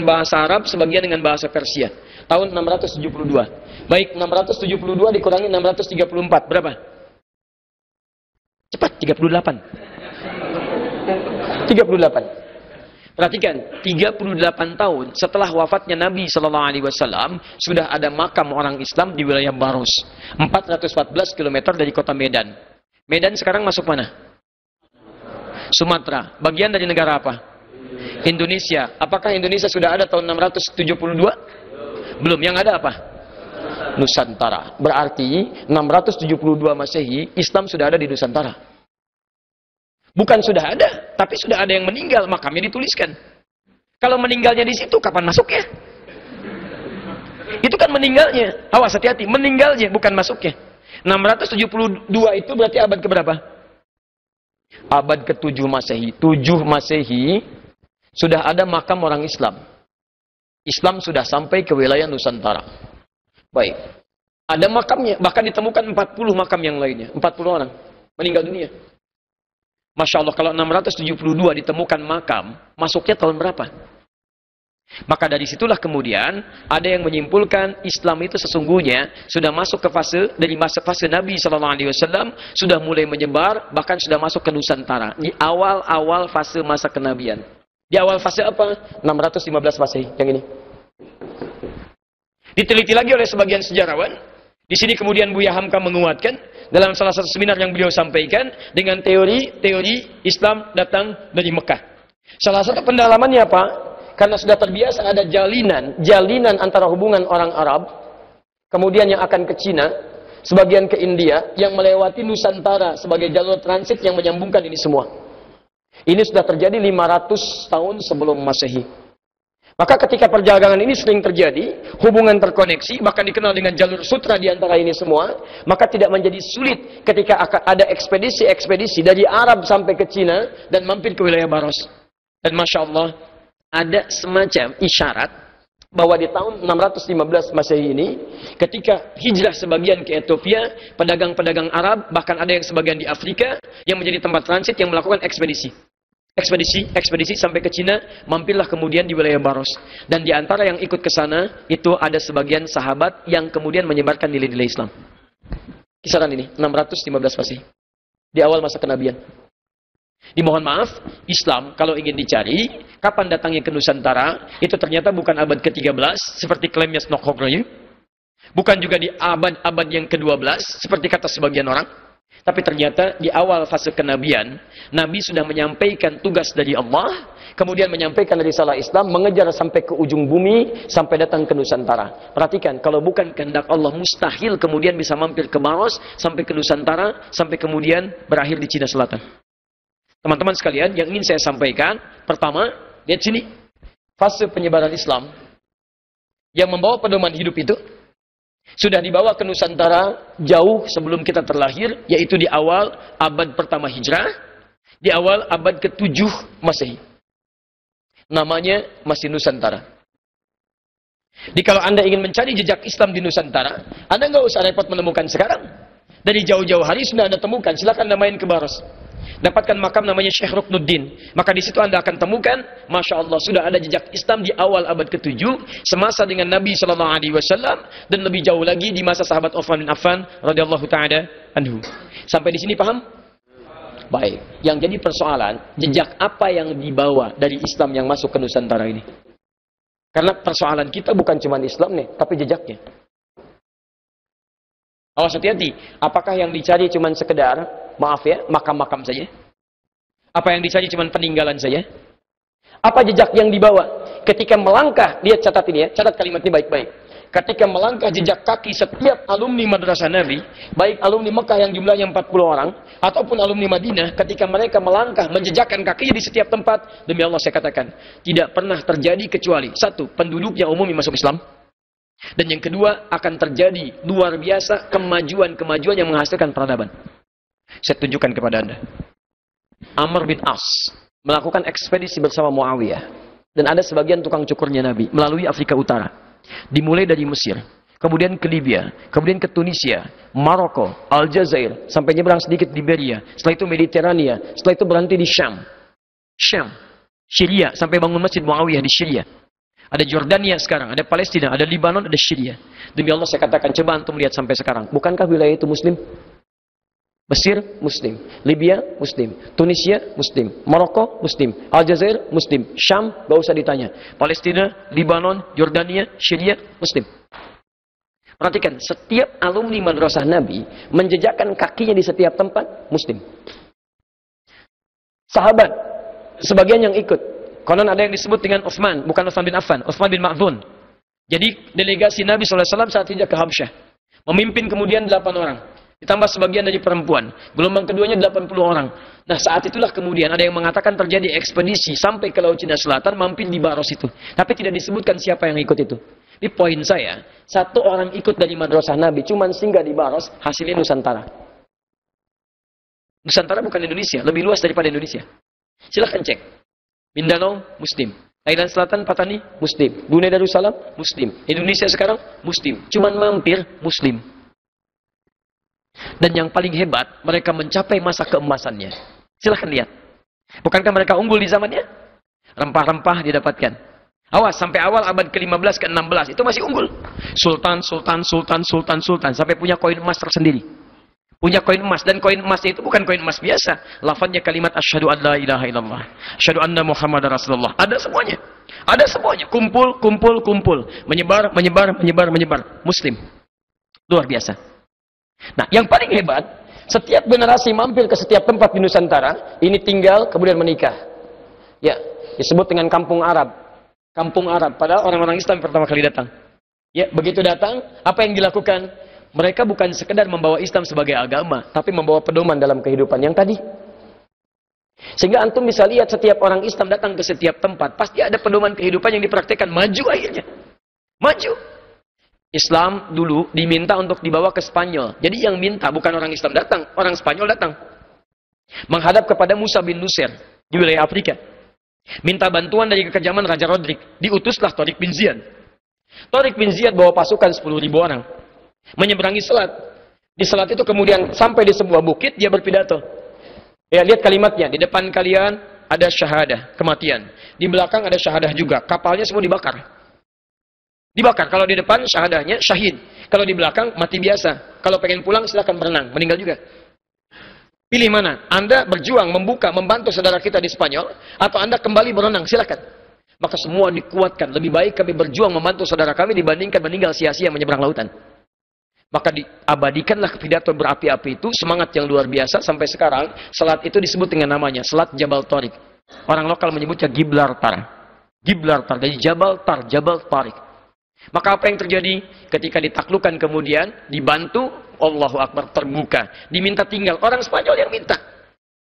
bahasa Arab, sebagian dengan bahasa Persia. Tahun 672. Baik, 672 dikurangi 634. Berapa? Cepat, 38. 38. Perhatikan, 38 tahun setelah wafatnya Nabi Shallallahu Alaihi Wasallam sudah ada makam orang Islam di wilayah Baros, 414 km dari kota Medan. Medan sekarang masuk mana? Sumatera. Bagian dari negara apa? Indonesia. Apakah Indonesia sudah ada tahun 672? Belum. Yang ada apa? Nusantara. Berarti 672 Masehi Islam sudah ada di Nusantara. Bukan sudah ada, tapi sudah ada yang meninggal, makamnya dituliskan. Kalau meninggalnya di situ, kapan masuknya? Itu kan meninggalnya. Awas, hati-hati, meninggalnya, bukan masuknya. 672 itu berarti abad keberapa? Abad ke-7 Masehi. 7 Masehi, sudah ada makam orang Islam. Islam sudah sampai ke wilayah Nusantara. Baik. Ada makamnya, bahkan ditemukan 40 makam yang lainnya. 40 orang meninggal dunia. Masya Allah, kalau 672 ditemukan makam, masuknya tahun berapa? Maka dari situlah kemudian ada yang menyimpulkan Islam itu sesungguhnya sudah masuk ke dari fase Nabi SAW, sudah mulai menyebar, bahkan sudah masuk ke Nusantara. Di awal-awal fase masa kenabian. Di awal fase apa? 615 Masehi, yang ini. Diteliti lagi oleh sebagian sejarawan. Di sini kemudian Buya Hamka menguatkan dalam salah satu seminar yang beliau sampaikan dengan teori Islam datang dari Mekah. Salah satu pendalamannya apa? Karena sudah terbiasa ada jalinan antara hubungan orang Arab, kemudian yang akan ke Cina, sebagian ke India, yang melewati Nusantara sebagai jalur transit yang menyambungkan ini semua. Ini sudah terjadi 500 tahun sebelum Masehi. Maka ketika perjalanan ini sering terjadi, hubungan terkoneksi, bahkan dikenal dengan jalur sutra di antara ini semua, maka tidak menjadi sulit ketika ada ekspedisi-ekspedisi dari Arab sampai ke Cina dan mampir ke wilayah Baros. Dan Masya Allah, ada semacam isyarat bahwa di tahun 615 Masehi ini, ketika hijrah sebagian ke Ethiopia, pedagang-pedagang Arab, bahkan ada yang sebagian di Afrika, yang menjadi tempat transit yang melakukan ekspedisi sampai ke Cina, mampirlah kemudian di wilayah Baros. Dan di antara yang ikut ke sana, itu ada sebagian sahabat yang kemudian menyebarkan nilai-nilai Islam. Kisaran ini, 615 Masehi. Di awal masa kenabian. Dimohon maaf, Islam kalau ingin dicari, kapan datangnya ke Nusantara, itu ternyata bukan abad ke-13, seperti klaimnya Snokhogroye. Bukan juga di abad yang ke-12, seperti kata sebagian orang. Tapi ternyata di awal fase kenabian, Nabi sudah menyampaikan tugas dari Allah, kemudian menyampaikan risalah Islam, mengejar sampai ke ujung bumi, sampai datang ke Nusantara. Perhatikan, kalau bukan kehendak Allah, mustahil kemudian bisa mampir ke Maros, sampai ke Nusantara, sampai kemudian berakhir di Cina Selatan. Teman-teman sekalian, yang ingin saya sampaikan, pertama, lihat sini, fase penyebaran Islam, yang membawa pedoman hidup itu, sudah dibawa ke Nusantara jauh sebelum kita terlahir, yaitu di awal abad pertama Hijrah, di awal abad ke-7 Masehi. Namanya masih Nusantara. Jadi kalau Anda ingin mencari jejak Islam di Nusantara, Anda nggak usah repot menemukan sekarang. Dari jauh-jauh hari sudah Anda temukan. Silakan Anda main ke Baros. Dapatkan makam namanya Syekh Ruknuddin. Maka di situ Anda akan temukan, Masya Allah, sudah ada jejak Islam di awal abad ke-7, semasa dengan Nabi SAW, dan lebih jauh lagi di masa sahabat Uthman bin Affan, radhiyallahu ta'ala anhu. Sampai di sini paham? Baik. Yang jadi persoalan, jejak apa yang dibawa dari Islam yang masuk ke Nusantara ini? Karena persoalan kita bukan cuma Islam nih, tapi jejaknya. Awas, hati-hati. Apakah yang dicari cuma sekedar, maaf ya, makam-makam saja? Apa yang dicari cuma peninggalan saja? Apa jejak yang dibawa? Ketika melangkah, lihat, catat ini ya, catat kalimat ini baik-baik. Ketika melangkah jejak kaki setiap alumni Madrasah Nabi, baik alumni Mekah yang jumlahnya 40 orang, ataupun alumni Madinah, ketika mereka melangkah, menjejakkan kakinya di setiap tempat, demi Allah saya katakan, tidak pernah terjadi kecuali, satu, penduduk yang umum yang masuk Islam, dan yang kedua, akan terjadi luar biasa kemajuan-kemajuan yang menghasilkan peradaban. Saya tunjukkan kepada Anda. Amr bin As melakukan ekspedisi bersama Muawiyah. Dan ada sebagian tukang cukurnya Nabi melalui Afrika Utara. Dimulai dari Mesir, kemudian ke Libya, kemudian ke Tunisia, Maroko, Aljazair, sampai nyebrang sedikit Liberia. Setelah itu Mediterania, setelah itu berhenti di Syam, Syria, sampai bangun masjid Muawiyah di Syria. Ada Jordania sekarang, ada Palestina, ada Libanon, ada Syria. Demi Allah saya katakan, coba antum lihat sampai sekarang. Bukankah wilayah itu Muslim? Mesir, Muslim. Libya, Muslim. Tunisia, Muslim. Maroko, Muslim. Aljazair, Muslim. Syam, gak usah ditanya. Palestina, Libanon, Jordania, Syria, Muslim. Perhatikan, setiap alumni madrasah Nabi menjejakkan kakinya di setiap tempat, Muslim. Sahabat, sebagian yang ikut. Konon ada yang disebut dengan Utsman, bukan Utsman bin Affan, Utsman bin Ma'dhun. Jadi delegasi Nabi SAW saat hijrah ke Habsyah. Memimpin kemudian 8 orang. Ditambah sebagian dari perempuan. Gelombang keduanya 80 orang. Nah saat itulah kemudian ada yang mengatakan terjadi ekspedisi sampai ke Laut Cina Selatan, mampir di Baros itu. Tapi tidak disebutkan siapa yang ikut itu. Di poin saya, satu orang ikut dari madrasah Nabi, cuman singgah di Baros, hasilnya Nusantara. Nusantara bukan Indonesia, lebih luas daripada Indonesia. Silahkan cek. Mindanao, Muslim. Thailand Selatan, Patani, Muslim. Brunei Darussalam, Muslim. Indonesia sekarang, Muslim. Cuman mampir, Muslim. Dan yang paling hebat, mereka mencapai masa keemasannya. Silahkan lihat. Bukankah mereka unggul di zamannya? Rempah-rempah didapatkan. Awas, sampai awal abad ke-15, ke-16, itu masih unggul. Sultan, sampai punya koin emas tersendiri. Punya koin emas, dan koin emasnya itu bukan koin emas biasa. Lafadznya kalimat asyhadu an la ilaha illallah, asyhadu anna muhammadar rasulullah. Ada semuanya. Ada semuanya. Kumpul. Menyebar. Muslim. Luar biasa. Nah, yang paling hebat, setiap generasi mampir ke setiap tempat di Nusantara, ini tinggal kemudian menikah. Ya, disebut dengan kampung Arab. Kampung Arab, padahal orang-orang Islam pertama kali datang. Ya, begitu datang, apa yang dilakukan? Mereka bukan sekedar membawa Islam sebagai agama, tapi membawa pedoman dalam kehidupan yang tadi. Sehingga antum bisa lihat setiap orang Islam datang ke setiap tempat, pasti ada pedoman kehidupan yang dipraktikkan, maju akhirnya. Maju. Islam dulu diminta untuk dibawa ke Spanyol. Jadi yang minta bukan orang Islam datang, orang Spanyol datang. Menghadap kepada Musa bin Nusayr di wilayah Afrika. Minta bantuan dari kekejaman Raja Rodrik. Diutuslah Tariq bin Ziyad. Tariq bin Ziyad bawa pasukan 10.000 orang. Menyeberangi selat. Di selat itu kemudian sampai di sebuah bukit, dia berpidato. Ya, lihat kalimatnya. Di depan kalian ada syahadah, kematian. Di belakang ada syahadah juga. Kapalnya semua dibakar. Dibakar. Kalau di depan syahadahnya syahid. Kalau di belakang mati biasa. Kalau pengen pulang silahkan berenang. Meninggal juga. Pilih mana? Anda berjuang, membuka, membantu saudara kita di Spanyol, atau Anda kembali berenang, silahkan. Maka semua dikuatkan. Lebih baik kami berjuang membantu saudara kami dibandingkan meninggal sia-sia menyeberang lautan. Maka diabadikanlah pidato berapi-api itu, semangat yang luar biasa. Sampai sekarang, selat itu disebut dengan namanya, Selat Jabal Tariq. Orang lokal menyebutnya Gibraltar. Gibraltar, dari Jabal Tar, Jabal Tariq. Maka apa yang terjadi? Ketika ditaklukkan kemudian, dibantu, Allahu Akbar, terbuka. Diminta tinggal, orang Spanyol yang minta.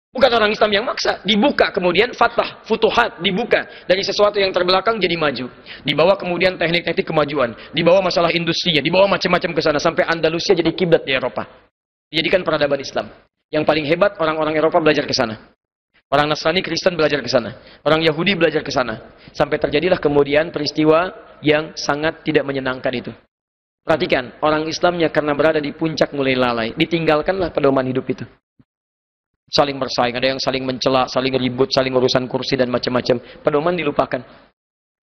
Bukan orang Islam yang maksa. Dibuka kemudian, fatah, futuhat, dibuka. Dari sesuatu yang terbelakang jadi maju. Dibawa kemudian teknik-teknik kemajuan. Dibawa masalah industrinya. Dibawa macam-macam ke sana. Sampai Andalusia jadi kiblat di Eropa. Dijadikan peradaban Islam. Yang paling hebat, orang-orang Eropa belajar ke sana. Orang Nasrani, Kristen belajar ke sana. Orang Yahudi belajar ke sana. Sampai terjadilah kemudian peristiwa yang sangat tidak menyenangkan itu. Perhatikan, orang Islamnya karena berada di puncak mulai lalai. Ditinggalkanlah pedoman hidup itu. Saling bersaing, ada yang saling mencela, saling ribut, saling urusan kursi dan macam-macam. Pedoman dilupakan.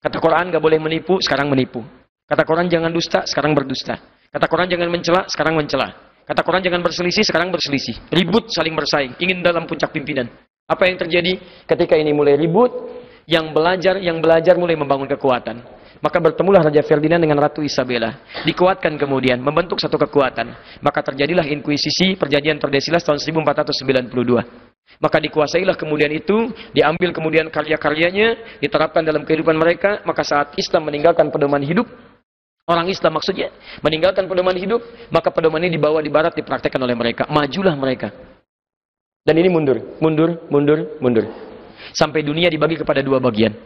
Kata Quran gak boleh menipu, sekarang menipu. Kata Quran jangan dusta, sekarang berdusta. Kata Quran jangan mencela, sekarang mencela. Kata Quran jangan berselisih, sekarang berselisih. Ribut, saling bersaing, ingin dalam puncak pimpinan. Apa yang terjadi? Ketika ini mulai ribut, yang belajar mulai membangun kekuatan. Maka bertemulah Raja Ferdinand dengan Ratu Isabella. Dikuatkan kemudian, membentuk satu kekuatan. Maka terjadilah Inkuisisi, Perjanjian Tordesillas tahun 1492. Maka dikuasailah kemudian itu, diambil kemudian karya-karyanya, diterapkan dalam kehidupan mereka. Maka saat Islam meninggalkan pedoman hidup, orang Islam maksudnya, meninggalkan pedoman hidup, maka pedoman ini dibawa di barat, dipraktekkan oleh mereka. Majulah mereka. Dan ini mundur. Sampai dunia dibagi kepada dua bagian.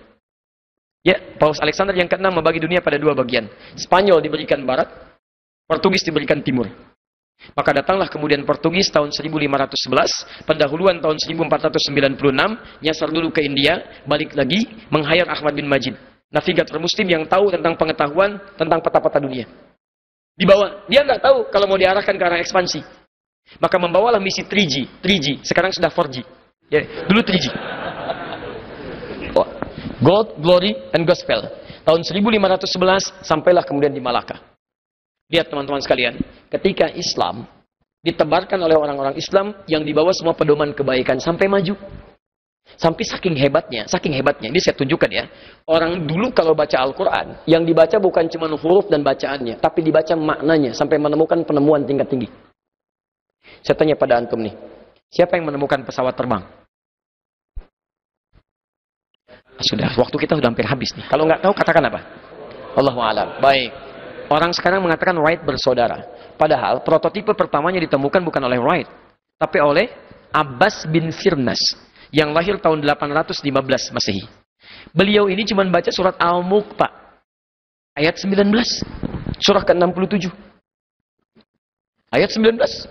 Ya, Paus Alexander yang ke-6 membagi dunia pada dua bagian. Spanyol diberikan barat, Portugis diberikan timur. Maka datanglah kemudian Portugis tahun 1511, pendahuluan tahun 1496, nyasar dulu ke India, balik lagi, menghayar Ahmad bin Majid, navigator muslim yang tahu tentang pengetahuan tentang peta-peta dunia. Dibawa, dia nggak tahu kalau mau diarahkan ke arah ekspansi. Maka membawalah misi 3G, sekarang sudah 4G. Ya, dulu 3G. Gold, Glory, and Gospel. Tahun 1511 sampailah kemudian di Malaka. Lihat teman-teman sekalian, ketika Islam ditebarkan oleh orang-orang Islam yang dibawa semua pedoman kebaikan sampai maju. Sampai saking hebatnya, ini saya tunjukkan ya. Orang dulu kalau baca Al-Quran, yang dibaca bukan cuma huruf dan bacaannya, tapi dibaca maknanya, sampai menemukan penemuan tingkat tinggi. Saya tanya pada antum nih, siapa yang menemukan pesawat terbang? Sudah, waktu kita sudah hampir habis nih. Kalau nggak tahu, katakan apa? Allahu a'lam. Baik. Orang sekarang mengatakan Wright bersaudara. Padahal, prototipe pertamanya ditemukan bukan oleh Wright, tapi oleh Abbas bin Firnas, yang lahir tahun 815 Masehi. Beliau ini cuma baca surat Al-Mulk, Pak. Ayat 19. Surah ke-67. Ayat 19.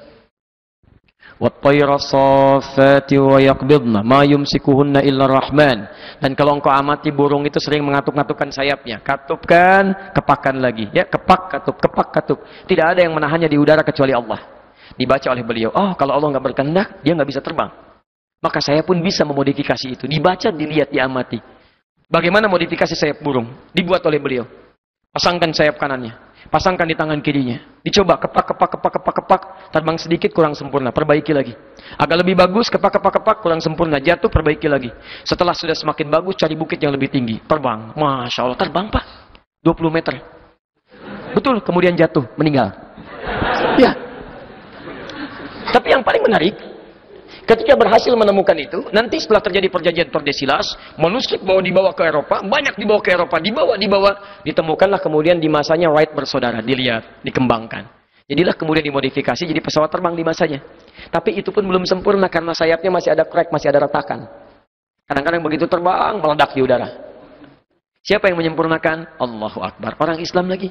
وَالطَّيْرَ صَافَّاتِ وَيَقْبِضْنَ مَا يُمْسِكُهُنَّ إِلَّا الرَّحْمَنِ. Dan kalau engkau amati burung itu sering mengatuk-ngatukkan sayapnya. Katupkan, kepakan lagi. Ya, kepak, katup, kepak, katup. Tidak ada yang menahannya di udara kecuali Allah. Dibaca oleh beliau. Oh, kalau Allah nggak berkehendak, dia nggak bisa terbang. Maka saya pun bisa memodifikasi itu. Dibaca, dilihat, diamati. Bagaimana modifikasi sayap burung? Dibuat oleh beliau. Pasangkan sayap kanannya. Pasangkan di tangan kirinya. Dicoba, kepak. Terbang sedikit, kurang sempurna. Perbaiki lagi. Agak lebih bagus, kepak, kurang sempurna. Jatuh, perbaiki lagi. Setelah sudah semakin bagus, cari bukit yang lebih tinggi. Terbang. Masya Allah, terbang Pak. 20 meter. Betul, kemudian jatuh, meninggal. Ya. Tapi yang paling menarik, ketika berhasil menemukan itu, nanti setelah terjadi perjanjian Tordesillas, manuskrip dibawa ke Eropa, banyak dibawa ke Eropa, dibawa, ditemukanlah kemudian di masanya Wright bersaudara, dilihat, dikembangkan. Jadilah kemudian dimodifikasi jadi pesawat terbang di masanya. Tapi itu pun belum sempurna karena sayapnya masih ada crack, masih ada retakan. Kadang-kadang begitu terbang, meledak di udara. Siapa yang menyempurnakan? Allahu Akbar. Orang Islam lagi.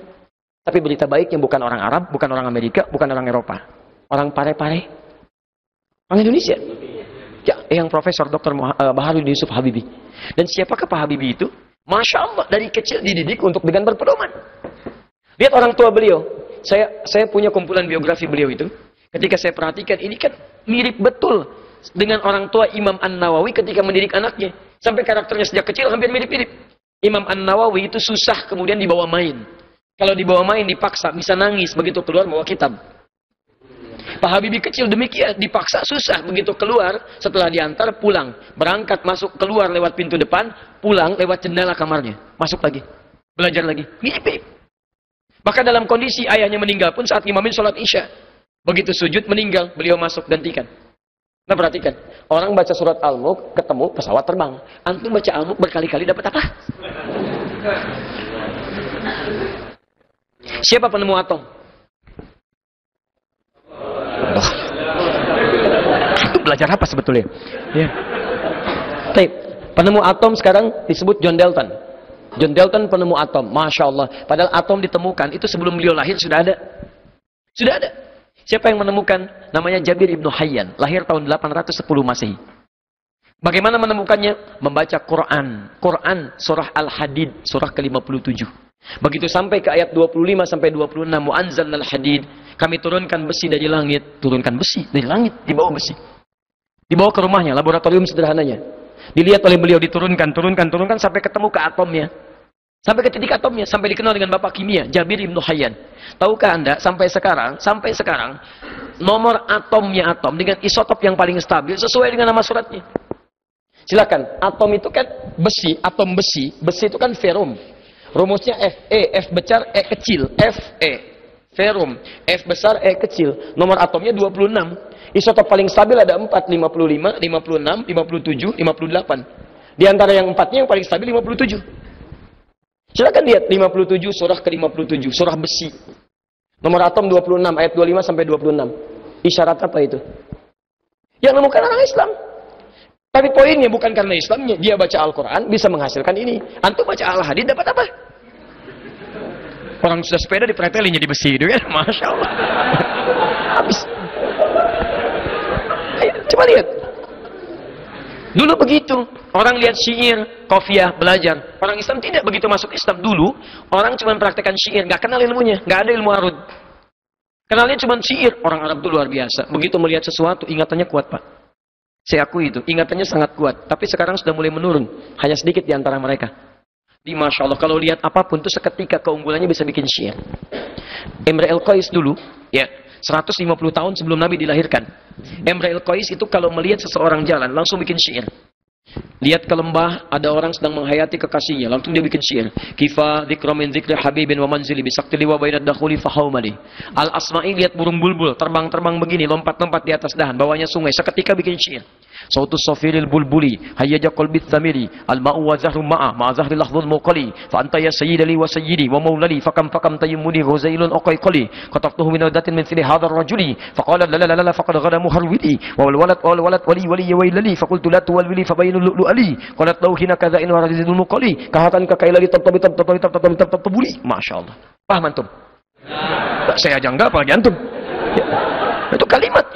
Tapi berita baiknya bukan orang Arab, bukan orang Amerika, bukan orang Eropa. Orang Pare-Pare. Orang Indonesia. Ya, yang Profesor Dr. Baharudin Yusuf Habibie. Dan siapakah Pak Habibie itu? Masya Allah, dari kecil dididik untuk dengan berpedoman. Lihat orang tua beliau. Saya punya kumpulan biografi beliau itu. Ketika saya perhatikan, ini kan mirip betul dengan orang tua Imam An-Nawawi ketika mendidik anaknya. Sampai karakternya sejak kecil hampir mirip-mirip. Imam An-Nawawi itu susah kemudian dibawa main. Kalau dibawa main dipaksa, bisa nangis. Begitu keluar bawa kitab. Pak Habibie kecil demikian, dipaksa susah. Begitu keluar, setelah diantar, pulang. Berangkat, masuk, keluar lewat pintu depan, pulang lewat jendela kamarnya. Masuk lagi, belajar lagi. Mirip. Maka dalam kondisi ayahnya meninggal pun saat imamin sholat isya. Begitu sujud, meninggal, beliau masuk, gantikan. Nah perhatikan, orang baca surat Al-Mulk, ketemu pesawat terbang. Antum baca Al-Mulk berkali-kali dapat apa? Siapa penemu atom? Itu belajar apa sebetulnya? Ya. Baik, penemu atom sekarang disebut John Dalton. John Dalton penemu atom, Masya Allah. Padahal atom ditemukan, itu sebelum beliau lahir sudah ada. Sudah ada. Siapa yang menemukan? Namanya Jabir ibnu Hayyan, lahir tahun 810 Masehi. Bagaimana menemukannya? Membaca Quran. Quran surah Al-Hadid, surah ke-57. Begitu sampai ke ayat 25 sampai 26, Mu'anzalnal hadid, kami turunkan besi dari langit. Turunkan besi dari langit, dibawa besi. Dibawa ke rumahnya, laboratorium sederhananya. Dilihat oleh beliau, diturunkan sampai ketemu ke atomnya. Sampai ke titik atomnya, sampai dikenal dengan bapak kimia, Jabir ibnu Hayyan. Tahukah Anda, sampai sekarang, nomor atomnya atom dengan isotop yang paling stabil sesuai dengan nama suratnya. Silakan, atom itu kan besi, atom besi itu kan ferum. Rumusnya Fe, F besar, E kecil, Fe. Ferum, F besar, E kecil. Nomor atomnya 26. Isotop paling stabil ada 4, 55, 56, 57, 58. Di antara yang 4-nya yang paling stabil 57. Silakan lihat 57 surah ke-57, surah besi. Nomor atom 26 ayat 25 sampai 26. Isyarat apa itu? Yang nemukan orang Islam. Tapi poinnya bukan karena Islamnya, dia baca Al-Qur'an bisa menghasilkan ini. Antum baca Al-Hadid dapat apa? Orang sudah sepeda dipretelin jadi besi itu kan, Masya Allah. Habis. Ayo, coba lihat. Dulu begitu, orang lihat syair, kofiah, belajar. Orang Islam tidak begitu masuk Islam. Dulu, orang cuma praktekkan syair, nggak kenal ilmunya, nggak ada ilmu arud. Kenalnya cuma syair. Orang Arab itu luar biasa. Begitu melihat sesuatu, ingatannya kuat Pak. Saya akui itu, ingatannya sangat kuat. Tapi sekarang sudah mulai menurun. Hanya sedikit di antara mereka. Di Masya Allah, kalau lihat apapun itu seketika keunggulannya bisa bikin syiar. Imre el-Qais dulu, ya, 150 tahun sebelum Nabi dilahirkan. Imre el-Qais itu kalau melihat seseorang jalan, langsung bikin syair. Lihat ke lembah, ada orang sedang menghayati kekasihnya, langsung dia bikin syair. Kifa dzikra min dzikri habibin wa manzili bisaktili wa bainad dakhuli fahaumali. Al-Asma'i lihat burung bulbul, terbang-terbang begini, lompat-lompat di atas dahan, bawahnya sungai, seketika bikin syair. Sautus safiril bulbuli hayyaja qalbi thamiri al-ma'u wa zahru ma'a ma'a zahri lahzul muqali fa anta ya sayyidali wa sayyidi wa maulali fakam tayammuni ghuzailun uqayqali qatabtuhu min wadatin min sili hadha ar-rajuli faqala la la la la faqad ghada muharwili wa wal walad wali wailali faqultu la tuwalwili fabayinu lu'lu ali qalat law hina kadha in warazidul muqali kahatan ka kailali tabuli. Masyaallah. Paham antum? Saya aja enggak, apalagi antum. Itu kalimat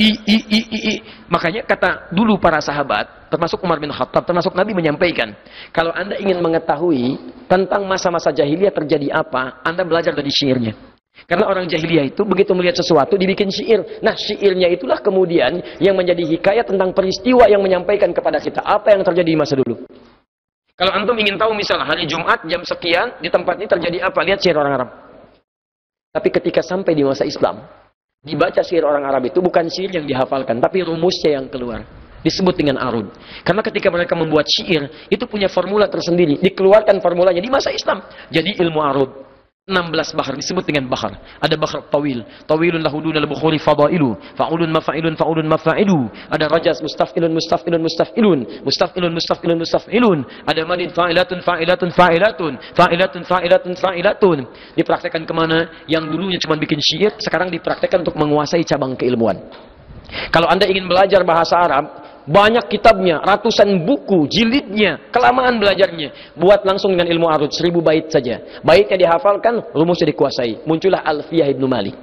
makanya kata dulu para sahabat, termasuk Umar bin Khattab, termasuk Nabi menyampaikan, kalau Anda ingin mengetahui tentang masa-masa jahiliyah terjadi apa, Anda belajar dari syairnya. Karena orang jahiliyah itu begitu melihat sesuatu dibikin syair. Nah, syairnya itulah kemudian yang menjadi hikayat tentang peristiwa yang menyampaikan kepada kita apa yang terjadi di masa dulu. Kalau antum ingin tahu misalnya hari Jumat jam sekian di tempat ini terjadi apa, lihat syair orang Arab. Tapi ketika sampai di masa Islam, dibaca syair orang Arab itu bukan syair yang dihafalkan, tapi rumusnya yang keluar. Disebut dengan arud. Karena ketika mereka membuat syair, itu punya formula tersendiri. Dikeluarkan formulanya di masa Islam. Jadi ilmu arud. 16 bahar disebut dengan bahar. Ada bahar tawil. Tawilun lahudun al-bukhuri fadailu. Fa'ulun mafa'ilu. Ada rajas mustaf'ilun. Ada madid fa'ilatun. Dipraktekkan kemana? Yang dulunya cuma bikin syair, sekarang dipraktekkan untuk menguasai cabang keilmuan. Kalau Anda ingin belajar bahasa Arab, banyak kitabnya, ratusan buku, jilidnya, kelamaan belajarnya. Buat langsung dengan ilmu arud, 1000 bait saja. Baitnya dihafalkan, rumusnya dikuasai. Muncullah Alfiyah Ibnu Malik.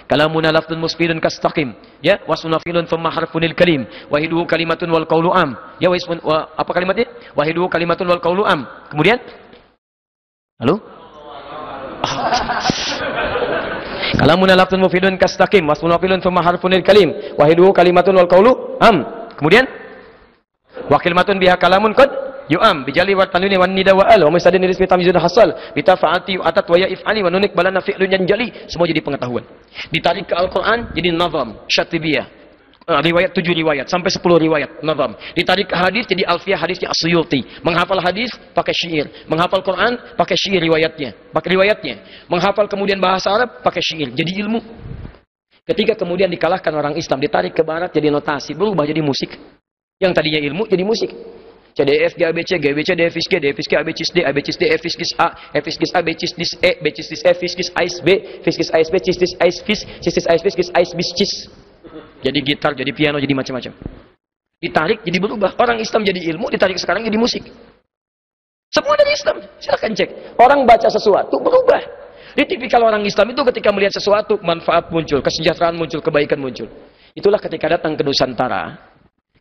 Kalamuna lafdun musfidun kastaqim, ya, wasunafilun thumma harfunil kalim, wahiduhu kalimatun wal qawlu am. Ya, apa kalimatnya? Wahiduhu kalimatun wal qawlu am. Kemudian? Halo? Kalamuna lafdun mufidun kastaqim, wasunafilun thumma harfunil kalim, wahiduhu kalimatun wal qawlu am. Kemudian wa kalimatun biha kalamun qad yu'am bijali wa tanwini wan nida wa al wa musadin ismi tamyizun hasal bitafa'ati atat wa ya if'ali wa nunik balana fi'lun yanjali. Semua jadi pengetahuan. Ditarik ke Al-Qur'an jadi nazam syatibiyah, riwayat 7 riwayat sampai 10 riwayat nazam. Ditarik ke hadis jadi alfiyah hadisnya As-Suyuti. Menghafal hadis pakai syair, menghafal Quran pakai syair riwayatnya, menghafal kemudian bahasa Arab pakai syair. Jadi ilmu. Ketika kemudian dikalahkan orang Islam, ditarik ke barat jadi notasi, berubah jadi musik. Yang tadinya ilmu jadi musik. C D F G A B C G B C D F G D F G A B C D A B C D F G A F G A B C D E B C D F G A B F G A B C D A F G jadi gitar, jadi piano, jadi macam-macam. Ditarik jadi berubah. Orang Islam jadi ilmu, ditarik sekarang jadi musik. Semua dari Islam. Silakan cek. Orang baca sesuatu berubah. Di tipikal orang Islam itu ketika melihat sesuatu, manfaat muncul, kesejahteraan muncul, kebaikan muncul. Itulah ketika datang ke Nusantara,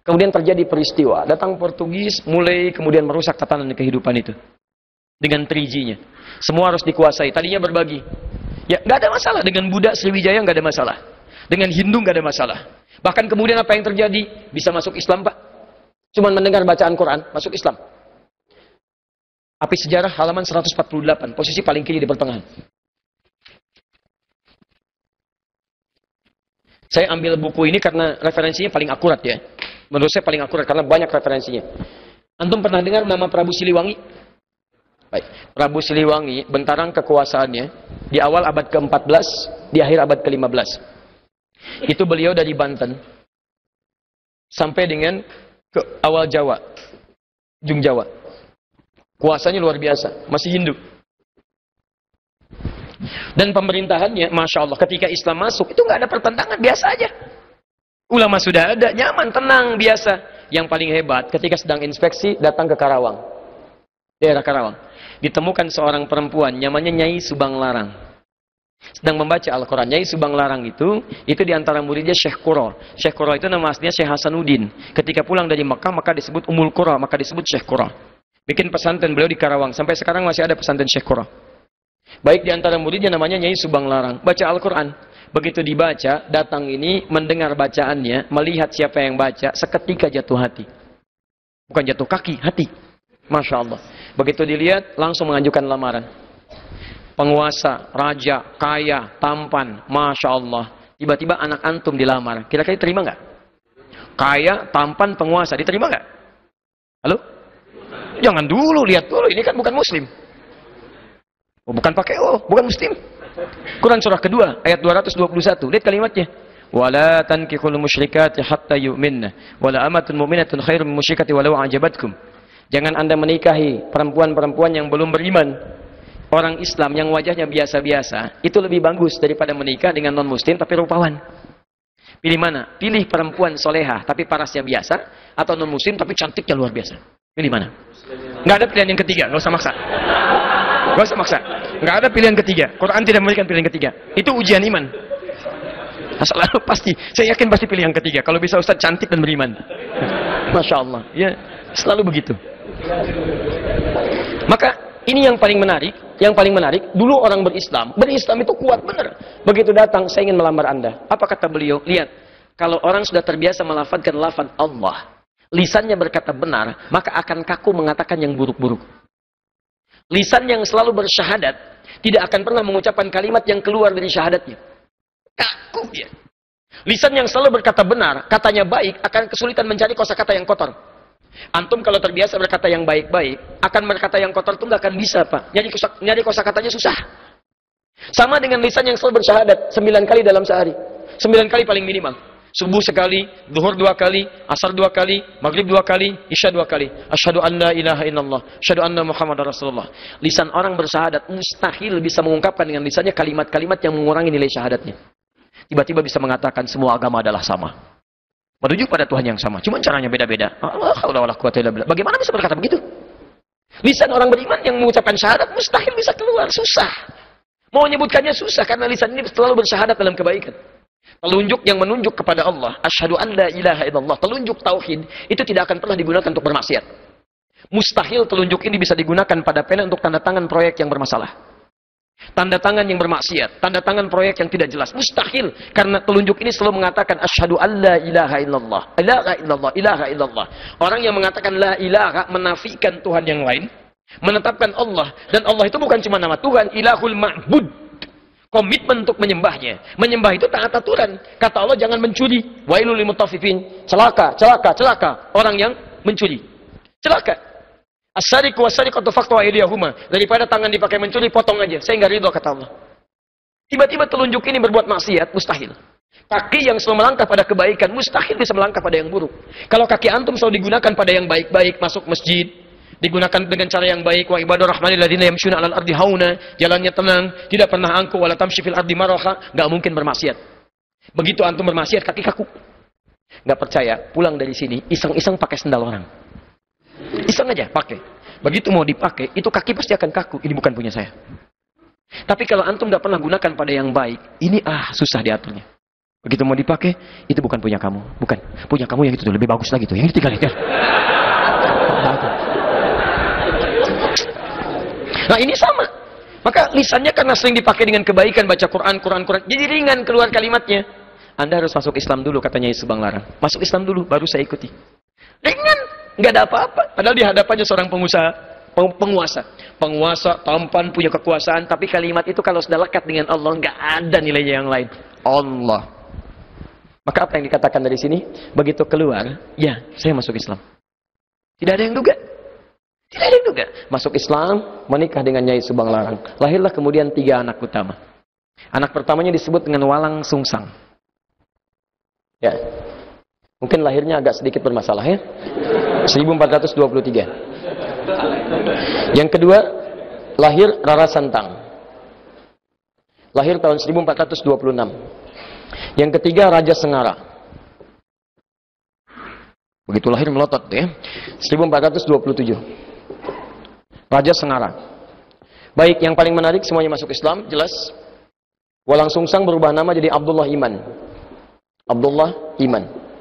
kemudian terjadi peristiwa. Datang Portugis, mulai kemudian merusak tatanan kehidupan itu. Dengan 3G-nya. Semua harus dikuasai. Tadinya berbagi. Ya, nggak ada masalah. Dengan Buddha, Sriwijaya nggak ada masalah. Dengan Hindu nggak ada masalah. Bahkan kemudian apa yang terjadi? Bisa masuk Islam, Pak. Cuman mendengar bacaan Quran, masuk Islam. Api sejarah halaman 148, posisi paling kiri di pertengahan. Saya ambil buku ini karena referensinya paling akurat ya. Menurut saya paling akurat karena banyak referensinya. Antum pernah dengar nama Prabu Siliwangi? Baik. Prabu Siliwangi, bentaran kekuasaannya di awal abad ke-14, di akhir abad ke-15. Itu beliau dari Banten sampai dengan ke awal Jawa, ujung Jawa. Kuasanya luar biasa, masih Hindu. Dan pemerintahannya, Masya Allah, ketika Islam masuk, itu nggak ada pertentangan, biasa aja. Ulama sudah ada, nyaman, tenang, biasa. Yang paling hebat, ketika sedang inspeksi, datang ke Karawang. Daerah Karawang. Ditemukan seorang perempuan, namanya Nyai Subang Larang. Sedang membaca Al-Quran. Nyai Subang Larang itu diantara muridnya Syekh Qura. Syekh Qura itu nama aslinya Syekh Hasanuddin. Ketika pulang dari Mekah, maka disebut Ummul Qura, maka disebut Syekh Qura. Bikin pesantren beliau di Karawang. Sampai sekarang masih ada pesantren Syekh Qura. Baik di antara muridnya namanya Nyai Subang Larang. Baca Al-Quran. Begitu dibaca, datang ini mendengar bacaannya, melihat siapa yang baca, seketika jatuh hati. Bukan jatuh kaki, hati. Masya Allah. Begitu dilihat, langsung mengajukan lamaran. Penguasa, raja, kaya, tampan, Masya Allah. Tiba-tiba anak antum dilamar. Kira-kira terima nggak? Kaya, tampan, penguasa, diterima nggak? Halo? Jangan dulu, lihat dulu. Ini kan bukan muslim. Oh, bukan pakai bukan muslim. Quran surah kedua, ayat 221. Lihat kalimatnya. Wala tankihul musyrikati hatta yu'minna. Wala amatun mu'minatun khairum min musyrikati walau ajabatkum. Jangan Anda menikahi perempuan-perempuan yang belum beriman. Orang Islam yang wajahnya biasa-biasa, itu lebih bagus daripada menikah dengan non-muslim tapi rupawan. Pilih mana? Pilih perempuan solehah tapi parasnya biasa, atau non-muslim tapi cantiknya luar biasa. Pilih mana? Nggak ada pilihan yang ketiga, nggak usah maksa. Nggak usah maksa. Nggak ada pilihan ketiga. Quran tidak memberikan pilihan ketiga. Itu ujian iman. Selalu pasti, saya yakin pasti pilih yang ketiga. Kalau bisa Ustaz cantik dan beriman. Masya Allah. Ya, selalu begitu. Maka ini yang paling menarik. Yang paling menarik, dulu orang berislam itu kuat benar. Begitu datang, saya ingin melamar Anda. Apa kata beliau? Lihat, kalau orang sudah terbiasa melafadzkan lafaz Allah, lisannya berkata benar, maka akan kaku mengatakan yang buruk-buruk. Lisan yang selalu bersyahadat tidak akan pernah mengucapkan kalimat yang keluar dari syahadatnya. Kaku dia. Lisan yang selalu berkata benar, katanya baik, akan kesulitan mencari kosakata yang kotor. Antum kalau terbiasa berkata yang baik-baik, akan berkata yang kotor itu nggak akan bisa, Pak. Nyari kosakatanya susah. Sama dengan lisan yang selalu bersyahadat 9 kali dalam sehari. 9 kali paling minimal. Subuh sekali, zuhur 2 kali, asar 2 kali, maghrib 2 kali, isya 2 kali. Asyhadu an la ilaha illallah, asyhadu anna Muhammadar Rasulullah. Lisan orang bersyahadat mustahil bisa mengungkapkan dengan lisannya kalimat-kalimat yang mengurangi nilai syahadatnya. Tiba-tiba bisa mengatakan semua agama adalah sama. Menuju pada Tuhan yang sama. Cuma caranya beda-beda. Bagaimana bisa berkata begitu? Lisan orang beriman yang mengucapkan syahadat mustahil bisa keluar. Susah. Mau menyebutkannya susah karena lisan ini selalu bersyahadat dalam kebaikan. Telunjuk yang menunjuk kepada Allah. Asyhadu an la ilaha illallah. Telunjuk tauhid itu tidak akan pernah digunakan untuk bermaksiat. Mustahil telunjuk ini bisa digunakan pada pena untuk tanda tangan proyek yang bermasalah. Tanda tangan yang bermaksiat, tanda tangan proyek yang tidak jelas, mustahil karena telunjuk ini selalu mengatakan asyhadu an la ilaha illallah, ilaha illallah, ilaha illallah. Orang yang mengatakan la ilaha menafikan Tuhan yang lain, menetapkan Allah, dan Allah itu bukan cuma nama Tuhan, ilahul ma'bud. Komitmen untuk menyembahnya. Menyembah itu taat aturan. Kata Allah jangan mencuri. Wailul lil mutaffifin. Celaka, celaka, celaka orang yang mencuri. Celaka. As-sariqu was-sariqatu faqtu aydiyahuma. Daripada tangan dipakai mencuri, potong aja. Saya enggak ridho kata Allah. Tiba-tiba telunjuk ini berbuat maksiat, mustahil. Kaki yang selalu melangkah pada kebaikan, mustahil bisa melangkah pada yang buruk. Kalau kaki antum selalu digunakan pada yang baik-baik, masuk masjid, digunakan dengan cara yang baik, wa ibadur rahmanil ladzina yamshuna 'alal ardi hauna, jalannya tenang, tidak pernah angkuh, wala tamshi fil ardi maraha, enggak mungkin bermaksiat. Begitu antum bermaksiat, kaki kaku. Enggak percaya, pulang dari sini, iseng-iseng pakai sendal orang. Iseng aja pakai. Begitu mau dipakai, itu kaki pasti akan kaku. Ini bukan punya saya. Tapi kalau antum tidak pernah gunakan pada yang baik, ini susah diaturnya. Begitu mau dipakai, itu bukan punya kamu. Bukan. Punya kamu yang itu tuh, lebih bagus lagi tuh. Yang ini tinggal aja. Nah ini sama. Maka lisannya karena sering dipakai dengan kebaikan, baca Quran, jadi ringan keluar kalimatnya. Anda harus masuk Islam dulu, katanya Yesus Banglarang. Masuk Islam dulu, baru saya ikuti. Ringan. Nggak ada apa-apa. Padahal di hadapannya seorang penguasa, tampan, punya kekuasaan, tapi kalimat itu kalau sudah lekat dengan Allah, nggak ada nilainya yang lain. Allah. Maka apa yang dikatakan dari sini? Begitu keluar, ya, saya masuk Islam. Tidak ada yang duga. Tidak ada yang duga. Masuk Islam, menikah dengan Nyai Subang Larang. Lahirlah kemudian 3 anak utama. Anak pertamanya disebut dengan Walang Sungsang. Ya. Mungkin lahirnya agak sedikit bermasalah ya. 1423. Yang kedua, lahir Rara Santang. Lahir tahun 1426. Yang ketiga, Raja Sengara. Begitu lahir melotot ya. 1427. Raja Sengara. Baik, yang paling menarik semuanya masuk Islam, jelas. Walang Sungsang berubah nama jadi Abdullah Iman. Abdullah Iman.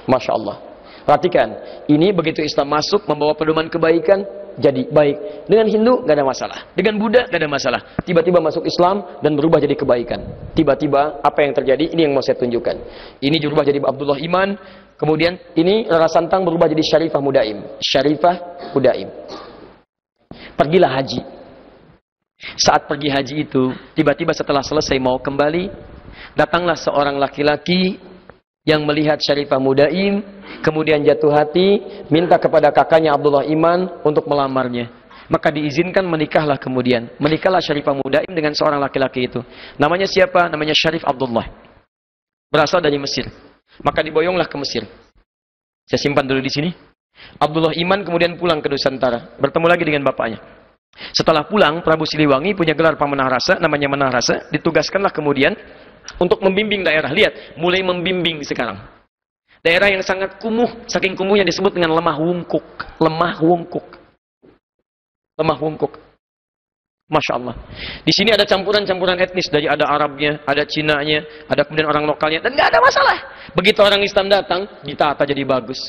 Masya Allah. Perhatikan, ini begitu Islam masuk membawa pedoman kebaikan, jadi baik. Dengan Hindu nggak ada masalah. Dengan Buddha nggak ada masalah. Tiba-tiba masuk Islam dan berubah jadi kebaikan. Tiba-tiba apa yang terjadi? Ini yang mau saya tunjukkan. Ini berubah jadi Abdullah Iman. Kemudian ini Rara Santang berubah jadi Syarifah Mudaim. Syarifah Mudaim. Pergilah haji. Saat pergi haji itu, tiba-tiba setelah selesai mau kembali, datanglah seorang laki-laki yang melihat Syarifah Mudaim, kemudian jatuh hati, minta kepada kakaknya Abdullah Iman untuk melamarnya. Maka diizinkan menikahlah kemudian. Menikahlah Syarifah Mudaim dengan seorang laki-laki itu. Namanya siapa? Namanya Syarif Abdullah. Berasal dari Mesir. Maka diboyonglah ke Mesir. Saya simpan dulu di sini. Abdullah Iman kemudian pulang ke Nusantara. Bertemu lagi dengan bapaknya. Setelah pulang, Prabu Siliwangi punya gelar Pamanah Rasa, namanya Manah Rasa. Ditugaskanlah kemudian untuk membimbing daerah. Lihat, mulai membimbing sekarang. Daerah yang sangat kumuh, saking kumuhnya disebut dengan lemah wungkuk. Lemah wungkuk. Lemah wungkuk. Masya Allah. Di sini ada campuran-campuran etnis. Dari ada Arabnya, ada Cinanya, ada kemudian orang lokalnya. Dan nggak ada masalah. Begitu orang Islam datang, ditata jadi bagus.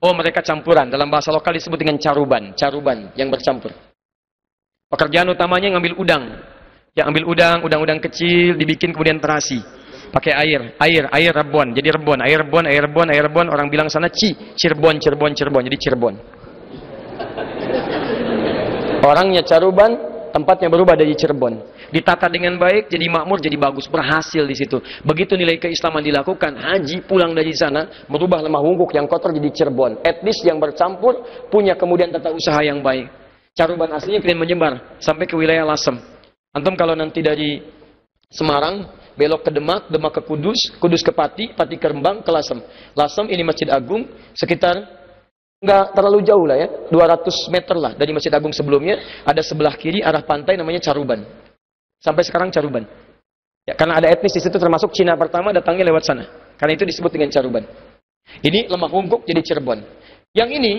Oh, mereka campuran. Dalam bahasa lokal disebut dengan caruban. Caruban yang bercampur. Pekerjaan utamanya ngambil udang. Yang ambil udang kecil, dibikin kemudian terasi. Pakai air rebon. Jadi rebon, air rebon. Orang bilang sana Cirebon. Jadi Cirebon. Orangnya caruban, tempatnya berubah dari Cirebon. Ditata dengan baik, jadi makmur, jadi bagus. Berhasil di situ. Begitu nilai keislaman dilakukan, haji pulang dari sana, merubah lemah wungkuk yang kotor jadi Cirebon. Etnis yang bercampur, punya kemudian tata usaha yang baik. Caruban aslinya kemudian menyebar sampai ke wilayah Lasem. Antum kalau nanti dari Semarang, belok ke Demak, Demak ke Kudus, Kudus ke Pati, Pati ke Rembang, ke Lasem. Lasem ini Masjid Agung, sekitar nggak terlalu jauh lah ya, 200 meter lah dari Masjid Agung sebelumnya, ada sebelah kiri arah pantai namanya Caruban. Sampai sekarang Caruban. Ya, karena ada etnis di situ termasuk Cina pertama datangnya lewat sana. Karena itu disebut dengan Caruban. Ini lemah wungkuk jadi Cirebon. Yang ini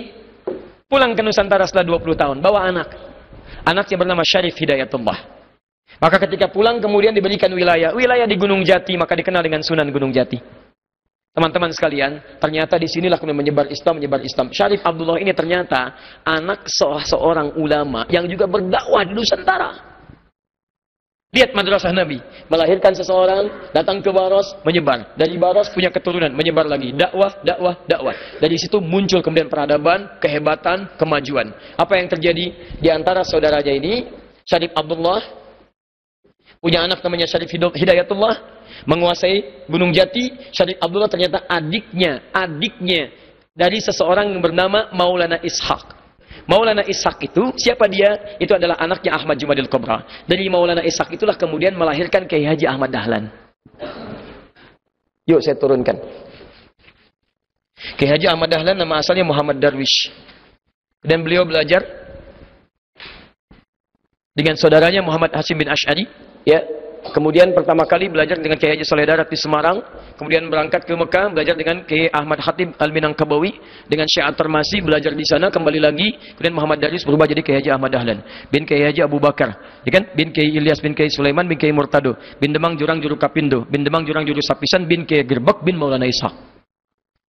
pulang ke Nusantara setelah 20 tahun, bawa anak. Anaknya bernama Syarif Hidayatullah. Maka ketika pulang kemudian diberikan wilayah di Gunung Jati, maka dikenal dengan Sunan Gunung Jati. Teman-teman sekalian, ternyata di sinilah kemudian menyebar Islam. Syarif Abdullah ini ternyata anak seorang ulama yang juga berdakwah di Nusantara. Lihat madrasah Nabi, melahirkan seseorang, datang ke Baros, menyebar. Dari Baros punya keturunan, menyebar lagi. Dakwah. Dari situ muncul kemudian peradaban, kehebatan, kemajuan. Apa yang terjadi di antara saudaranya ini? Syarif Abdullah punya anak namanya Syarif Hidayatullah, menguasai Gunung Jati. Syarif Abdullah ternyata adiknya dari seseorang yang bernama Maulana Ishaq. Maulana Ishaq itu, siapa dia? Itu adalah anaknya Ahmad Jumadil Kubra. Dari Maulana Ishaq itulah kemudian melahirkan Kiai Haji Ahmad Dahlan. Yuk saya turunkan. Kiai Haji Ahmad Dahlan nama asalnya Muhammad Darwish. Dan beliau belajar dengan saudaranya Muhammad Hashim bin Ash'ari. Ya. Kemudian pertama kali belajar dengan Kiai Haji Saleh Darat di Semarang, kemudian berangkat ke Mekah, belajar dengan Kiai Ahmad Khatib Al-Minangkabawi, dengan Syekh At-Tarmasi, belajar di sana, kembali lagi, kemudian Muhammad Daris berubah jadi Kiai Haji Ahmad Dahlan, bin Kiai Haji Abu Bakar, ya kan? Bin Kiai Ilyas, bin Kiai Sulaiman, bin Kiai Murtado, bin Demang Jurang Juru Kapindo, bin Demang Jurang Juru Sapisan, bin Kiai Gerbek, bin Maulana Ishaq.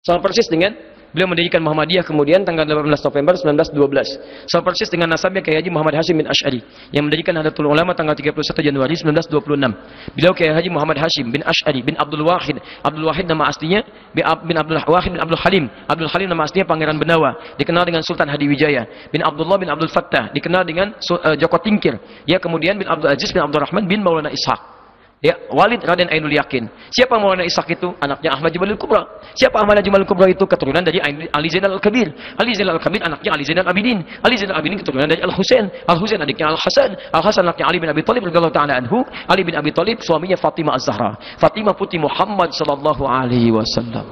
Sama persis dengan beliau mendirikan Muhammadiyah kemudian tanggal 18 November 1912. Sama persis dengan nasabnya Kiai Haji Muhammad Hashim bin Ash'ari yang mendirikan Nahdlatul Ulama tanggal 31 Januari 1926. Beliau Kiai Haji Muhammad Hashim bin Ash'ari bin Abdul Wahid. Abdul Wahid nama aslinya bin Abdul Wahid bin Abdul Halim. Abdul Halim nama aslinya Pangeran Benawa, dikenal dengan Sultan Hadiwijaya. Bin Abdullah bin Abdul Fattah, dikenal dengan Joko Tingkir. Ya, kemudian bin Abdul Aziz bin Abdul Rahman bin Maulana Ishaq. Ya, Walid Raden Ainul Yakin. Siapa Maulana Ishaq itu? Anaknya Ahmad Jumalil Kubra. Siapa Ahmad Jumalil Kubra itu? Keturunan dari Ali Zainal Al-Kabir. Ali Zainal Al-Kabir anaknya Ali Zainal Abidin. Ali Zainal Abidin keturunan dari Al-Husain. Al-Husain adiknya Al-Hasan. Al-Hasan anaknya Ali bin Abi Thalib radhiyallahu taala anhu. Ali bin Abi Thalib suaminya Fatimah Az-Zahra. Fatimah putri Muhammad sallallahu alaihi wasallam.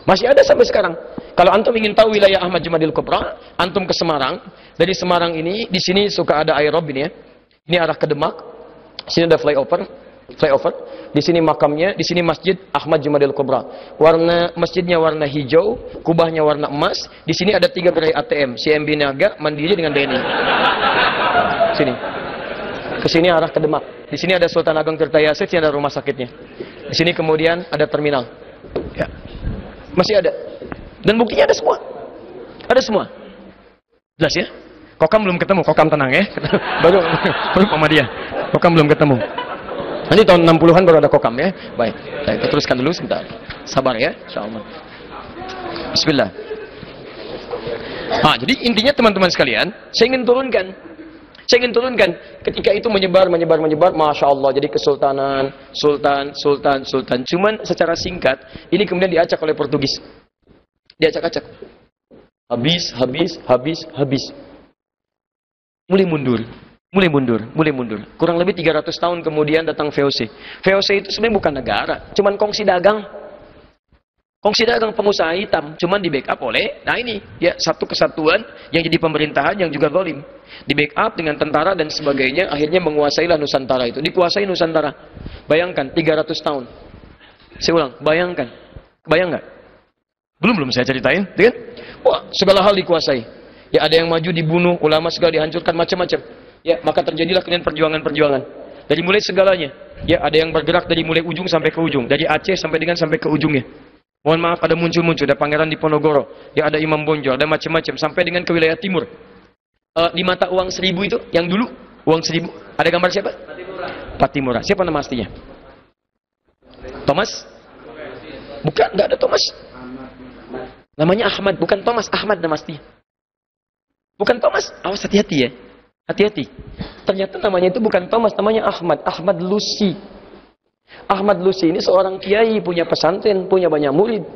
Masih ada sampai sekarang. Kalau antum ingin tahu wilayah Ahmad Jumadil Kubra, antum ke Semarang. Dari Semarang ini, di sini suka ada aerob ini ya. Ini arah ke Demak. Sini ada flyover. Di sini makamnya, di sini Masjid Ahmad Jumadil Kubra. Warna masjidnya warna hijau, kubahnya warna emas. Di sini ada 3 gerai ATM, CMB Niaga, Mandiri dengan BNI. Sini. Ke sini arah ke Demak. Di sini ada Sultan Ageng Tirta Yasir, sini ada rumah sakitnya. Di sini kemudian ada terminal. Ya. Masih ada. Dan buktinya ada semua. Ada semua. Jelas ya? Kokam belum ketemu, Kokam tenang ya. baru Muhammadiyah. Kokam belum ketemu. Nanti tahun 60-an baru ada Kokam ya. Baik, kita teruskan dulu sebentar. Sabar ya, insyaallah. Bismillah. Jadi intinya teman-teman sekalian, saya ingin turunkan ketika itu menyebar, Masya Allah, jadi kesultanan, sultan. Cuman secara singkat, ini kemudian diacak oleh Portugis. Diacak-acak. Habis. Mulai mundur. Kurang lebih 300 tahun kemudian datang VOC. VOC itu sebenarnya bukan negara, cuman kongsi dagang pengusaha hitam, cuman di backup oleh, satu kesatuan yang jadi pemerintahan yang juga zalim. Di backup dengan tentara dan sebagainya, akhirnya menguasailah Nusantara itu. Dikuasai Nusantara. Bayangkan 300 tahun. Saya ulang, bayangkan. Kebayang nggak? Belum saya ceritain, kan? Wah, segala hal dikuasai. Ya, ada yang maju dibunuh, ulama segala dihancurkan, macam-macam. Ya, maka terjadilah kemudian perjuangan. Dari mulai segalanya. Ya, ada yang bergerak dari mulai ujung sampai ke ujung, dari Aceh sampai ke ujungnya. Mohon maaf, ada muncul, ada Pangeran Diponegoro, ya ada Imam Bonjol, ada macam-macam sampai dengan ke wilayah timur. Di mata uang 1000 itu, yang dulu uang 1000, ada gambar siapa? Patimura. Siapa nama aslinya? Thomas? Bukan, enggak ada Thomas. Namanya Ahmad, bukan Thomas, Ahmad nama aslinya. Bukan Thomas, awas hati-hati ya. Hati-hati. Ternyata namanya itu bukan Thomas, namanya Ahmad Lucy. Ahmad Lucy ini seorang kiai, punya pesantren, punya banyak murid.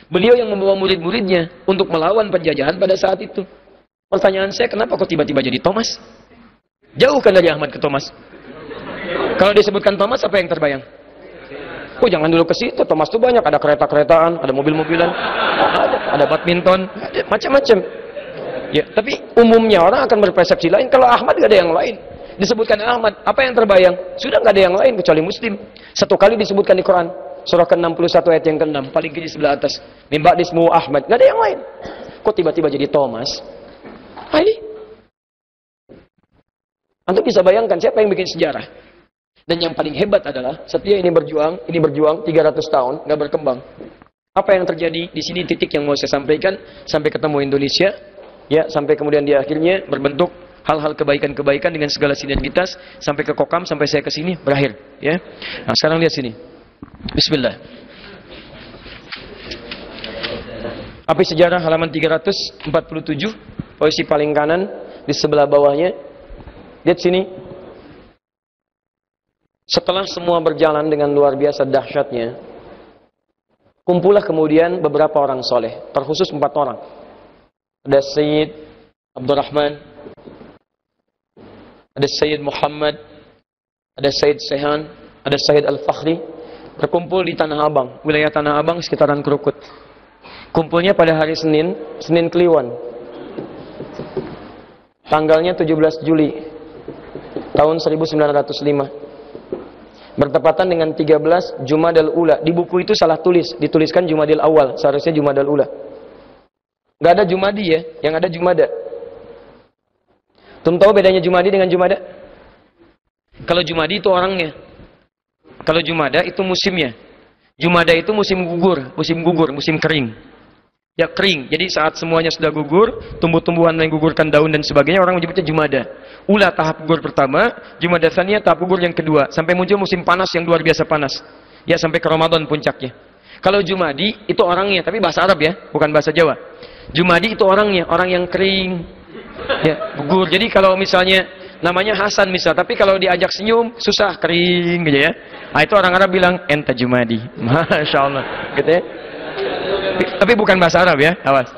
Beliau yang membawa murid-muridnya untuk melawan penjajahan pada saat itu. Pertanyaan saya, kenapa kok tiba-tiba jadi Thomas? Jauh kan dari Ahmad ke Thomas? Kalau disebutkan Thomas, apa yang terbayang? Oh, jangan dulu ke situ. Thomas itu banyak, ada kereta-keretaan, ada mobil-mobilan, ada badminton, ada macam-macam. Ya, tapi umumnya orang akan berpersepsi lain. Kalau Ahmad gak ada yang lain. Disebutkan Ahmad, apa yang terbayang? Sudah gak ada yang lain kecuali Muslim. Satu kali disebutkan di Quran, surah ke-61 ayat yang ke-6, paling kiri sebelah atas. Min ba'dismu Ahmad, gak ada yang lain. Kok tiba-tiba jadi Thomas? Ini. Antum bisa bayangkan siapa yang bikin sejarah? Dan yang paling hebat adalah setia ini berjuang 300 tahun, gak berkembang. Apa yang terjadi? Di sini titik yang mau saya sampaikan sampai ketemu Indonesia. Ya, sampai kemudian di akhirnya berbentuk hal-hal kebaikan-kebaikan dengan segala sinergitas sampai ke Kokam, sampai saya ke sini berakhir, ya. Nah, sekarang lihat sini. Bismillah. Api sejarah halaman 347, posisi paling kanan di sebelah bawahnya. Lihat sini. Setelah semua berjalan dengan luar biasa dahsyatnya, kumpullah kemudian beberapa orang soleh, terkhusus 4 orang. Ada Sayyid Abdurrahman, ada Sayyid Muhammad, ada Sayyid Sehan, ada Sayyid Al-Fakhri, berkumpul di Tanah Abang, wilayah Tanah Abang sekitaran Krukut. Kumpulnya pada hari Senin Kliwon. Tanggalnya 17 Juli tahun 1905. Bertepatan dengan 13 Jumadal Ula. Di buku itu salah tulis, dituliskan Jumadil Awal, seharusnya Jumadal Ula. Gak ada Jumadi ya, yang ada Jumada. Tum tahu bedanya Jumadi dengan Jumada? Kalau Jumadi itu orangnya. Kalau Jumada itu musimnya. Jumada itu musim gugur, musim kering. Ya kering, jadi saat semuanya sudah gugur, tumbuh-tumbuhan yang gugurkan daun dan sebagainya, orang menyebutnya Jumada. Ula tahap gugur pertama, Jumada tsaniyah tahap gugur yang kedua, sampai muncul musim panas yang luar biasa panas. Ya sampai ke Ramadan puncaknya. Kalau Jumadi itu orangnya, tapi bahasa Arab ya, bukan bahasa Jawa. Jumadi itu orangnya, orang yang kering, ya, gugur. Jadi kalau misalnya namanya Hasan misal, tapi kalau diajak senyum susah, kering gitu ya. Nah, itu orang Arab bilang enta Jumadi. Masya Allah, gitu ya. Tapi bukan bahasa Arab ya, awas.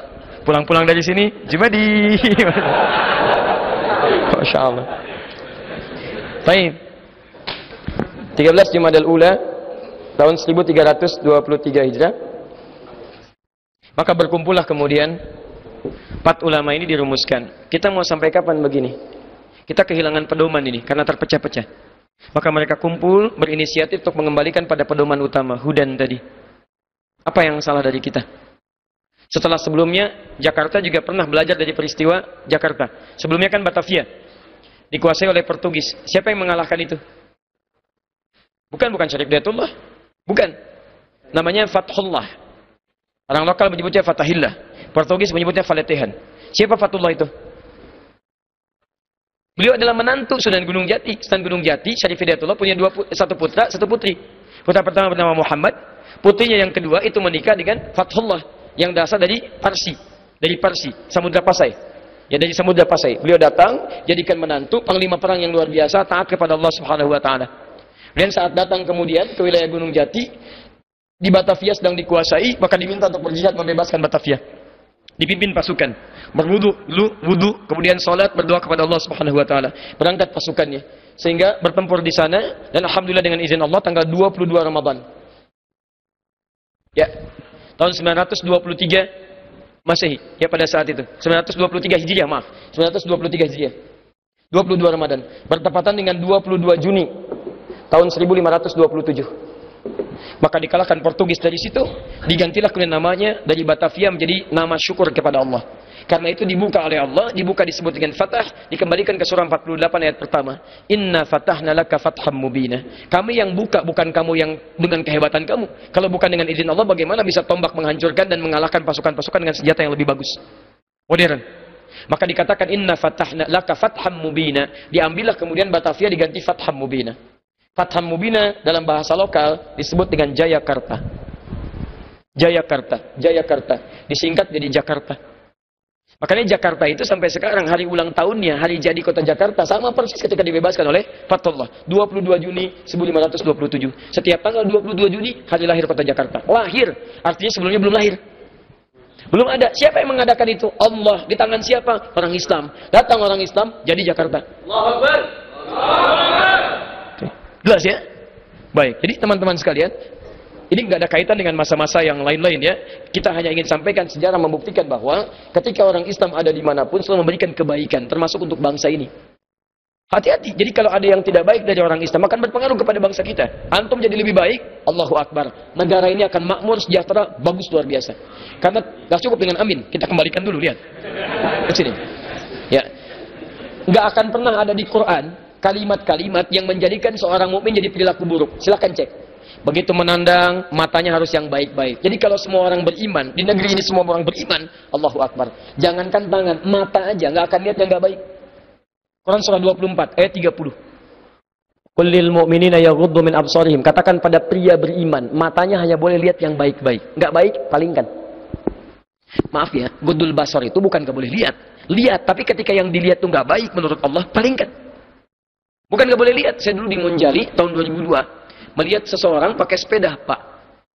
Pulang-pulang dari sini Jumadi. Masya Allah. Baik. 13 Jumadal Ula tahun 1323 Hijrah. Maka berkumpullah kemudian 4 ulama ini dirumuskan. Kita mau sampai kapan begini? Kita kehilangan pedoman ini karena terpecah-pecah. Maka mereka kumpul berinisiatif untuk mengembalikan pada pedoman utama, hudan tadi. Apa yang salah dari kita? Setelah sebelumnya Jakarta juga pernah belajar dari peristiwa Jakarta. Sebelumnya kan Batavia dikuasai oleh Portugis. Siapa yang mengalahkan itu? Bukan Syarif Hidayatullah. Bukan. Namanya Fathullah. Orang lokal menyebutnya Fatahillah. Portugis menyebutnya Faletehan. Siapa Fatullah itu? Beliau adalah menantu Sunan Gunung Jati. Sunan Gunung Jati, Syarif Hidayatullah punya satu putra, satu putri. Putra pertama bernama Muhammad, putrinya yang kedua itu menikah dengan Fathullah yang berasal dari Parsi, Samudra Pasai. Ya, dari Samudra Pasai. Beliau datang, jadikan menantu, panglima perang yang luar biasa, taat kepada Allah Subhanahu wa taala. Dan saat datang kemudian ke wilayah Gunung Jati, di Batavia sedang dikuasai, maka diminta untuk berjihad membebaskan Batavia. Dipimpin pasukan, wudu, kemudian sholat, berdoa kepada Allah Subhanahu wa taala. Berangkat pasukannya sehingga bertempur di sana, dan alhamdulillah dengan izin Allah tanggal 22 Ramadan. Ya, tahun 923 Masehi, ya pada saat itu. 923 Hijriah, maaf. 923 Hijriah. 22 Ramadan, bertepatan dengan 22 Juni tahun 1527. Maka dikalahkan Portugis dari situ, digantilah kemudian namanya dari Batavia menjadi nama syukur kepada Allah. Karena itu dibuka oleh Allah, dibuka disebut dengan Fatah, dikembalikan ke surah 48 ayat pertama. Inna fatahna laka fatham mubina. Kami yang buka, bukan kamu yang dengan kehebatan kamu. Kalau bukan dengan izin Allah, bagaimana bisa tombak menghancurkan dan mengalahkan pasukan-pasukan dengan senjata yang lebih bagus, modern. Maka dikatakan inna fatahna laka fatham mubina. Diambillah kemudian Batavia diganti Fatham Mubina. Fatham Mubina dalam bahasa lokal disebut dengan Jayakarta. Jayakarta. Disingkat jadi Jakarta. Makanya Jakarta itu sampai sekarang hari ulang tahunnya, hari jadi kota Jakarta sama persis ketika dibebaskan oleh Fathullah. 22 Juni 1527. Setiap tanggal 22 Juni hari lahir kota Jakarta. Lahir, artinya sebelumnya belum lahir. Belum ada. Siapa yang mengadakan itu? Allah. Di tangan siapa? Orang Islam. Datang orang Islam, jadi Jakarta. Allahu Akbar. Jelas ya? Baik, jadi teman-teman sekalian, ini nggak ada kaitan dengan masa-masa yang lain-lain ya. Kita hanya ingin sampaikan sejarah membuktikan bahwa ketika orang Islam ada dimanapun selalu memberikan kebaikan, termasuk untuk bangsa ini. Hati-hati, jadi kalau ada yang tidak baik dari orang Islam akan berpengaruh kepada bangsa kita. Antum jadi lebih baik, Allahu Akbar. Negara ini akan makmur, sejahtera, bagus luar biasa. Karena nggak cukup dengan amin, kita kembalikan dulu, lihat. Ke sini. Ya. Nggak akan pernah ada di Quran kalimat-kalimat yang menjadikan seorang mukmin jadi perilaku buruk. Silakan cek. Begitu menandang, matanya harus yang baik-baik. Jadi kalau semua orang beriman, di negeri ini semua orang beriman, Allahu Akbar. Jangankan tangan, mata aja nggak akan lihat yang nggak baik. Quran surah 24 ayat 30. Qul lil mu'minina yaghuddu min absarihim. Katakan pada pria beriman, matanya hanya boleh lihat yang baik-baik. Nggak baik, palingkan. Maaf ya, gudul basar itu bukan nggak boleh lihat. Lihat, tapi ketika yang dilihat itu nggak baik menurut Allah, palingkan. Bukan nggak boleh lihat. Saya dulu di Monjali tahun 2002 melihat seseorang pakai sepeda, Pak.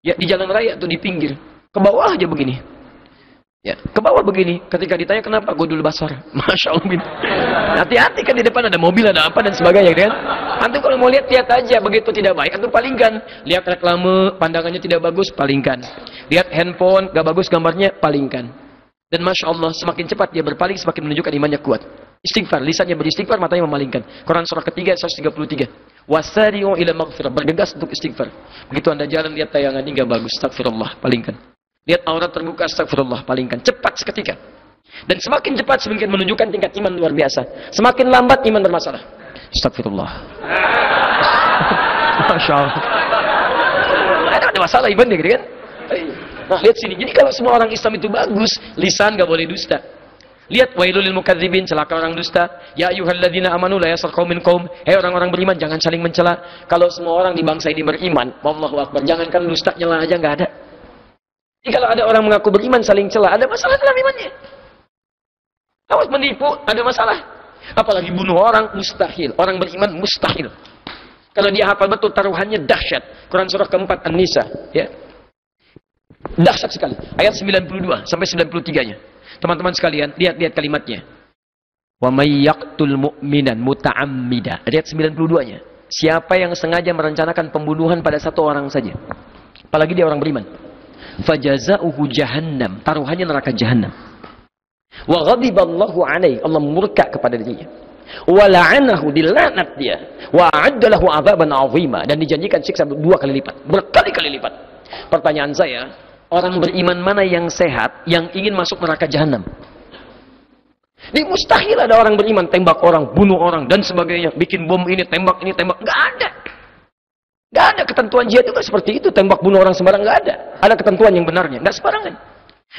Ya di jalan raya tuh di pinggir. Ke bawah aja begini. Ya, ke bawah begini. Ketika ditanya kenapa, gudul basar. Masya Allah. Hati-hati kan di depan ada mobil, ada apa dan sebagainya kan. Antum kalau mau lihat aja, begitu tidak baik antum palingkan. Lihat reklame, pandangannya tidak bagus, palingkan. Lihat handphone, gak bagus gambarnya, palingkan. Dan Masya Allah, semakin cepat dia berpaling, semakin menunjukkan imannya kuat. Istighfar, lisannya beristighfar, matanya memalingkan. Quran surah ketiga, 133. Wasari'u ila maghfirah, bergegas untuk istighfar. Begitu anda jalan, lihat tayangan ini gak bagus, astagfirullah, palingkan. Lihat aurat terbuka, astagfirullah, palingkan. Cepat seketika. Dan semakin cepat, semakin menunjukkan tingkat iman luar biasa. Semakin lambat, iman bermasalah. Astagfirullah. Masya Allah. Ada masalah iman gitu kan? Nah, lihat sini. Jadi kalau semua orang Islam itu bagus, lisan gak boleh dusta. Lihat wailul lil mukadzibin, celaka orang dusta. Ya ayyuhalladzina amanu la yaskhar qaumin qaum. Hei orang-orang beriman, jangan saling mencela. Kalau semua orang di bangsa ini beriman, Allahu Akbar, jangankan dusta nyela aja enggak ada. Jadi kalau ada orang mengaku beriman saling cela, ada masalah dalam imannya. Awas menipu, ada masalah. Apalagi bunuh orang, mustahil. Orang beriman mustahil. Kalau dia hafal betul taruhannya dahsyat. Quran surah keempat An-Nisa, ya. Dahsyat sekali. Ayat 92 sampai 93-nya. Teman-teman sekalian, lihat kalimatnya. Wa may yaqtul mu'minan muta'ammida. Lihat 92-nya. Siapa yang sengaja merencanakan pembunuhan pada satu orang saja, apalagi dia orang beriman, fajaza'uhu jahannam. Taruhannya neraka jahannam. Wa ghadiballahu alaihi. Allah murka kepada dirinya. Wa la'anahu, dilaknat dia. Wa a'adda lahu 'adzaban 'azima, dan dijanjikan siksa 2 kali lipat, berkali-kali lipat. Pertanyaan saya, orang beriman mana yang sehat yang ingin masuk neraka jahanam? Ini mustahil ada orang beriman tembak orang, bunuh orang dan sebagainya, bikin bom ini tembak. Nggak ada. Nggak ada ketentuan jihad juga seperti itu, tembak bunuh orang sembarang, nggak ada. Ada ketentuan yang benarnya, nggak sembarangan.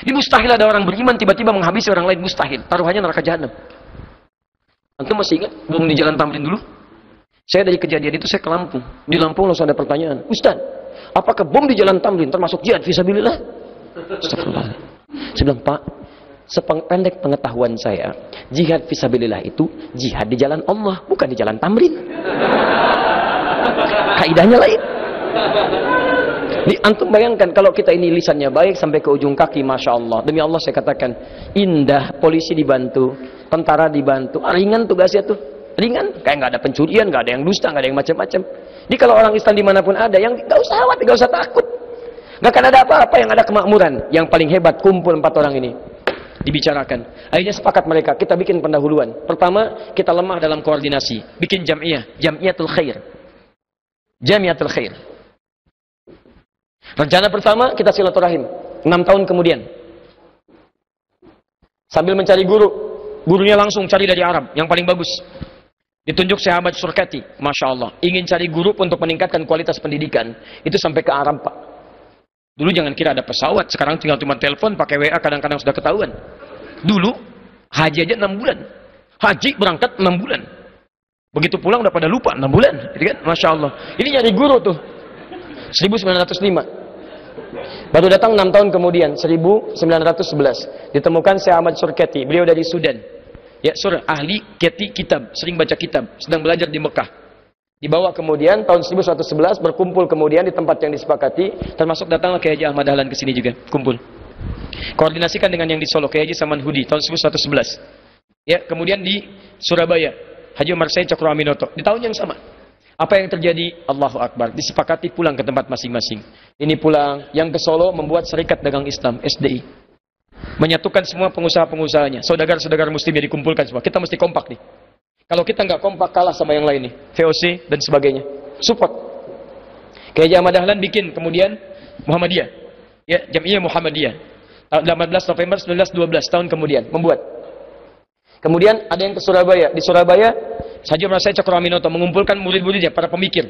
Ini mustahil ada orang beriman tiba-tiba menghabisi orang lain, mustahil. Taruhannya neraka jahanam. Antum masih ingat bom di Jalan Tamrin dulu? Saya dari kejadian itu saya ke Lampung. Di Lampung langsung ada pertanyaan, Ustaz, apakah bom di Jalan Tamrin termasuk jihad fisabilillah? Astagfirullah. Saya bilang, Pak, sependek pengetahuan saya, jihad fisabilillah itu jihad di jalan Allah, bukan di Jalan Tamrin. Kaidahnya lain. Antum bayangkan kalau kita ini lisannya baik sampai ke ujung kaki, Masya Allah. Demi Allah saya katakan, indah, polisi dibantu, tentara dibantu, ringan tugasnya tuh. Ringan, kayak nggak ada pencurian, nggak ada yang dusta, nggak ada yang macam-macam. Jadi kalau orang Islam dimanapun ada, yang nggak usah khawatir, nggak usah takut. Nggak akan ada apa-apa, yang ada kemakmuran. Yang paling hebat, kumpul 4 orang ini. Dibicarakan. Akhirnya sepakat mereka, kita bikin pendahuluan. Pertama, kita lemah dalam koordinasi. Bikin jam'iyah, jam'iyatul khair. Jamiatul khair. Rencana pertama, kita silaturahim. 6 tahun kemudian. Sambil mencari guru. Gurunya langsung cari dari Arab, yang paling bagus. Ditunjuk sahabat Surkati, Masya Allah. Ingin cari guru untuk meningkatkan kualitas pendidikan. Itu sampai ke Arab, Pak. Dulu jangan kira ada pesawat. Sekarang tinggal cuma telepon, pakai WA, kadang-kadang sudah ketahuan. Dulu, haji aja 6 bulan. Haji berangkat 6 bulan. Begitu pulang udah pada lupa 6 bulan. Gitu kan? Masya Allah. Ini nyari guru tuh. 1905. Baru datang 6 tahun kemudian, 1911. Ditemukan Ahmad Surkati. Beliau dari Sudan. Ya, ahli kitab, sering baca kitab, sedang belajar di Mekah. Dibawa kemudian tahun 1911 berkumpul kemudian di tempat yang disepakati, termasuk datanglah Kiai Haji Ahmad Dahlan ke sini juga, kumpul. Koordinasikan dengan yang di Solo, Kiai Haji Samanhudi tahun 1911. Ya, kemudian di Surabaya, Haji Umar Said Cokro Aminoto di tahun yang sama. Apa yang terjadi? Allahu Akbar. Disepakati pulang ke tempat masing-masing. Ini pulang, yang ke Solo membuat Serikat Dagang Islam, SDI. Menyatukan semua pengusaha-pengusahanya, saudagar-saudagar muslim yang dikumpulkan semua. Kita mesti kompak nih. Kalau kita nggak kompak, kalah sama yang lain nih, VOC dan sebagainya. Support. Kiai Ahmad Dahlan bikin kemudian Muhammadiyah, ya, Jam'iyah Muhammadiyah. 18 November 1912 tahun kemudian membuat. Kemudian ada yang ke Surabaya. Di Surabaya, Haji Umar Said Cokro Aminoto mengumpulkan murid-muridnya, para pemikir.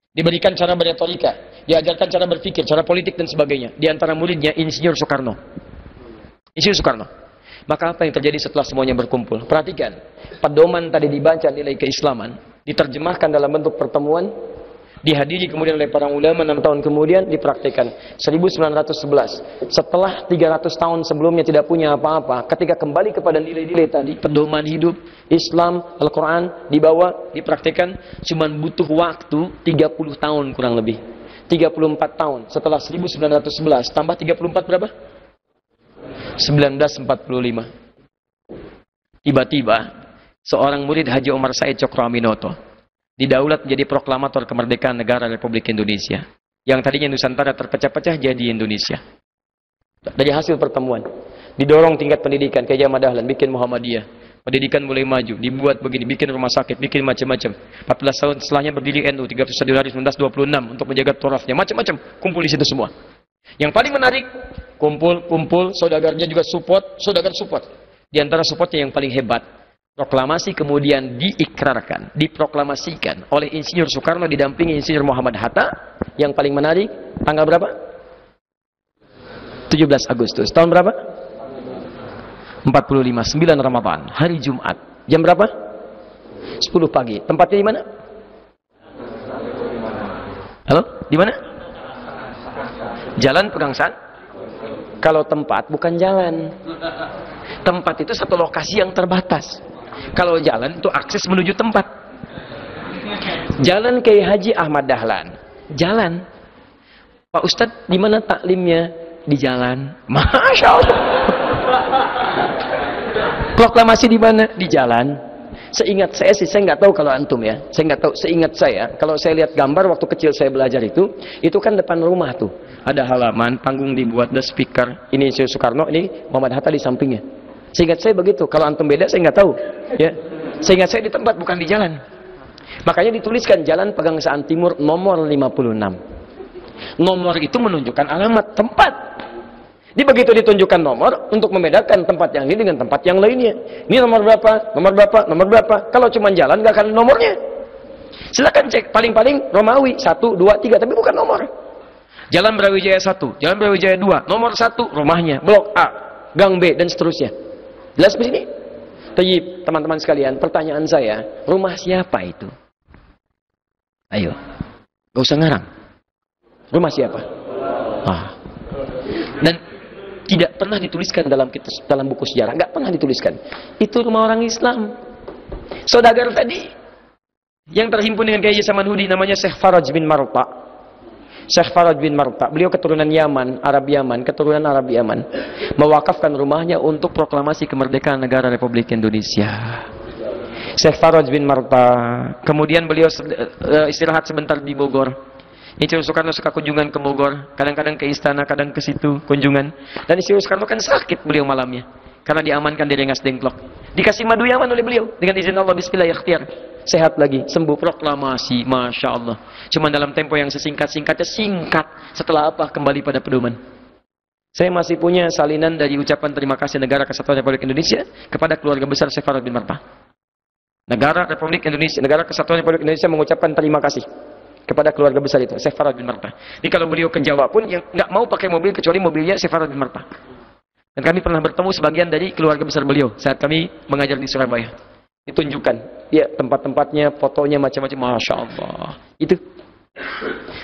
Diberikan cara berretorika, diajarkan cara berpikir, cara politik dan sebagainya. Di antara muridnya Insinyur Soekarno. Insinyur Soekarno. Maka apa yang terjadi setelah semuanya berkumpul? Perhatikan, pedoman tadi dibaca nilai keislaman, diterjemahkan dalam bentuk pertemuan, dihadiri kemudian oleh para ulama 6 tahun kemudian dipraktikkan. 1911, setelah 300 tahun sebelumnya tidak punya apa-apa, ketika kembali kepada nilai-nilai tadi, pedoman hidup, Islam, Al-Quran, dibawa, dipraktikkan, cuma butuh waktu 30 tahun kurang lebih. 34 tahun setelah 1911, tambah 34 berapa? 1945. Tiba-tiba seorang murid Haji Umar Said Cokro Aminoto didaulat menjadi proklamator kemerdekaan negara Republik Indonesia. Yang tadinya Nusantara terpecah-pecah jadi Indonesia. Dari hasil pertemuan, didorong tingkat pendidikan. Kiai Ahmad Dahlan bikin Muhammadiyah. Pendidikan mulai maju, dibuat begini, bikin rumah sakit, bikin macam-macam. 14 tahun setelahnya berdiri NU 31 Januari 1926 untuk menjaga torafnya, macam-macam. Kumpul di situ semua. Yang paling menarik, kumpul, saudagarnya juga support, saudagar support. Di antara supportnya yang paling hebat, proklamasi kemudian diikrarkan, diproklamasikan oleh Insinyur Soekarno didampingi Insinyur Muhammad Hatta. Yang paling menarik, tanggal berapa? 17 Agustus. Tahun berapa? 45, 9 Ramadan, hari Jumat. Jam berapa? 10 pagi. Tempatnya di mana? Halo? Di mana? Jalan Pegangsaan? Kalau tempat bukan jalan. Tempat itu satu lokasi yang terbatas. Kalau jalan itu akses menuju tempat. Jalan Kiai Haji Ahmad Dahlan. Jalan. Pak Ustadz, di mana taklimnya? Di jalan. Masya Allah. Proklamasi di mana? Di jalan. Seingat saya sih, saya nggak tahu kalau antum ya. Saya nggak tahu. Seingat saya, kalau saya lihat gambar waktu kecil saya belajar itu kan depan rumah tuh. Ada halaman, panggung dibuat, ada speaker. Ini Insinyur Soekarno, ini Muhammad Hatta di sampingnya. Seingat saya begitu. Kalau antum beda, saya nggak tahu. Ya. Seingat saya di tempat, bukan di jalan. Makanya dituliskan Jalan Pegangsaan Timur nomor 56. Nomor itu menunjukkan alamat tempat. Ini begitu ditunjukkan nomor untuk membedakan tempat yang ini dengan tempat yang lainnya. Ini nomor berapa, nomor berapa, nomor berapa. Kalau cuma jalan nggak akan nomornya. Silakan cek, paling-paling Romawi 1, 2, 3, tapi bukan nomor. Jalan Brawijaya 1, Jalan Brawijaya 2, nomor 1 rumahnya, blok A, gang B dan seterusnya. Jelas di sini? Tayyib, teman-teman sekalian, pertanyaan saya, rumah siapa itu? Ayo, gak usah ngarang. Rumah siapa? Ah. Dan tidak pernah dituliskan dalam buku sejarah, nggak pernah dituliskan. Itu rumah orang Islam. Saudagar tadi yang terhimpun dengan Kiai Samanhudi namanya Syekh Faraj bin Marta. Syekh Faraj bin Marta, beliau keturunan Yaman, keturunan Arab Yaman, mewakafkan rumahnya untuk proklamasi kemerdekaan negara Republik Indonesia. Syekh Faraj bin Marta, kemudian beliau istirahat sebentar di Bogor. Insinyur Soekarno suka kunjungan ke Bogor, kadang-kadang ke istana, kadang ke situ kunjungan. Dan Insinyur Soekarno kan sakit beliau malamnya, karena diamankan di Rengas Dengklok. Dikasih madu Yaman oleh beliau, dengan izin Allah, bismillah ikhtiar. Sehat lagi, sembuh, proklamasi, Masya Allah. Cuma dalam tempo yang sesingkat-singkatnya, singkat. Setelah apa? Kembali pada pedoman. Saya masih punya salinan dari ucapan terima kasih Negara Kesatuan Republik Indonesia kepada keluarga besar Syekh Faraj bin Marta. Negara Kesatuan Republik Indonesia mengucapkan terima kasih kepada keluarga besar itu, Syekh Faraj bin Marta. Jadi kalau beliau ke Jawa pun, yang nggak mau pakai mobil kecuali mobilnya Syekh Faraj bin Marta. Dan kami pernah bertemu sebagian dari keluarga besar beliau saat kami mengajar di Surabaya. Ditunjukkan, ya tempat-tempatnya, fotonya macam-macam, Masya Allah. Itu.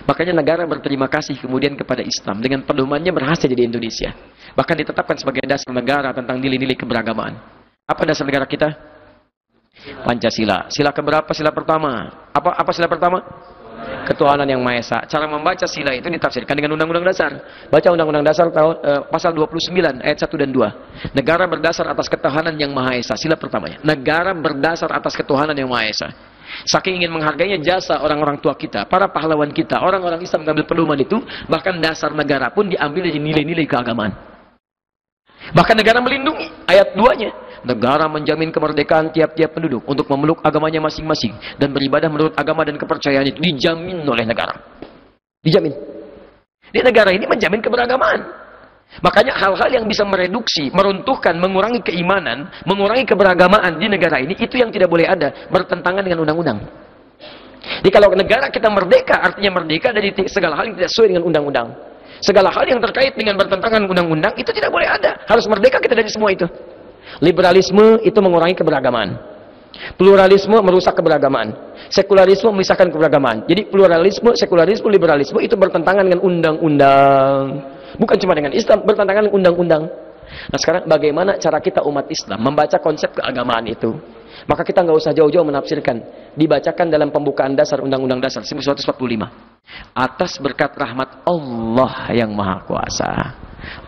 Makanya negara berterima kasih kemudian kepada Islam dengan pedomannya berhasil di Indonesia. Bahkan ditetapkan sebagai dasar negara tentang nilai-nilai keberagaman. Apa dasar negara kita? Pancasila. Sila keberapa? Sila pertama. Apa sila pertama? Ketuhanan yang Maha Esa. Cara membaca sila itu ditafsirkan dengan Undang-Undang Dasar. Baca Undang-Undang Dasar pasal 29 ayat 1 dan 2. Negara berdasar atas ketuhanan yang Maha Esa. Sila pertamanya. Negara berdasar atas ketuhanan yang Maha Esa. Saking ingin menghargainya jasa orang-orang tua kita, para pahlawan kita, orang-orang Islam mengambil pedoman itu, bahkan dasar negara pun diambil dari nilai-nilai keagamaan. Bahkan negara melindungi, ayat 2-nya. Negara menjamin kemerdekaan tiap-tiap penduduk untuk memeluk agamanya masing-masing dan beribadah menurut agama dan kepercayaan itu dijamin oleh negara. Dijamin. Di negara ini menjamin keberagaman. Makanya hal-hal yang bisa mereduksi, meruntuhkan, mengurangi keimanan, mengurangi keberagamaan di negara ini, itu yang tidak boleh ada, bertentangan dengan undang-undang. Jadi kalau negara kita merdeka, artinya merdeka dari segala hal yang tidak sesuai dengan undang-undang. Segala hal yang terkait dengan bertentangan undang-undang, itu tidak boleh ada. Harus merdeka kita dari semua itu. Liberalisme itu mengurangi keberagaman. Pluralisme merusak keberagaman. Sekularisme memisahkan keberagaman. Jadi pluralisme, sekularisme, liberalisme itu bertentangan dengan undang-undang. Bukan cuma dengan Islam, bertentangan dengan undang-undang. Nah sekarang bagaimana cara kita umat Islam membaca konsep keagamaan itu? Maka kita nggak usah jauh-jauh menafsirkan. Dibacakan dalam pembukaan dasar Undang-Undang Dasar 1945. Atas berkat rahmat Allah yang Maha Kuasa.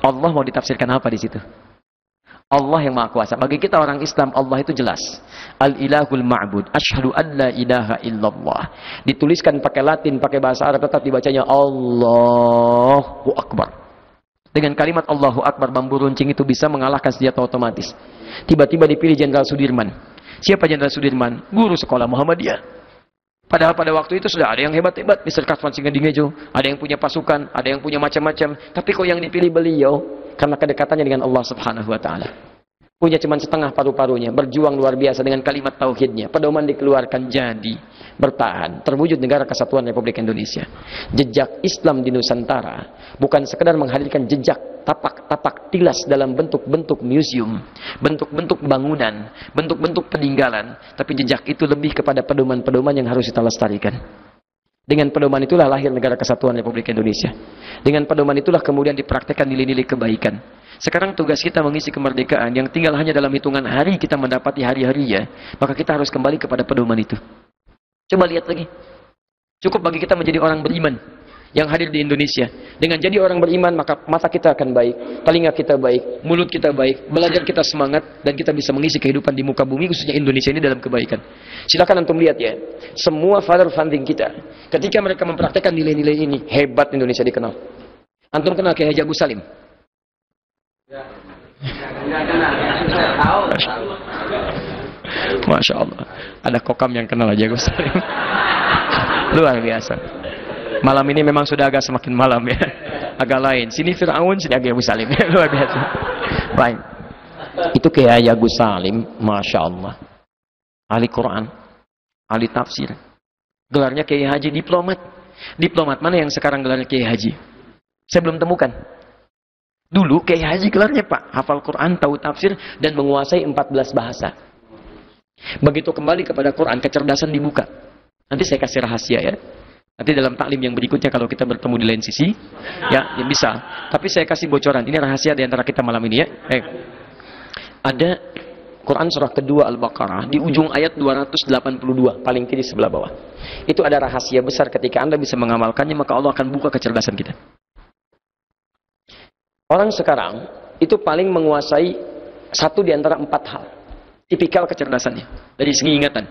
Allah mau ditafsirkan apa di situ? Allah yang Maha Kuasa. Bagi kita orang Islam, Allah itu jelas. Al-ilahul ma'bud. Asyhadu an la ilaha illallah. Dituliskan pakai Latin, pakai bahasa Arab, tetap dibacanya Allahu Akbar. Dengan kalimat Allahu Akbar, bambu runcing itu bisa mengalahkan senjata otomatis. Tiba-tiba dipilih Jenderal Sudirman. Siapa Jenderal Sudirman? Guru sekolah Muhammadiyah. Padahal pada waktu itu sudah ada yang hebat-hebat. Mr. Kaswan Singadingejo. Ada yang punya pasukan, ada yang punya macam-macam. Tapi kok yang dipilih beliau? Karena kedekatannya dengan Allah Subhanahu wa Ta'ala. Punya cuma setengah paru-parunya. Berjuang luar biasa dengan kalimat tauhidnya. Pedoman dikeluarkan jadi bertahan. Terwujud Negara Kesatuan Republik Indonesia. Jejak Islam di Nusantara bukan sekedar menghadirkan jejak tapak-tapak tilas dalam bentuk-bentuk museum, bentuk-bentuk bangunan, bentuk-bentuk peninggalan. Tapi jejak itu lebih kepada pedoman-pedoman yang harus kita lestarikan. Dengan pedoman itulah lahir Negara Kesatuan Republik Indonesia. Dengan pedoman itulah kemudian dipraktekkan nilai-nilai kebaikan. Sekarang tugas kita mengisi kemerdekaan yang tinggal hanya dalam hitungan hari kita mendapati hari-harinya. Maka kita harus kembali kepada pedoman itu. Coba lihat lagi. Cukup bagi kita menjadi orang beriman yang hadir di Indonesia. Dengan jadi orang beriman, maka mata kita akan baik, telinga kita baik, mulut kita baik, belajar kita semangat, dan kita bisa mengisi kehidupan di muka bumi, khususnya Indonesia ini dalam kebaikan. Silakan antum lihat ya, semua father funding kita, ketika mereka mempraktekkan nilai-nilai ini, hebat Indonesia dikenal. Antum kenal Kiai Haji Agus Salim? Masya Allah, ada kokam yang kenal Haji Agus Salim. Luar biasa. Malam ini memang sudah agak semakin malam ya. Agak lain. Sini Fir'aun, sini Haji Agus Salim. Luar biasa. Baik. Itu kayak Haji Agus Salim. Masya Allah. Ahli Quran. Ahli tafsir. Gelarnya Kiai Haji diplomat. Diplomat mana yang sekarang gelarnya Kiai Haji? Saya belum temukan. Dulu Kiai Haji gelarnya Pak. Hafal Quran, tahu tafsir, dan menguasai 14 bahasa. Begitu kembali kepada Quran, kecerdasan dibuka. Nanti saya kasih rahasia ya. Nanti dalam taklim yang berikutnya kalau kita bertemu di lain sisi, ya bisa. Tapi saya kasih bocoran. Ini rahasia di antara kita malam ini ya. Ada Quran surah kedua Al-Baqarah di ujung ayat 282 paling kiri sebelah bawah. Itu ada rahasia besar ketika Anda bisa mengamalkannya, maka Allah akan buka kecerdasan kita. Orang sekarang itu paling menguasai satu di antara 4 hal. Tipikal kecerdasannya. Dari segi ingatan.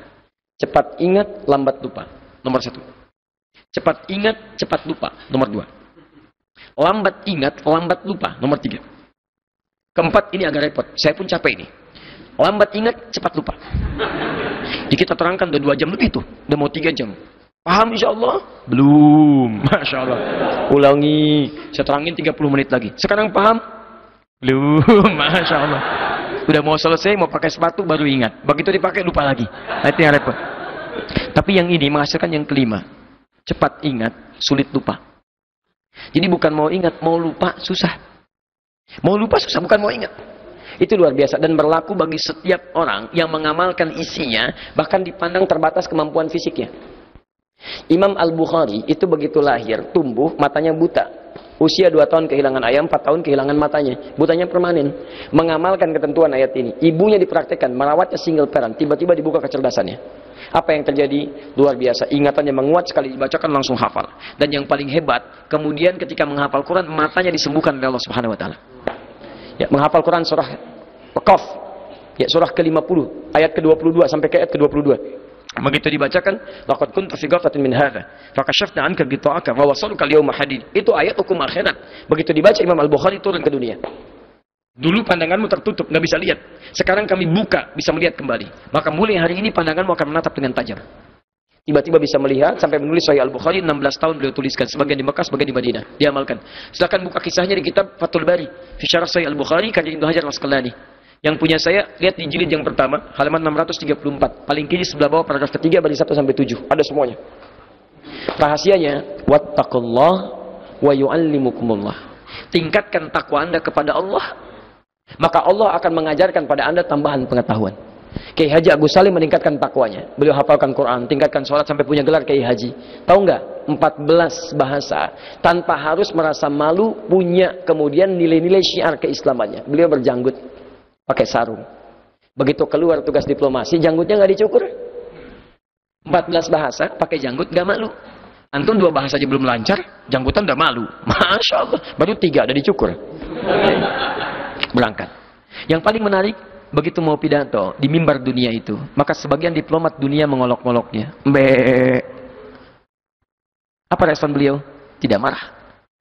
Cepat ingat, lambat lupa. Nomor 1. Cepat ingat, cepat lupa. Nomor 2. Lambat ingat, lambat lupa. Nomor 3. Keempat, ini agak repot. Saya pun capek ini. Lambat ingat, cepat lupa. Jadi kita terangkan udah 2 jam lebih tuh. Udah mau 3 jam. Paham insya Allah? Belum. Masya Allah. Ulangi. Saya terangin 30 menit lagi. Sekarang paham? Belum. Masya Allah. Udah mau selesai, mau pakai sepatu, baru ingat. Begitu dipakai, lupa lagi. Nah, itu yang repot. Tapi yang ini menghasilkan yang kelima. Cepat ingat, sulit lupa. Jadi bukan mau ingat, mau lupa, susah. Mau lupa susah, bukan mau ingat. Itu luar biasa. Dan berlaku bagi setiap orang yang mengamalkan isinya, bahkan dipandang terbatas kemampuan fisiknya. Imam Al-Bukhari itu begitu lahir, tumbuh, matanya buta. Usia 2 tahun kehilangan ayam, 4 tahun kehilangan matanya. Butanya permanen. Mengamalkan ketentuan ayat ini. Ibunya dipraktekkan, merawatnya single parent. Tiba-tiba dibuka kecerdasannya. Apa yang terjadi? Luar biasa. Ingatannya menguat, sekali dibacakan langsung hafal. Dan yang paling hebat, kemudian ketika menghafal Quran, matanya disembuhkan oleh Allah Subhanahu wa taala. Ya, menghafal Quran surah Qaf. Ya, surah ke-50, ayat ke-22 sampai ke ayat ke-22. Begitu dibacakan, laqad kunta fi ghaflatin min hadza, fakashafna 'anka ghita'aka wa wasalka al-yawma hadid. Itu ayat hukum akhirat. Begitu dibaca, Imam Al-Bukhari turun ke dunia. Dulu pandanganmu tertutup, nggak bisa lihat. Sekarang kami buka, bisa melihat kembali. Maka mulai hari ini pandanganmu akan menatap dengan tajam. Tiba-tiba bisa melihat, sampai menulis Sahih Al-Bukhari 16 tahun beliau tuliskan, sebagian di Mekah, sebagian di Madinah. Diamalkan. Silakan buka kisahnya di kitab Fathul Bari, fi Syarah Sahih Al-Bukhari karya Ibnu Hajar Al-Asqalani. Yang punya saya, lihat di jilid yang pertama, halaman 634. Paling kiri sebelah bawah, paragraf ketiga, baris 1 sampai 7. Ada semuanya. Rahasianya, wattaqullah wa yu'allimukumullah. Tingkatkan takwa Anda kepada Allah, maka Allah akan mengajarkan pada Anda tambahan pengetahuan. Kiai Haji Agus Salim meningkatkan takwanya. Beliau hafalkan Quran, tingkatkan sholat sampai punya gelar Kiai Haji. Tahu nggak? 14 bahasa. Tanpa harus merasa malu, punya kemudian nilai-nilai syiar keislamannya. Beliau berjanggut. Pakai sarung. Begitu keluar tugas diplomasi, janggutnya nggak dicukur. 14 bahasa, pakai janggut, nggak malu. Antum 2 bahasa aja belum lancar, janggutan udah malu. Masya Allah. Baru 3 udah dicukur. Berangkat. Yang paling menarik, begitu mau pidato di mimbar dunia itu, maka sebagian diplomat dunia mengolok-oloknya. Apa respon beliau? Tidak marah.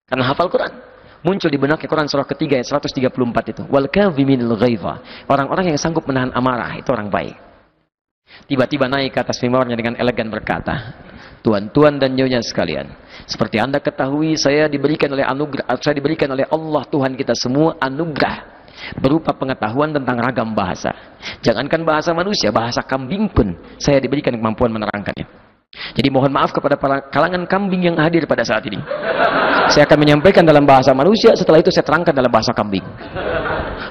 Karena hafal Quran. Muncul di benaknya Quran surah ketiga ayat 134 itu. Wal kadhiminil ghaidha. Orang-orang yang sanggup menahan amarah itu orang baik. Tiba-tiba naik ke atas mimbarnya dengan elegan berkata, tuan-tuan dan nyonya sekalian, seperti Anda ketahui, saya diberikan oleh Allah Tuhan kita semua anugerah berupa pengetahuan tentang ragam bahasa. Jangankan bahasa manusia, bahasa kambing pun saya diberikan kemampuan menerangkannya. Jadi mohon maaf kepada para kalangan kambing yang hadir pada saat ini. Saya akan menyampaikan dalam bahasa manusia, setelah itu saya terangkan dalam bahasa kambing.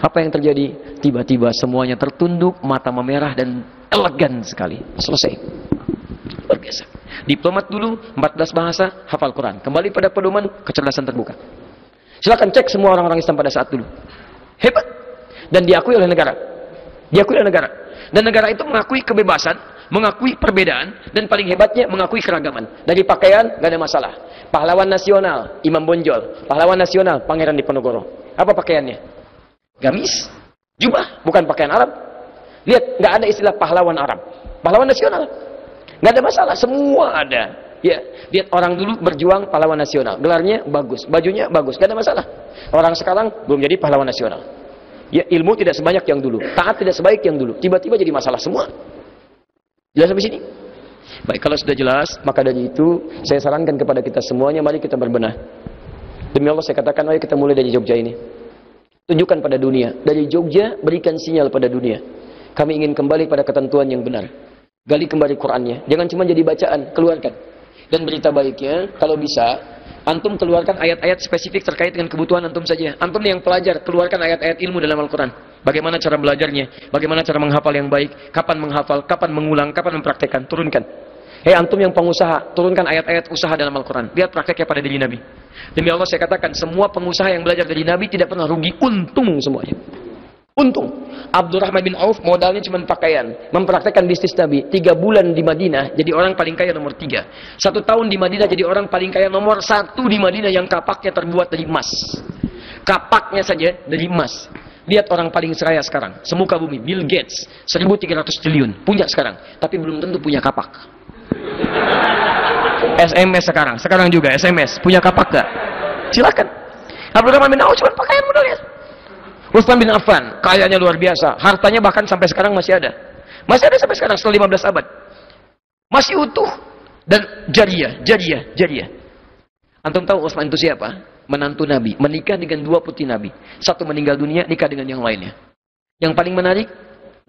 Apa yang terjadi? Tiba-tiba semuanya tertunduk, mata memerah dan elegan sekali. Selesai. Luar biasa. Diplomat dulu, 14 bahasa, hafal Quran. Kembali pada pedoman, kecerdasan terbuka. Silakan cek semua orang-orang Islam pada saat dulu. Hebat. Dan diakui oleh negara. Diakui oleh negara. Dan negara itu mengakui kebebasan, mengakui perbedaan, dan paling hebatnya mengakui keragaman. Dari pakaian, gak ada masalah. Pahlawan nasional, Imam Bonjol. Pahlawan nasional, Pangeran Diponegoro. Apa pakaiannya? Gamis, jubah, bukan pakaian Arab. Lihat, gak ada istilah pahlawan Arab. Pahlawan nasional. Gak ada masalah, semua ada. Ya, lihat orang dulu berjuang pahlawan nasional. Gelarnya bagus, bajunya bagus, gak ada masalah. Orang sekarang belum jadi pahlawan nasional. Ya, ilmu tidak sebanyak yang dulu, taat tidak sebaik yang dulu. Tiba-tiba jadi masalah semua. Jelas sampai sini? Baik, kalau sudah jelas, maka dari itu saya sarankan kepada kita semuanya, mari kita berbenah. Demi Allah saya katakan, ayo kita mulai dari Jogja ini. Tunjukkan pada dunia. Dari Jogja, berikan sinyal pada dunia. Kami ingin kembali pada ketentuan yang benar. Gali kembali Qurannya. Jangan cuma jadi bacaan, keluarkan. Dan berita baiknya, kalau bisa, antum keluarkan ayat-ayat spesifik terkait dengan kebutuhan antum saja. Antum yang pelajar, keluarkan ayat-ayat ilmu dalam Al-Quran. Bagaimana cara belajarnya? Bagaimana cara menghafal yang baik? Kapan menghafal? Kapan mengulang? Kapan mempraktekkan? Turunkan. Hei antum yang pengusaha, turunkan ayat-ayat usaha dalam Al-Quran. Lihat prakteknya pada diri Nabi. Demi Allah saya katakan, semua pengusaha yang belajar dari Nabi tidak pernah rugi, untung semuanya. Untung. Abdurrahman bin Auf modalnya cuma pakaian, mempraktekkan bisnis Nabi. 3 bulan di Madinah jadi orang paling kaya nomor 3. 1 tahun di Madinah jadi orang paling kaya nomor 1 di Madinah yang kapaknya terbuat dari emas. Kapaknya saja dari emas. Lihat orang paling kaya sekarang, semuka bumi, Bill Gates, 1.300 triliun punya sekarang, tapi belum tentu punya kapak. SMS sekarang juga SMS, punya kapak gak? Silakan. Abdurrahman bin Auf cuma pakaian modalnya. Utsman bin Affan, kayanya luar biasa, hartanya bahkan sampai sekarang masih ada. Masih ada sampai sekarang setelah 15 abad. Masih utuh dan jariah. Antum tahu Utsman itu siapa? Menantu Nabi, menikah dengan 2 putri Nabi. Satu meninggal dunia, nikah dengan yang lainnya. Yang paling menarik,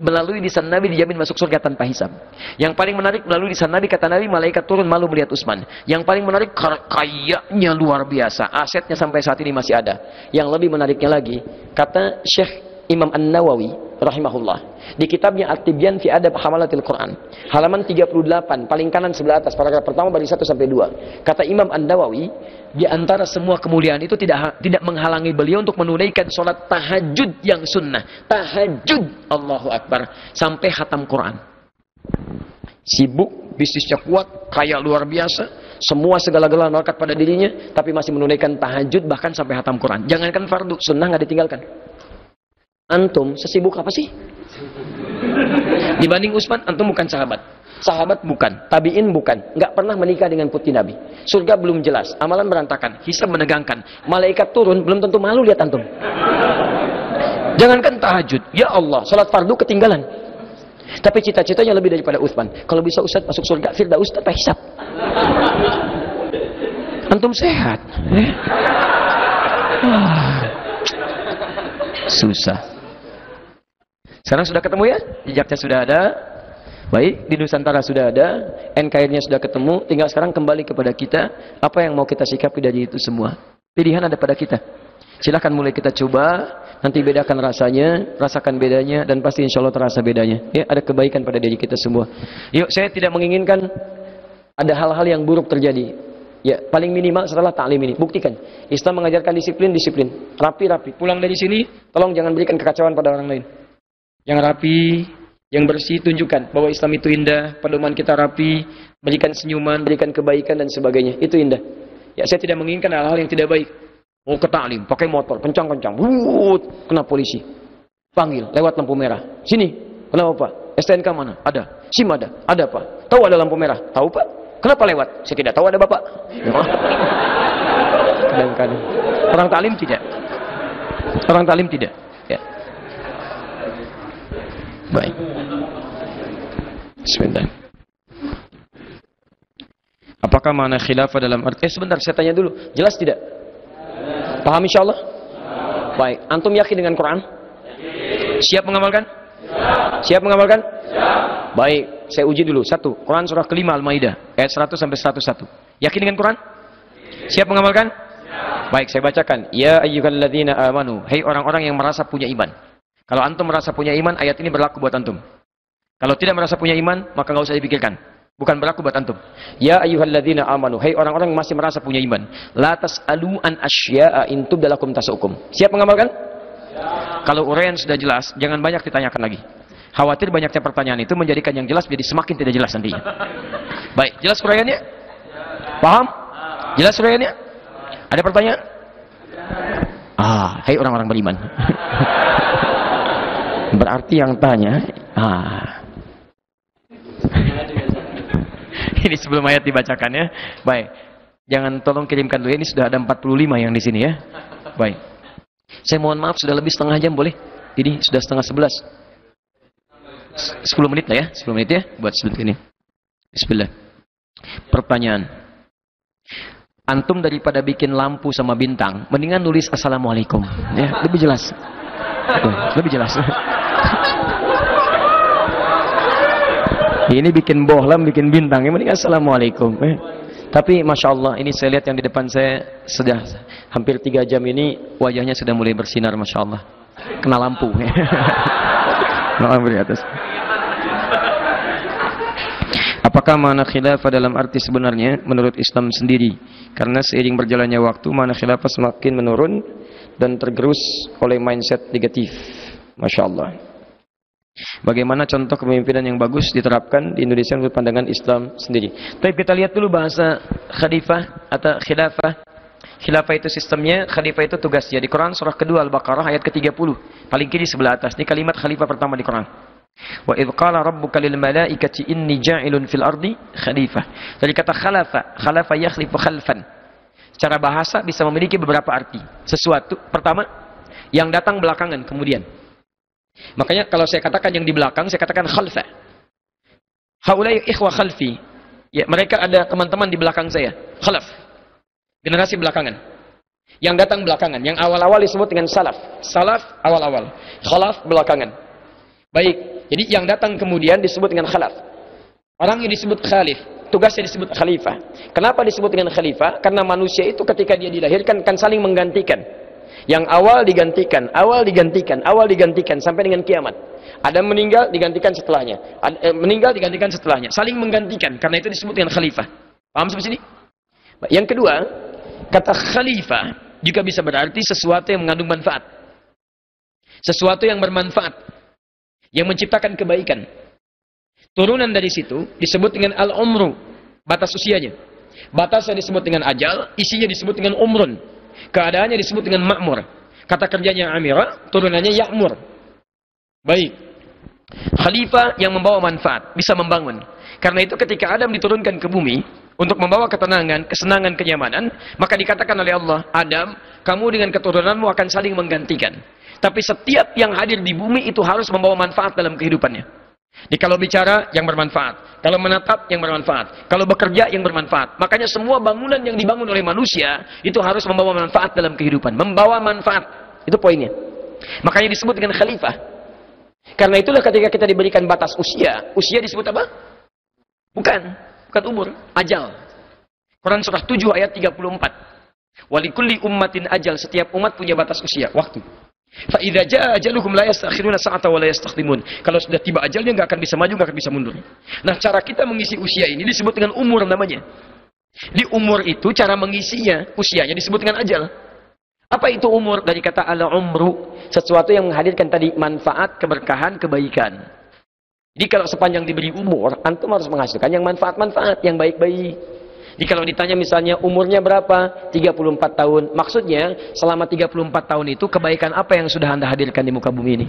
melalui lisan Nabi dijamin masuk surga tanpa hisab. Yang paling menarik, melalui lisan Nabi, kata Nabi, malaikat turun malu melihat Utsman. Yang paling menarik, kayanya luar biasa, asetnya sampai saat ini masih ada. Yang lebih menariknya lagi, kata Syekh Imam An-Nawawi rahimahullah di kitabnya At-Tibyan fi Adab Hamalatil Quran, halaman 38 paling kanan sebelah atas, paragraf pertama baris 1 sampai 2. Kata Imam An-Nawawi, di antara semua kemuliaan itu tidak menghalangi beliau untuk menunaikan sholat tahajud yang sunnah. Tahajud, Allahu Akbar, sampai khatam Quran. Sibuk, bisnisnya kuat, kaya luar biasa, semua segala-gala melekat pada dirinya, tapi masih menunaikan tahajud bahkan sampai khatam Quran. Jangankan fardu, sunnah nggak ditinggalkan. Antum sesibuk apa sih? Dibanding Utsman, antum bukan sahabat. Sahabat bukan, tabi'in bukan, nggak pernah menikah dengan putri Nabi. Surga belum jelas, amalan berantakan, hisab menegangkan, malaikat turun, belum tentu malu lihat antum. Jangankan tahajud, ya Allah, salat fardu ketinggalan. Tapi cita-citanya lebih daripada Utsman. Kalau bisa Ustaz masuk surga Firdaus tanpa hisab. Antum sehat. Susah. Sekarang sudah ketemu ya? Jejaknya sudah ada. Baik, di Nusantara sudah ada, NKRI-nya sudah ketemu, tinggal sekarang kembali kepada kita, apa yang mau kita sikapi dari itu semua. Pilihan ada pada kita. Silahkan mulai kita coba, nanti bedakan rasanya, rasakan bedanya, dan pasti insya Allah terasa bedanya. Ya, ada kebaikan pada diri kita semua. Yuk, saya tidak menginginkan ada hal-hal yang buruk terjadi. Ya, paling minimal setelah taklim ini. Buktikan. Islam mengajarkan disiplin, rapi-rapi. Pulang dari sini, tolong jangan berikan kekacauan pada orang lain. Yang rapi, yang bersih, tunjukkan bahwa Islam itu indah, pedoman kita rapi, berikan senyuman, berikan kebaikan dan sebagainya. Itu indah. Ya, saya tidak menginginkan hal-hal yang tidak baik. Mau ke taklim, pakai motor, kencang-kencang, kena polisi. Panggil, lewat lampu merah. Sini, kenapa Pak? STNK mana? Ada. SIM ada. Ada Pak. Tahu ada lampu merah? Tahu Pak. Kenapa lewat? Saya tidak tahu ada Bapak. Kadang-kadang. Orang taklim tidak. Orang taklim tidak. Ya. Baik. Sebentar. Apakah makna khilafah dalam arti? Sebentar, saya tanya dulu. Jelas tidak? Paham insyaallah? Baik. Antum yakin dengan Quran? Siap mengamalkan? Siap mengamalkan? Baik, saya uji dulu. 1. Quran surah kelima Al-Maidah ayat 100 sampai 101. Yakin dengan Quran? Siap mengamalkan? Baik, saya bacakan. Ya ayyuhalladzina amanu, hai orang-orang yang merasa punya iman. Kalau antum merasa punya iman, ayat ini berlaku buat antum. Kalau tidak merasa punya iman, maka nggak usah dipikirkan. Bukan berlaku buat antum. Ya ayyuhalladzina amanu, hai orang-orang yang masih merasa punya iman. La tas'alu an asya'a in tubdalakum tasukum. Siap mengamalkan? Kalau uraian sudah jelas, jangan banyak ditanyakan lagi. Khawatir banyaknya pertanyaan itu menjadikan yang jelas menjadi semakin tidak jelas nantinya. Baik, jelas uraiannya? Paham? Jelas uraiannya? Ada pertanyaan? Hai orang-orang beriman. Berarti yang tanya, ini sebelum ayat dibacakan ya. Baik. Jangan tolong kirimkan dulu ya. Ini sudah ada 45 yang di sini ya. Baik. Saya mohon maaf sudah lebih setengah jam boleh? Ini sudah setengah 11. 10 menit lah ya. 10 menit ya buat sebentar ini. Bismillah. Pertanyaan. Antum daripada bikin lampu sama bintang, mendingan nulis assalamualaikum. Ya, lebih jelas. Lebih jelas. Ini bikin bohlam, bikin bintang, yang mending assalamualaikum. Tapi masya Allah, ini saya lihat yang di depan saya sudah hampir 3 jam ini wajahnya sudah mulai bersinar, masya Allah. kena lampu. Kena lampu di atas. Apakah makna khilafah dalam arti sebenarnya menurut Islam sendiri? Karena seiring berjalannya waktu, makna khilafah semakin menurun dan tergerus oleh mindset negatif. Masya Allah. Bagaimana contoh kepemimpinan yang bagus diterapkan di Indonesia menurut pandangan Islam sendiri? Tapi kita lihat dulu bahasa khalifah atau khilafah. Khilafah itu sistemnya, khalifah itu tugasnya. Di Quran surah kedua Al-Baqarah ayat ke-30. Paling kiri sebelah atas. Ini kalimat khalifah pertama di Quran. Wa idh qala rabbuka lil malaikati inni ja'ilun fil ardi khalifah. Jadi kata khalafa yakhlifu khalfan. Secara bahasa bisa memiliki beberapa arti. Sesuatu pertama yang datang belakangan kemudian. Makanya kalau saya katakan yang di belakang, saya katakan khalfa. Haulai ikhwa khalfi. Ya, mereka ada teman-teman di belakang saya. Khalaf. Generasi belakangan. Yang datang belakangan. Yang awal-awal disebut dengan salaf. Salaf awal-awal. Khalaf belakangan. Baik. Jadi yang datang kemudian disebut dengan khalaf. Orang yang disebut khalif. Tugasnya disebut khalifah. Kenapa disebut dengan khalifah? Karena manusia itu ketika dia dilahirkan kan saling menggantikan. Yang awal digantikan, awal digantikan, awal digantikan sampai dengan kiamat. Adam meninggal digantikan setelahnya, meninggal digantikan setelahnya, saling menggantikan. Karena itu disebut dengan khalifah. Paham sampai sini? Yang kedua, kata khalifah juga bisa berarti sesuatu yang mengandung manfaat, sesuatu yang bermanfaat, yang menciptakan kebaikan. Turunan dari situ disebut dengan al-umru, batas usianya. Batasnya disebut dengan ajal, isinya disebut dengan umrun. Keadaannya disebut dengan makmur. Kata kerjanya amira, turunannya ya'mur. Baik. Khalifah yang membawa manfaat, bisa membangun. Karena itu ketika Adam diturunkan ke bumi untuk membawa ketenangan, kesenangan, kenyamanan, maka dikatakan oleh Allah, Adam, kamu dengan keturunanmu akan saling menggantikan. Tapi setiap yang hadir di bumi itu harus membawa manfaat dalam kehidupannya. Jadi kalau bicara yang bermanfaat, kalau menatap yang bermanfaat, kalau bekerja yang bermanfaat. Makanya semua bangunan yang dibangun oleh manusia itu harus membawa manfaat dalam kehidupan, membawa manfaat. Itu poinnya. Makanya disebut dengan khalifah. Karena itulah ketika kita diberikan batas usia, usia disebut apa? Bukan umur, ajal. Quran surah 7 ayat 34. Walikulli ummatin ajal, setiap umat punya batas usia, waktu. Fa'idha ja'a ajaluhum la yastakhiruna sa'ata wa la yastakhdimun. Kalau sudah tiba ajalnya nggak akan bisa maju, nggak akan bisa mundur. Nah, cara kita mengisi usia ini disebut dengan umur namanya. Di umur itu cara mengisinya, usianya disebut dengan ajal. Apa itu umur? Dari kata al-umru, sesuatu yang menghadirkan tadi manfaat, keberkahan, kebaikan. Jadi kalau sepanjang diberi umur, antum harus menghasilkan yang manfaat-manfaat, yang baik-baik. Jadi kalau ditanya misalnya umurnya berapa? 34 tahun. Maksudnya selama 34 tahun itu kebaikan apa yang sudah Anda hadirkan di muka bumi ini?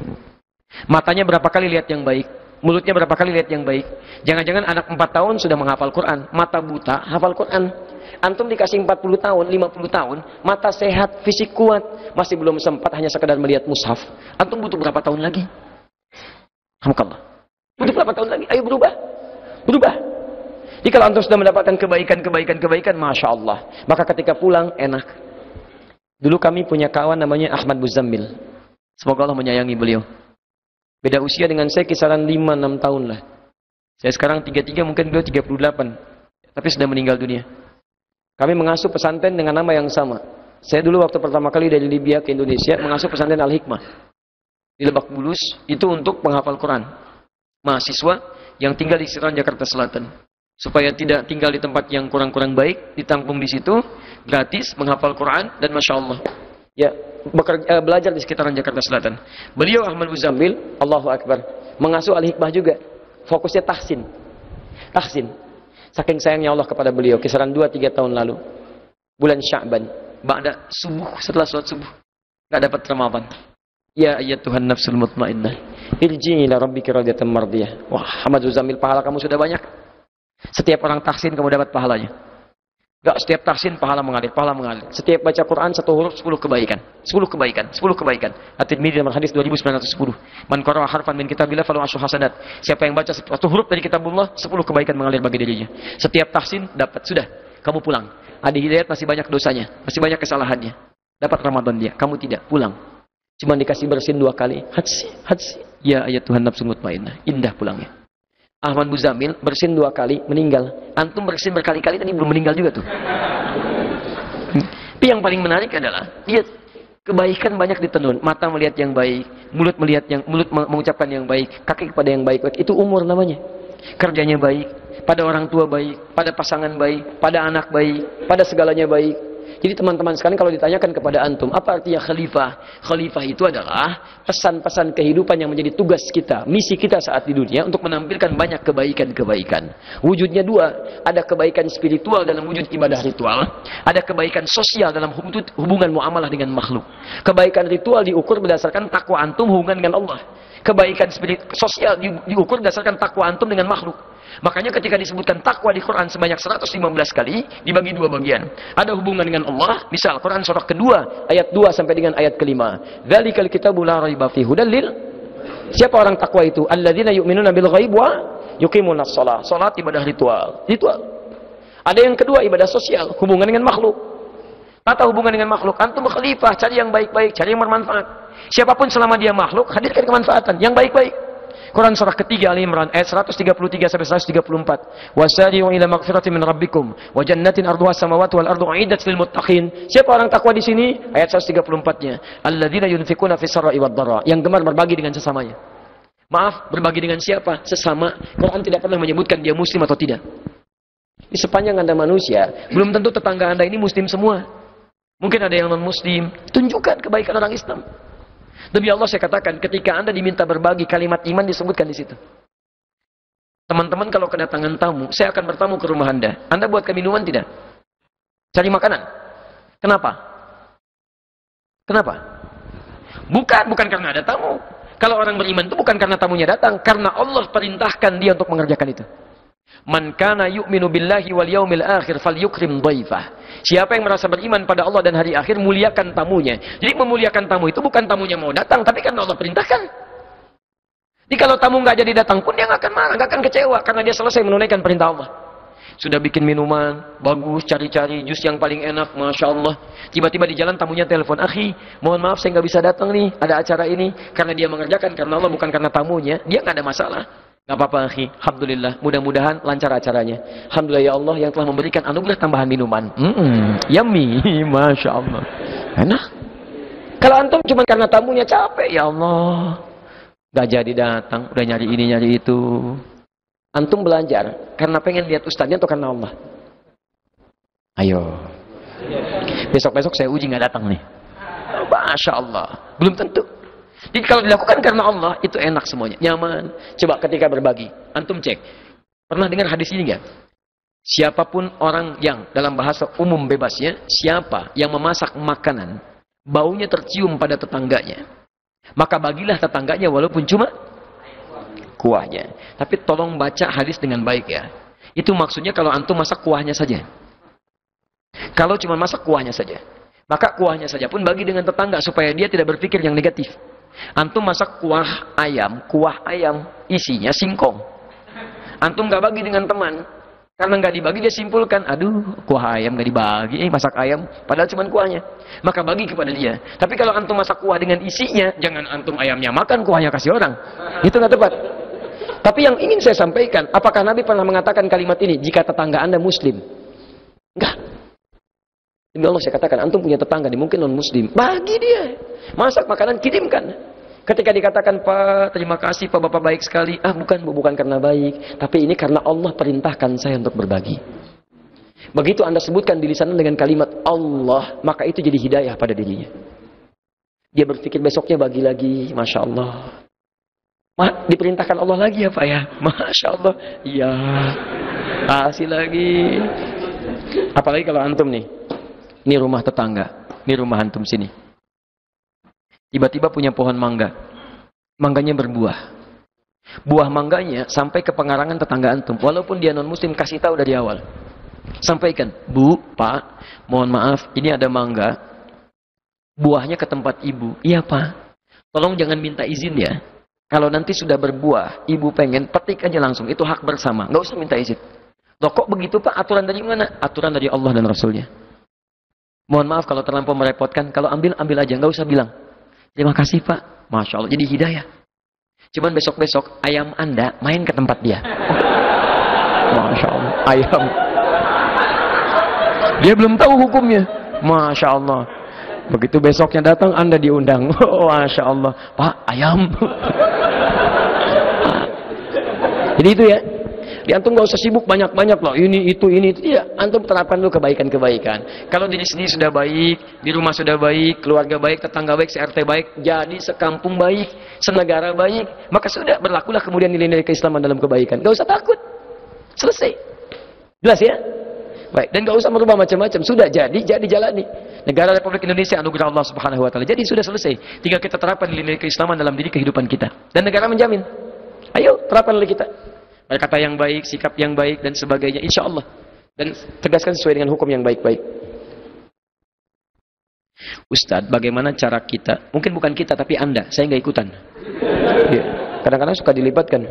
Matanya berapa kali lihat yang baik? Mulutnya berapa kali lihat yang baik? Jangan-jangan anak 4 tahun sudah menghafal Quran. Mata buta, hafal Quran. Antum dikasih 40 tahun, 50 tahun, mata sehat, fisik kuat, masih belum sempat hanya sekedar melihat mushaf. Antum butuh berapa tahun lagi? Alhamdulillah. Butuh berapa tahun lagi? Ayo berubah. Berubah. Jadi kalau antum sudah mendapatkan kebaikan, Masya Allah. Maka ketika pulang, enak. Dulu kami punya kawan namanya Ahmad Muzammil. Semoga Allah menyayangi beliau. Beda usia dengan saya kisaran 5-6 tahun lah. Saya sekarang 33, mungkin beliau 38. Tapi sudah meninggal dunia. Kami mengasuh pesantren dengan nama yang sama. Saya dulu waktu pertama kali dari Libya ke Indonesia, mengasuh pesantren Al-Hikmah. Di Lebak Bulus, itu untuk penghafal Quran. Mahasiswa yang tinggal di sekitaran Jakarta Selatan. Supaya tidak tinggal di tempat yang kurang-kurang baik, ditampung di situ, gratis, menghafal Quran, dan Masya Allah. Ya, belajar di sekitaran Jakarta Selatan. Beliau Ahmad Muzammil, Allahu Akbar, mengasuh Al-Hikmah juga. Fokusnya tahsin. Tahsin. Saking sayangnya Allah kepada beliau, kisaran 2-3 tahun lalu. Bulan Sya'ban, ba'da subuh, setelah sholat subuh. Gak dapat Ramadan. Ya ayat Tuhan nafsul mutmainnah. Irji'i ila rabbika radiyatan mardiyah. Wah, Ahmad Muzammil, pahala kamu sudah banyak. Setiap orang tahsin kamu dapat pahalanya. Gak setiap tahsin pahala mengalir, pahala mengalir. Setiap baca Quran 1 huruf 10 kebaikan. 10 kebaikan, 10 kebaikan. At-Tirmidzi dalam hadis 2910. Man qara'a harfan min kitabillah falahu asyru hasanat. Siapa yang baca 1 huruf dari kitabullah, 10 kebaikan mengalir bagi dirinya. Setiap tahsin dapat, sudah, kamu pulang. Adi Hidayat masih banyak dosanya, masih banyak kesalahannya. Dapat Ramadan dia, kamu tidak, pulang. Cuma dikasih bersin 2 kali. Hadsi. Ya ayat Tuhan nafsul mutmainnah. Indah pulangnya. Ahmad Muzammil bersin 2 kali, meninggal. Antum bersin berkali-kali tadi belum meninggal juga tuh. Tapi yang paling menarik adalah dia Kebaikan banyak ditenun, mata melihat yang baik, mulut mengucapkan yang baik, kaki kepada yang baik. Itu umur namanya. Kerjanya baik, pada orang tua baik, pada pasangan baik, pada anak baik, pada segalanya baik. Jadi teman-teman sekalian, kalau ditanyakan kepada antum, apa artinya khalifah? Khalifah itu adalah pesan-pesan kehidupan yang menjadi tugas kita, misi kita saat di dunia untuk menampilkan banyak kebaikan-kebaikan. Wujudnya dua, ada kebaikan spiritual dalam wujud ibadah ritual, ada kebaikan sosial dalam hubungan muamalah dengan makhluk. Kebaikan ritual diukur berdasarkan takwa antum hubungan dengan Allah. Kebaikan sosial diukur berdasarkan takwa antum dengan makhluk. Makanya ketika disebutkan takwa di Quran sebanyak 115 kali, dibagi dua bagian. Ada hubungan dengan Allah, misal Quran surah kedua, ayat 2 sampai dengan ayat kelima. Dzalikal kitabu la raiba fihi hudal lil. Siapa orang takwa itu? Alladzina yu'minuna bil ghaib wa yuqimunas shalah. Salat ibadah ritual. Ada yang kedua, ibadah sosial, hubungan dengan makhluk. Tata hubungan dengan makhluk, antum khalifah, cari yang baik-baik, cari yang bermanfaat. Siapapun selama dia makhluk, hadirkan kemanfaatan yang baik-baik. Quran surah ketiga Ali Imran ayat 133 sampai 134. Wasari'u ila magfiratin min rabbikum wa jannatin arduha samawati wal ardu uiddat lil muttaqin. Siapa orang takwa di sini? Ayat 134-nya. Alladzina yunfikuna fis sarra'i wad dharra, yang gemar berbagi dengan sesamanya. Maaf, berbagi dengan siapa? Sesama. Quran tidak pernah menyebutkan dia muslim atau tidak. Di sepanjang Anda manusia, belum tentu tetangga Anda ini muslim semua. Mungkin ada yang non muslim. Tunjukkan kebaikan orang Islam. Demi Allah saya katakan, ketika Anda diminta berbagi, kalimat iman disebutkan di situ. Teman-teman kalau kedatangan tamu, saya akan bertamu ke rumah Anda. Anda buatkan minuman tidak? Cari makanan. Kenapa? Kenapa? Bukan karena ada tamu. Kalau orang beriman itu bukan karena tamunya datang, karena Allah perintahkan dia untuk mengerjakan itu. Man kana yu'minu billahi wal yaumil akhir falyukrim dhaifah. Siapa yang merasa beriman pada Allah dan hari akhir, muliakan tamunya. Jadi memuliakan tamu itu bukan tamunya mau datang, tapi karena Allah perintahkan. Jadi kalau tamu nggak jadi datang pun dia nggak akan marah, nggak akan kecewa, karena dia selesai menunaikan perintah Allah. Sudah bikin minuman bagus, cari-cari jus yang paling enak, masya Allah. Tiba-tiba di jalan tamunya telepon, akhi, mohon maaf saya nggak bisa datang nih, ada acara ini. Karena dia mengerjakan karena Allah, bukan karena tamunya, dia nggak ada masalah. Gak apa-apa akhi, alhamdulillah, mudah-mudahan lancar acaranya. Alhamdulillah ya Allah yang telah memberikan anugerah tambahan minuman. Yummy, masya Allah, enak. Kalau antum cuma karena tamunya capek, ya Allah, gak jadi datang, udah nyari ini nyari itu. Antum belajar karena pengen lihat ustadznya atau karena Allah? Ayo, besok-besok saya uji gak datang nih. Masya Allah, belum tentu. Jadi kalau dilakukan karena Allah, itu enak semuanya, nyaman. Coba ketika berbagi, antum cek. Pernah dengar hadis ini nggak? Siapapun orang yang, dalam bahasa umum bebasnya, siapa yang memasak makanan, baunya tercium pada tetangganya, maka bagilah tetangganya walaupun cuma kuahnya. Tapi tolong baca hadis dengan baik ya. Itu maksudnya kalau antum masak kuahnya saja. Kalau cuma masak kuahnya saja, maka kuahnya saja pun bagi dengan tetangga supaya dia tidak berpikir yang negatif. Antum masak kuah ayam isinya singkong. Antum gak bagi dengan teman, karena gak dibagi dia simpulkan, aduh kuah ayam gak dibagi, masak ayam, padahal cuma kuahnya. Maka bagi kepada dia. Tapi kalau antum masak kuah dengan isinya, jangan antum ayamnya makan, kuahnya kasih orang. Itu gak tepat. Tapi yang ingin saya sampaikan, apakah Nabi pernah mengatakan kalimat ini jika tetangga Anda muslim? Enggak. Demi Allah saya katakan, antum punya tetangga nih, mungkin non muslim, bagi dia, masak makanan, kirimkan. Ketika dikatakan, Pak, terima kasih Pak, Bapak baik sekali. Bukan karena baik, tapi ini karena Allah perintahkan saya untuk berbagi. Begitu Anda sebutkan di lisan dengan kalimat Allah, maka itu jadi hidayah pada dirinya. Dia berpikir besoknya bagi lagi, masya Allah. Diperintahkan Allah lagi ya Pak ya, masya Allah. Iya, kasih lagi. Apalagi kalau antum nih. Ini rumah tetangga, ini rumah antum sini. Tiba-tiba punya pohon mangga. Mangganya berbuah. Buah mangganya sampai ke pengarangan tetangga antum. Walaupun dia non-muslim, kasih tahu dari awal. Sampaikan, Bu, Pak, mohon maaf, ini ada mangga. Buahnya ke tempat ibu. Iya Pak, tolong jangan minta izin ya. Kalau nanti sudah berbuah, ibu pengen, petik aja langsung. Itu hak bersama, nggak usah minta izin. Loh kok begitu Pak? Aturan dari mana? Aturan dari Allah dan Rasulnya. Mohon maaf kalau terlampau merepotkan. Kalau ambil aja, nggak usah bilang. Terima kasih Pak. Masya Allah, jadi hidayah. Cuman besok-besok ayam Anda main ke tempat dia. Masya Allah, ayam. Dia belum tahu hukumnya. Masya Allah. Begitu besoknya datang, Anda diundang. Oh, Masya Allah. Pak, ayam. Jadi itu ya. Di antum gak usah sibuk banyak-banyak loh. Ini, itu. Ya, antum terapkan dulu kebaikan-kebaikan. Kalau diri sendiri sudah baik, di rumah sudah baik, keluarga baik, tetangga baik, RT baik, jadi sekampung baik, senegara baik, maka sudah berlakulah kemudian nilai-nilai keislaman dalam kebaikan. Gak usah takut. Selesai. Jelas ya? Baik, dan gak usah merubah macam-macam. Sudah jadi jalani. Negara Republik Indonesia anugerah Allah Subhanahu wa taala. Jadi sudah selesai. Tinggal kita terapkan nilai-nilai keislaman dalam diri kehidupan kita. Dan negara menjamin. Ayo, terapkan oleh kita. Kata yang baik, sikap yang baik dan sebagainya, insya Allah. Dan tegaskan sesuai dengan hukum yang baik-baik. Ustadz, bagaimana cara kita? Mungkin bukan kita, tapi Anda. Saya nggak ikutan. Kadang-kadang suka dilibatkan.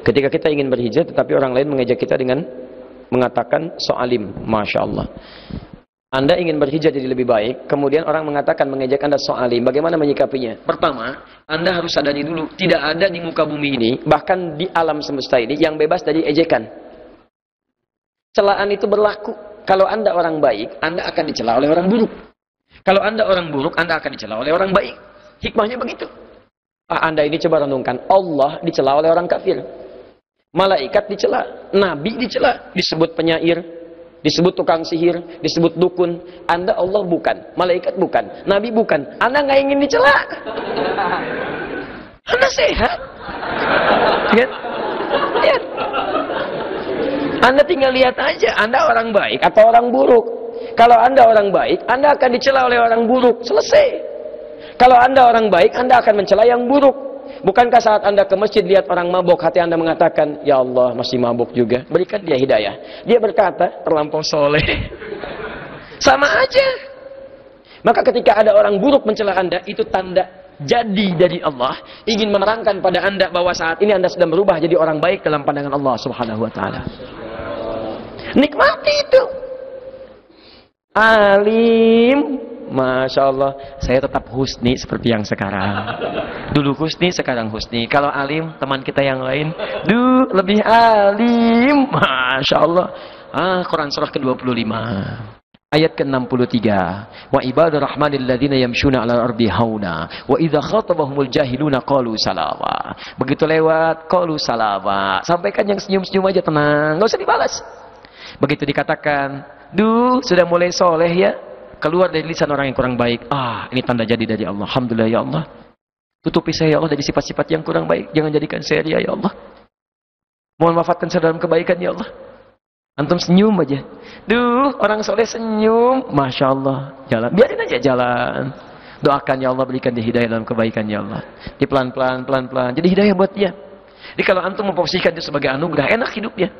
Ketika kita ingin berhijrah, tetapi orang lain mengejek kita dengan mengatakan so'alim. Masya Allah. Anda ingin berhijrah jadi lebih baik, kemudian orang mengatakan mengejek Anda so'alim. Bagaimana menyikapinya? Pertama, Anda harus sadari dulu, tidak ada di muka bumi ini, bahkan di alam semesta ini, yang bebas dari ejekan. Celaan itu berlaku. Kalau Anda orang baik, Anda akan dicela oleh orang buruk. Kalau Anda orang buruk, Anda akan dicela oleh orang baik. Hikmahnya begitu. Anda ini coba renungkan, Allah dicela oleh orang kafir. Malaikat dicela, Nabi dicela, disebut penyair, disebut tukang sihir, disebut dukun. Anda Allah bukan, malaikat bukan, Nabi bukan. Anda nggak ingin dicela. Anda sehat. Lihat. Lihat. Anda tinggal lihat aja, Anda orang baik atau orang buruk. Kalau Anda orang baik, Anda akan dicela oleh orang buruk. Selesai. Kalau Anda orang baik, Anda akan mencela yang buruk. Bukankah saat Anda ke masjid lihat orang mabuk, hati Anda mengatakan, ya Allah masih mabuk juga, berikan dia hidayah. Dia berkata, terlampau soleh. Sama aja. Maka ketika ada orang buruk mencela Anda, itu tanda jadi dari Allah, ingin menerangkan pada Anda bahwa saat ini Anda sedang berubah jadi orang baik dalam pandangan Allah Subhanahu wa taala. Nikmati itu. Alim. Masya Allah, saya tetap husni seperti yang sekarang. Dulu husni, sekarang husni. Kalau alim, teman kita yang lain, lebih alim. Masya Allah. Quran surah ke-25. Ayat ke-63. Wa ibadur rahmanil ladzina yamshuna 'alal ardi hauna wa idza khatabahumul jahiluna qalu salama. Begitu lewat, qalu salama. Sampaikan yang senyum-senyum aja, tenang, enggak usah dibalas. Begitu dikatakan, sudah mulai soleh ya, keluar dari lisan orang yang kurang baik. Ini tanda jadi dari Allah. Alhamdulillah ya Allah. Tutupi saya ya Allah dari sifat-sifat yang kurang baik. Jangan jadikan saya ria ya Allah. Mohon wafatkan saya dalam kebaikan ya Allah. Antum senyum aja. Orang soleh senyum. Masya Allah. Jalan. Biarin aja jalan. Doakan ya Allah, berikan dia hidayah dalam kebaikan ya Allah. Di pelan-pelan, pelan-pelan. Jadi hidayah buat dia. Jadi kalau antum memposisikan itu sebagai anugerah, enak hidupnya.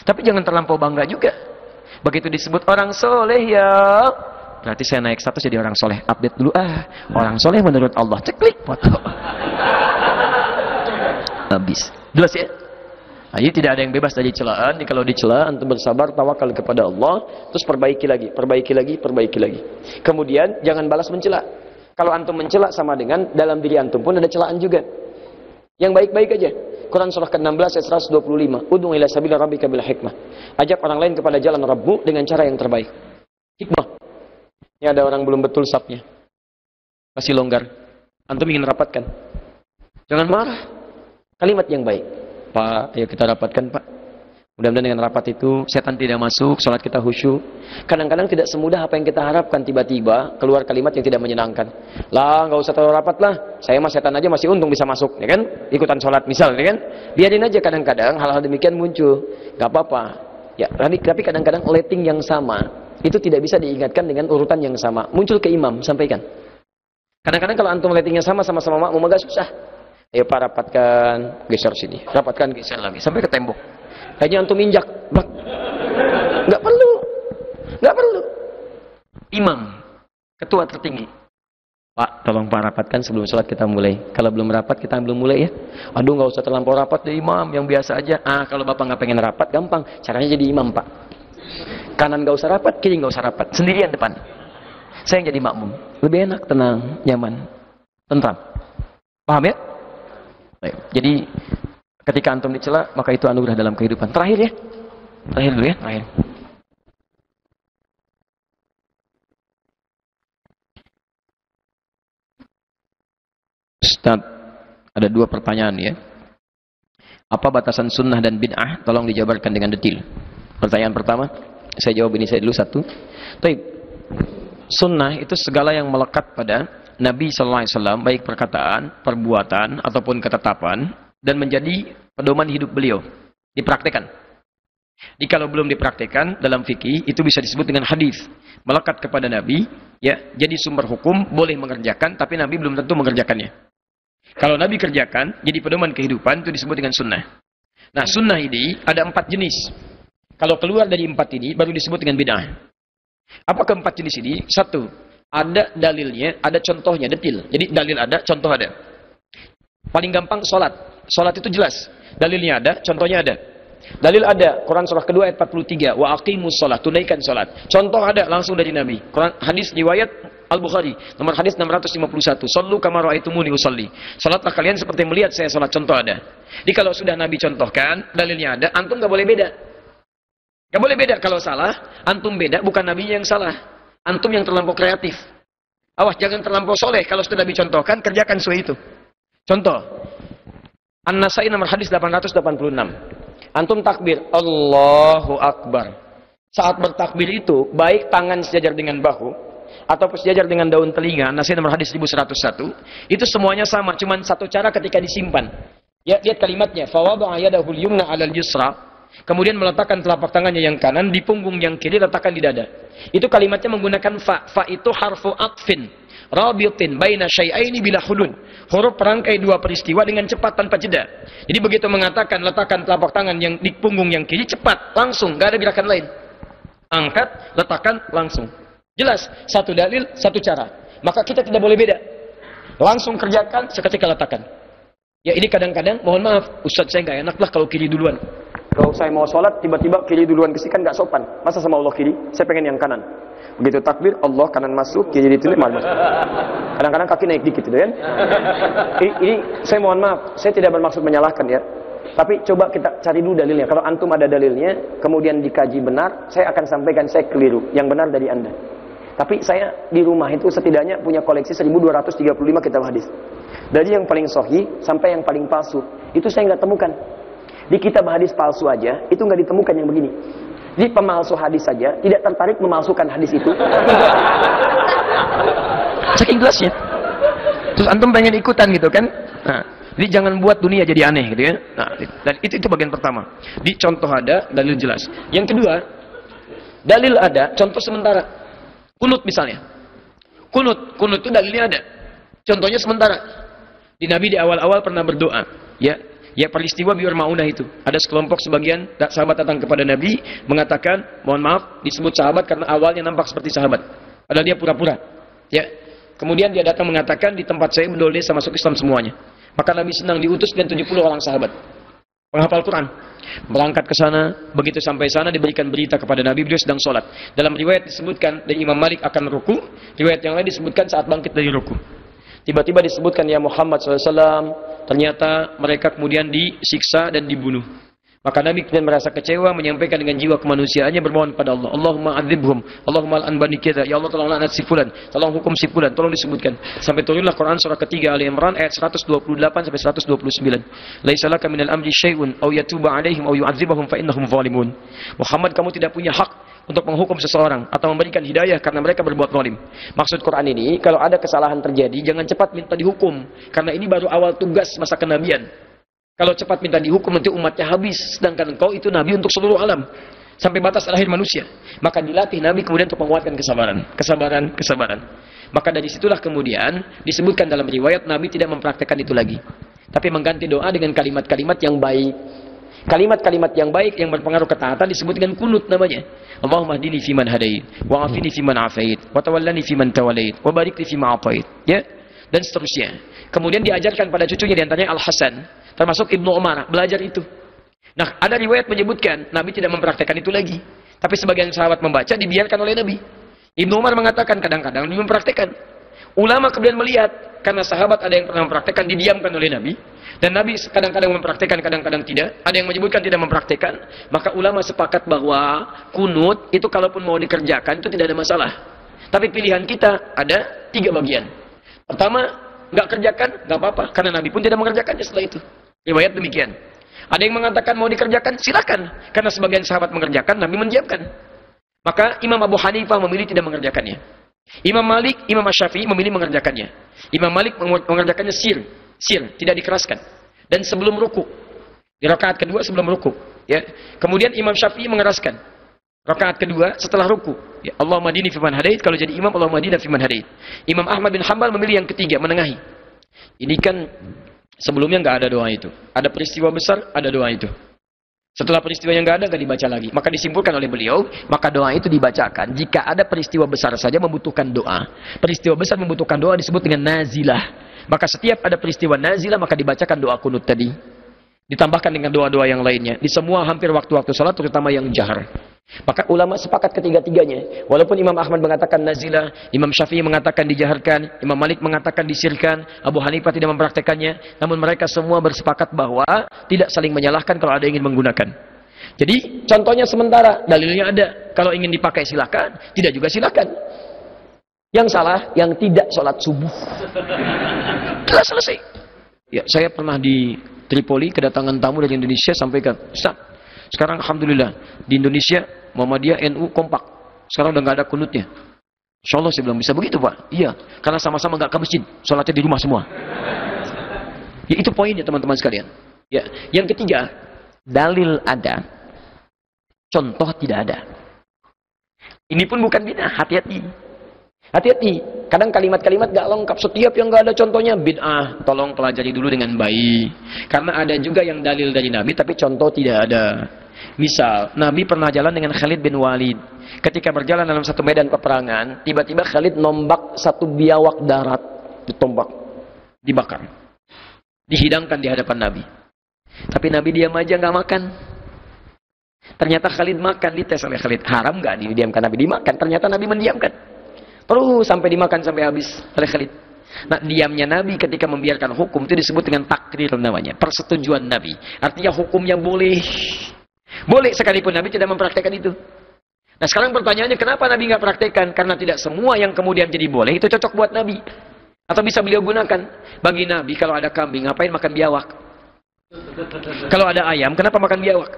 Tapi jangan terlampau bangga juga. Begitu disebut orang soleh ya, berarti saya naik status jadi orang soleh. Update dulu, orang soleh menurut Allah. Ceklik foto. Habis. Jelas ya? Jadi tidak ada yang bebas dari celaan. Jadi kalau dicela, antum bersabar, tawakal kepada Allah, terus perbaiki lagi, perbaiki lagi, perbaiki lagi. Kemudian jangan balas mencela. Kalau antum mencela, sama dengan dalam diri antum pun ada celaan juga. Yang baik-baik aja. Quran surah ke-16 ayat 125. Ud'u ila sabila rabbika bil hikmah. Ajak orang lain kepada jalan Rabbmu dengan cara yang terbaik. Hikmah. Ini ada orang belum betul sapnya. Kasih longgar. Antum ingin rapatkan. Jangan marah. Kalimat yang baik. Pak, ayo kita rapatkan Pak. Mudah-mudahan dengan rapat itu setan tidak masuk, sholat kita khusyuk. Kadang-kadang tidak semudah apa yang kita harapkan, tiba-tiba keluar kalimat yang tidak menyenangkan. Lah, nggak usah terlalu rapat lah. Saya mah setan aja masih untung bisa masuk, ya kan? Ikutan sholat misal, ya kan? Biarin aja kadang-kadang hal-hal demikian muncul. Nggak apa-apa. Ya, tapi kadang-kadang lighting yang sama itu tidak bisa diingatkan dengan urutan yang sama. Muncul ke imam, sampaikan. Kadang-kadang kalau antum lightingnya sama-sama makmum agak susah. Ayo Pak, rapatkan, geser sini. Rapatkan, geser lagi sampai ke tembok. Kayaknya antum injak. Nggak perlu. Nggak perlu. Imam, ketua tertinggi. Pak, tolong Pak rapatkan sebelum sholat kita mulai. Kalau belum rapat, kita belum mulai ya. Aduh, nggak usah terlampau rapat deh imam, yang biasa aja. Kalau Bapak nggak pengen rapat, gampang. Caranya jadi imam Pak. Kanan nggak usah rapat, kiri nggak usah rapat. Sendirian depan. Saya yang jadi makmum. Lebih enak, tenang, nyaman, tentram. Paham ya? Baik. Jadi ketika antum dicela, maka itu anugerah dalam kehidupan. Terakhir ya. Terakhir dulu ya, terakhir. Ustaz, ada dua pertanyaan ya. Apa batasan sunnah dan bid'ah? Tolong dijabarkan dengan detail. Pertanyaan pertama, saya jawab ini saya dulu satu. Baik. Sunnah itu segala yang melekat pada Nabi sallallahu alaihi wasallam, baik perkataan, perbuatan ataupun ketetapan, dan menjadi pedoman hidup beliau. Dipraktikkan. Kalau belum dipraktikkan dalam fikih, itu bisa disebut dengan hadis. Melekat kepada Nabi, ya, jadi sumber hukum, boleh mengerjakan, tapi Nabi belum tentu mengerjakannya. Kalau Nabi kerjakan, jadi pedoman kehidupan, itu disebut dengan sunnah. Nah, sunnah ini ada 4 jenis. Kalau keluar dari 4 ini, baru disebut dengan bid'ah. Apa keempat jenis ini? Satu, ada dalilnya, ada contohnya, detil. Jadi dalil ada, contoh ada. Paling gampang sholat. Sholat itu jelas. Dalilnya ada, contohnya ada. Dalil ada, Quran surah kedua ayat 43, wa aqimus sholat, tunaikan sholat. Contoh ada, langsung dari Nabi. Quran, hadis riwayat Al-Bukhari, nomor hadis 651. Sallu kama ra'aitumuni usalli. Salatlah kalian seperti melihat saya salat, contoh ada. Jadi kalau sudah Nabi contohkan, dalilnya ada, antum gak boleh beda. Gak boleh beda. Kalau salah, antum beda, bukan Nabi yang salah. Antum yang terlampau kreatif. Awas, jangan terlampau soleh. Kalau sudah Nabi contohkan, kerjakan sesuai itu. Contoh, An-Nasai nomor hadis 886. Antum takbir, Allahu Akbar. Saat bertakbir itu, baik tangan sejajar dengan bahu, ataupun sejajar dengan daun telinga, An-Nasai nomor hadis 1101, itu semuanya sama, cuman satu cara ketika disimpan. Ya, lihat kalimatnya, fawada'a yadahul yumna 'alal yusra, kemudian meletakkan telapak tangannya yang kanan di punggung yang kiri, letakkan di dada. Itu kalimatnya menggunakan fa. Fa itu harfu atfin, rabitin baina syai'aini bila hulun. Huruf perangkai dua peristiwa dengan cepat tanpa jeda. Jadi begitu mengatakan letakkan telapak tangan yang di punggung yang kiri, cepat, langsung, gak ada gerakan lain. Angkat, letakkan, langsung. Jelas, satu dalil, satu cara. Maka kita tidak boleh beda. Langsung kerjakan, seketika letakkan. Ya ini kadang-kadang, mohon maaf, Ustaz saya gak enak lah kalau kiri duluan. Kalau saya mau sholat, tiba-tiba kiri duluan ke sini kan gak sopan. Masa sama Allah kiri? Saya pengen yang kanan. Begitu takbir, Allah kanan masuk, kiri ditutup, malah masuk. Kadang-kadang kaki naik dikit gitu kan. Ini saya mohon maaf, saya tidak bermaksud menyalahkan ya. Tapi coba kita cari dulu dalilnya. Kalau antum ada dalilnya, kemudian dikaji benar, saya akan sampaikan saya keliru. Yang benar dari anda. Tapi saya di rumah itu setidaknya punya koleksi 1235 kitab hadis. Dari yang paling sahih sampai yang paling palsu, itu saya nggak temukan. Di kitab hadis palsu aja, itu nggak ditemukan yang begini. Jadi pemalsu hadis saja tidak tertarik memalsukan hadis itu. Saking jelasnya. Terus antum pengen ikutan gitu kan? Nah, jadi jangan buat dunia jadi aneh gitu ya. Nah, dan itu bagian pertama. Di contoh ada, dalil jelas. Yang kedua, dalil ada, contoh sementara. Kunut misalnya. Kunut itu dalilnya ada. Contohnya sementara. Di Nabi di awal-awal pernah berdoa, ya. Ya peristiwa Bi'ur Ma'unah itu. Ada sekelompok sebagian sahabat datang kepada Nabi mengatakan, mohon maaf, disebut sahabat karena awalnya nampak seperti sahabat. Padahal dia pura-pura. Ya. Kemudian dia datang mengatakan, di tempat saya mendol desa masuk Islam semuanya. Maka Nabi senang diutus dan 70 orang sahabat. Penghafal Quran. Berangkat ke sana, begitu sampai sana diberikan berita kepada Nabi, beliau sedang sholat. Dalam riwayat disebutkan dari Imam Malik akan ruku, riwayat yang lain disebutkan saat bangkit dari ruku. Tiba-tiba disebutkan ya Muhammad SAW, ternyata mereka kemudian disiksa dan dibunuh. Maka Nabi kemudian merasa kecewa, menyampaikan dengan jiwa kemanusiaannya, bermohon pada Allah, Allahumma adzibhum, Allahumma al'an bani kita, ya Allah tolong laknat si fulan, tolong hukum si fulan, tolong disebutkan. Sampai turunlah Quran surah ketiga Ali Imran ayat 128 sampai 129. Laisa laka minal amri syai'un aw yatuba 'alaihim aw yu'adzibahum fa innahum zalimun. Muhammad, kamu tidak punya hak untuk menghukum seseorang atau memberikan hidayah karena mereka berbuat zalim. Maksud Quran ini, kalau ada kesalahan terjadi, jangan cepat minta dihukum, karena ini baru awal tugas masa kenabian. Kalau cepat minta dihukum, nanti umatnya habis, sedangkan engkau itu nabi untuk seluruh alam sampai batas akhir manusia. Maka dilatih Nabi kemudian untuk menguatkan kesabaran. Maka dari situlah kemudian disebutkan dalam riwayat Nabi tidak mempraktekkan itu lagi, tapi mengganti doa dengan kalimat-kalimat yang baik. Kalimat-kalimat yang baik yang berpengaruh ketaatan disebut dengan kunut namanya. Allahumma hdini fiman hadait, wa afini fiman afait, wa tawallani fiman tawallait, wa barik li fima atait. Ya, dan seterusnya. Kemudian diajarkan pada cucunya diantaranya Al-Hasan, termasuk Ibnu Umar, belajar itu. Nah, ada riwayat menyebutkan Nabi tidak mempraktekkan itu lagi, tapi sebagian sahabat membaca dibiarkan oleh Nabi. Ibnu Umar mengatakan kadang-kadang Nabi mempraktekkan. Ulama kemudian melihat karena sahabat ada yang pernah mempraktekkan, didiamkan oleh Nabi, dan Nabi kadang-kadang mempraktekkan, kadang-kadang tidak. Ada yang menyebutkan tidak mempraktekkan. Maka ulama sepakat bahwa kunut itu kalaupun mau dikerjakan itu tidak ada masalah. Tapi pilihan kita ada 3 bagian. Pertama, nggak kerjakan, nggak apa-apa. Karena Nabi pun tidak mengerjakannya setelah itu. Riwayat demikian. Ada yang mengatakan mau dikerjakan, silakan. Karena sebagian sahabat mengerjakan, Nabi mendiamkan. Maka Imam Abu Hanifah memilih tidak mengerjakannya. Imam Malik, Imam Syafi'i memilih mengerjakannya. Imam Malik mengerjakannya sir, tidak dikeraskan. Dan sebelum ruku. Di rakaat kedua sebelum ruku. Ya. Kemudian Imam Syafi'i mengeraskan. Rakaat kedua setelah ruku. Ya. Allahumma hadini fiman hadait. Kalau jadi imam, Allahumma hadina fiman hadait. Imam Ahmad bin Hanbal memilih yang ketiga, menengahi. Ini kan sebelumnya nggak ada doa itu. Ada peristiwa besar, ada doa itu. Setelah peristiwa yang nggak ada, nggak dibaca lagi. Maka disimpulkan oleh beliau, maka doa itu dibacakan jika ada peristiwa besar saja membutuhkan doa. Peristiwa besar membutuhkan doa disebut dengan nazilah. Maka setiap ada peristiwa nazilah, maka dibacakan doa kunut tadi. Ditambahkan dengan doa-doa yang lainnya. Di semua hampir waktu-waktu salat, terutama yang jahar. Maka ulama sepakat ketiga-tiganya. Walaupun Imam Ahmad mengatakan nazilah, Imam Syafi'i mengatakan dijaharkan, Imam Malik mengatakan disirkan, Abu Hanifah tidak mempraktekannya. Namun mereka semua bersepakat bahwa tidak saling menyalahkan kalau ada yang ingin menggunakan. Jadi contohnya sementara, dalilnya ada. Kalau ingin dipakai silakan, tidak juga silakan. Yang salah, yang tidak sholat subuh. Telah selesai. Ya, saya pernah di Tripoli kedatangan tamu dari Indonesia, sampaikan, Ustaz, sekarang alhamdulillah di Indonesia Muhammadiyah NU kompak. Sekarang udah nggak ada kunutnya. Insya Allah saya bilang bisa begitu Pak. Iya, karena sama-sama nggak ke masjid, sholatnya di rumah semua. Ya itu poinnya teman-teman sekalian. Ya, yang ketiga, dalil ada, contoh tidak ada. Ini pun bukan bid'ah, hati-hati. Hati-hati, kadang kalimat-kalimat gak lengkap. Setiap yang gak ada contohnya bid'ah. Tolong pelajari dulu dengan baik. Karena ada juga yang dalil dari Nabi tapi contoh tidak ada. Misal, Nabi pernah jalan dengan Khalid bin Walid. Ketika berjalan dalam satu medan peperangan, tiba-tiba Khalid nombak satu biawak darat, ditombak, dibakar, dihidangkan di hadapan Nabi. Tapi Nabi diam aja gak makan. Ternyata Khalid makan, dites oleh Khalid, haram gak didiamkan Nabi? Dimakan, ternyata Nabi mendiamkan. Terus sampai dimakan sampai habis oleh Khalid. Nah, diamnya Nabi ketika membiarkan hukum itu disebut dengan takrir namanya, persetujuan Nabi. Artinya hukumnya boleh. Boleh sekalipun Nabi tidak mempraktekkan itu. Nah, sekarang pertanyaannya kenapa Nabi nggak praktekkan? Karena tidak semua yang kemudian jadi boleh itu cocok buat Nabi. Atau bisa beliau gunakan. Bagi Nabi kalau ada kambing, ngapain makan biawak? Kalau ada ayam, kenapa makan biawak?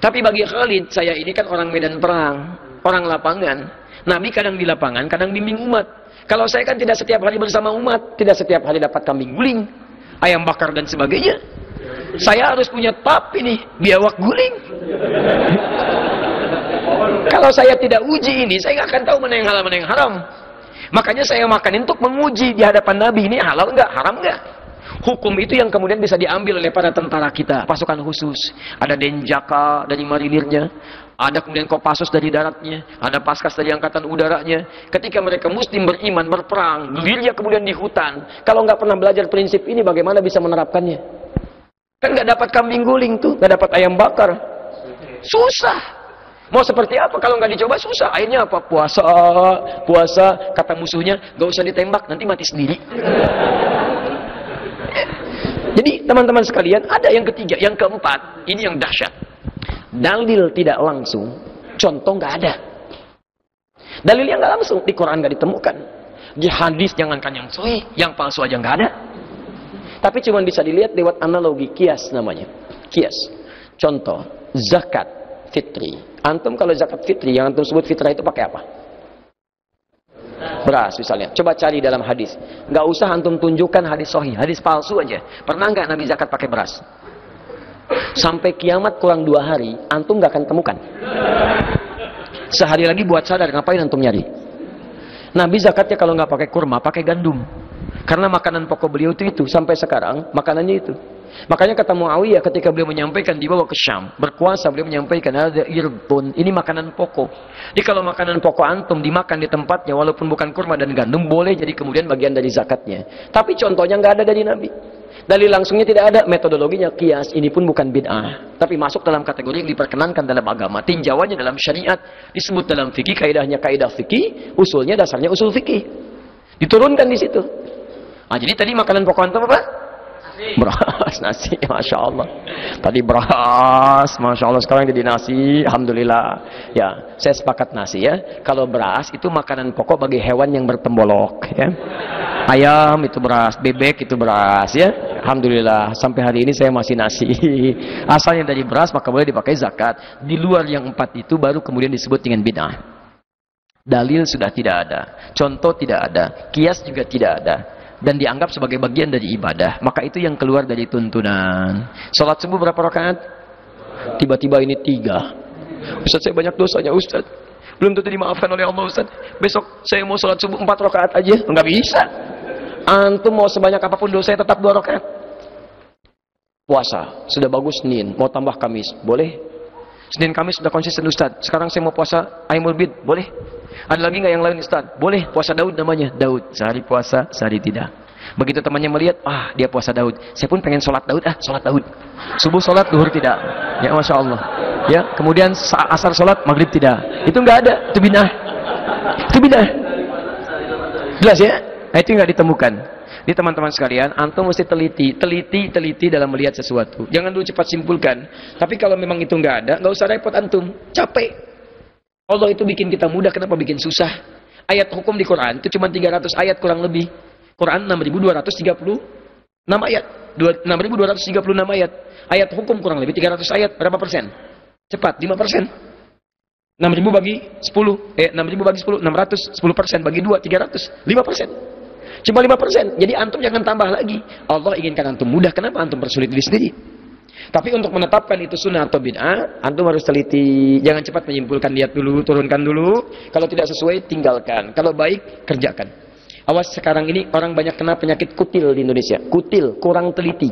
Tapi bagi Khalid, saya ini kan orang medan perang, orang lapangan. Nabi kadang di lapangan, kadang bimbing umat. Kalau saya kan tidak setiap hari bersama umat, tidak setiap hari dapat kambing guling, ayam bakar dan sebagainya. Saya harus punya tap ini, biawak guling. Kalau saya tidak uji ini, saya nggak akan tahu mana yang halal, mana yang haram. Makanya saya makan untuk menguji di hadapan Nabi ini halal nggak, haram nggak. Hukum itu yang kemudian bisa diambil oleh para tentara kita, pasukan khusus. Ada Denjaka dari marinirnya, ada kemudian Kopassus dari daratnya, ada Paskas dari angkatan udaranya. Ketika mereka muslim beriman, berperang, gerilya kemudian di hutan. Kalau nggak pernah belajar prinsip ini, bagaimana bisa menerapkannya? Kan nggak dapat kambing guling tuh, nggak dapat ayam bakar. Susah. Mau seperti apa kalau nggak dicoba? Susah. Akhirnya apa? Puasa, kata musuhnya, nggak usah ditembak, nanti mati sendiri. Jadi teman-teman sekalian, ada yang ketiga, yang keempat, ini yang dahsyat. Dalil tidak langsung, contoh nggak ada. Dalil yang nggak langsung di Quran nggak ditemukan, di hadis jangankan yang sahih, yang palsu aja nggak ada. Tapi cuma bisa dilihat lewat analogi, kias namanya, kias. Contoh, zakat fitri. Antum kalau zakat fitri, yang antum sebut fitrah itu pakai apa? Beras misalnya. Coba cari dalam hadis. Nggak usah antum tunjukkan hadis sahih, hadis palsu aja. Pernah nggak Nabi zakat pakai beras? Sampai kiamat kurang 2 hari, antum nggak akan temukan. Sehari lagi buat sadar, ngapain antum nyari? Nabi zakatnya kalau nggak pakai kurma, pakai gandum. Karena makanan pokok beliau itu sampai sekarang makanannya itu. Makanya kata Muawiyah ketika beliau menyampaikan dibawa ke Syam, berkuasa beliau menyampaikan ada irbun, ini makanan pokok. Jadi kalau makanan pokok antum dimakan di tempatnya walaupun bukan kurma dan gandum boleh jadi kemudian bagian dari zakatnya. Tapi contohnya nggak ada dari Nabi. Dalil langsungnya tidak ada, metodologinya kias, ini pun bukan bid'ah. Tapi masuk dalam kategori yang diperkenankan dalam agama. Tinjauannya dalam syariat, disebut dalam fikih, kaidahnya kaidah fikih, usulnya dasarnya usul fikih. Diturunkan di situ. Nah, jadi tadi makanan pokok antum apa? Beras, nasi, Masya Allah. Tadi beras, Masya Allah, sekarang jadi nasi, Alhamdulillah. Ya, saya sepakat nasi ya. Kalau beras itu makanan pokok bagi hewan yang bertembolok ya. Ayam itu beras, bebek itu beras ya. Alhamdulillah sampai hari ini saya masih nasi. Asalnya dari beras maka boleh dipakai zakat. Di luar yang 4 itu baru kemudian disebut dengan bid'ah. Dalil sudah tidak ada, contoh tidak ada, kias juga tidak ada, dan dianggap sebagai bagian dari ibadah. Maka itu yang keluar dari tuntunan. Salat subuh berapa rakaat? Tiba-tiba ini 3. Ustaz, saya banyak dosanya Ustaz, belum tentu dimaafkan oleh Allah Ustaz. Besok saya mau sholat subuh 4 rakaat aja. Enggak bisa. Antum mau sebanyak apapun dosa tetap 2 rakaat. Puasa sudah bagus Senin, mau tambah Kamis, boleh. Senin Kamis sudah konsisten Ustaz, sekarang saya mau puasa Aimul Bid, boleh. Ada lagi nggak yang lain Ustaz? Boleh. Puasa Daud namanya, Daud sehari puasa sehari tidak. Begitu temannya melihat, dia puasa Daud, saya pun pengen sholat Daud, sholat Daud. Subuh sholat, duhur tidak. Ya Masya Allah. Ya, kemudian asar sholat, maghrib tidak. Itu nggak ada, itu bid'ah. Itu bid'ah. Jelas ya? Nah, itu nggak ditemukan. Jadi teman-teman sekalian, antum mesti teliti dalam melihat sesuatu. Jangan dulu cepat simpulkan. Tapi kalau memang itu nggak ada, nggak usah repot antum. Capek. Allah itu bikin kita mudah, kenapa bikin susah? Ayat hukum di Quran itu cuma 300 ayat kurang lebih. Quran 6.236 ayat. 6.236 ayat. Ayat hukum kurang lebih 300 ayat. Berapa persen? Cepat, 5%. 6.000 bagi 10. 6.000 bagi 10, 600. 10% bagi 2, 300. 5%. Cuma 5%. Jadi antum jangan tambah lagi. Allah inginkan antum mudah. Kenapa antum persulit diri sendiri? Tapi untuk menetapkan itu sunnah atau bid'ah, antum harus teliti. Jangan cepat menyimpulkan, lihat dulu, turunkan dulu. Kalau tidak sesuai, tinggalkan. Kalau baik, kerjakan. Awas, sekarang ini orang banyak kena penyakit kutil di Indonesia. Kutil, kurang teliti.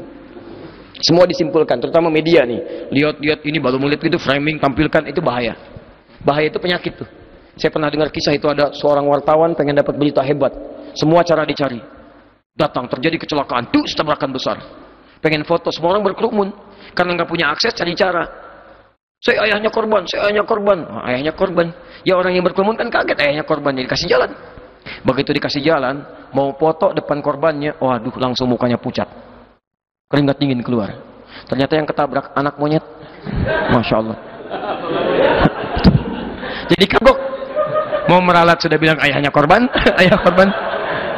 Semua disimpulkan, terutama media nih. Lihat ini baru melihat gitu, framing, tampilkan, itu bahaya. Bahaya itu penyakit tuh. Saya pernah dengar kisah itu, ada seorang wartawan pengen dapat berita hebat. Semua cara dicari. Datang, terjadi kecelakaan, tabrakan besar. Pengen foto, semua orang berkerumun. Karena nggak punya akses, cari cara. Saya ayahnya korban, saya ayahnya korban. Ayahnya korban. Ya orang yang berkerumun kan kaget, ayahnya korban, jadi dikasih jalan. Begitu dikasih jalan, mau foto depan korbannya, waduh langsung mukanya pucat. Keringat dingin keluar. Ternyata yang ketabrak anak monyet. Masya Allah. Jadi kagok. Mau meralat sudah bilang ayahnya korban, ayah korban.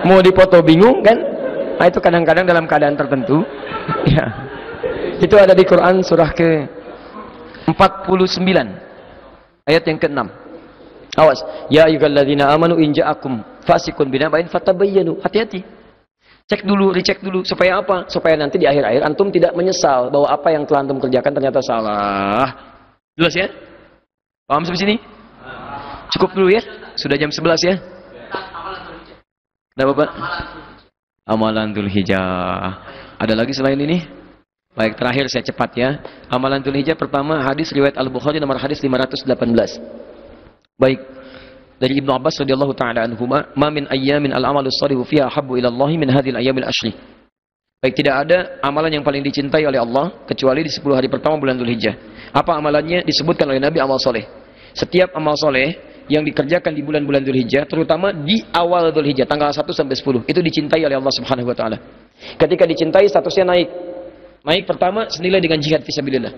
Mau dipoto bingung kan? Nah, itu kadang-kadang dalam keadaan tertentu. Ya. Itu ada di Quran surah ke-49. Ayat yang ke-6. Awas. Ya ayyuhalladzina amanu in ja'akum fasiqun binaba'in fatabayyanu. Hati-hati. Cek dulu, dicek dulu. Supaya apa? Supaya nanti di akhir-akhir antum tidak menyesal bahwa apa yang telah antum kerjakan ternyata salah. Jelas ya? Paham sampai sini? Cukup dulu ya? Sudah jam 11 ya? Ada apa Pak? Amalan Dzulhijjah. Ada lagi selain ini? Baik, terakhir saya cepat ya. Amalan Dzulhijjah pertama, hadis riwayat Al-Bukhari nomor hadis 518. Baik. Dari Ibnu Abbas radhiyallahu taala anhuma, "Ma min ayyamin al-amalu shalihu fiha habbu ila Allah min hadhil ayyamil ashri." Baik, tidak ada amalan yang paling dicintai oleh Allah kecuali di 10 hari pertama bulan Dzulhijjah. Apa amalannya? Disebutkan oleh Nabi amal soleh. Setiap amal soleh yang dikerjakan di bulan-bulan Dzulhijjah, terutama di awal Dzulhijjah, tanggal 1 sampai 10, itu dicintai oleh Allah Subhanahu wa taala. Ketika dicintai, statusnya naik. Naik pertama senilai dengan jihad fisabilillah.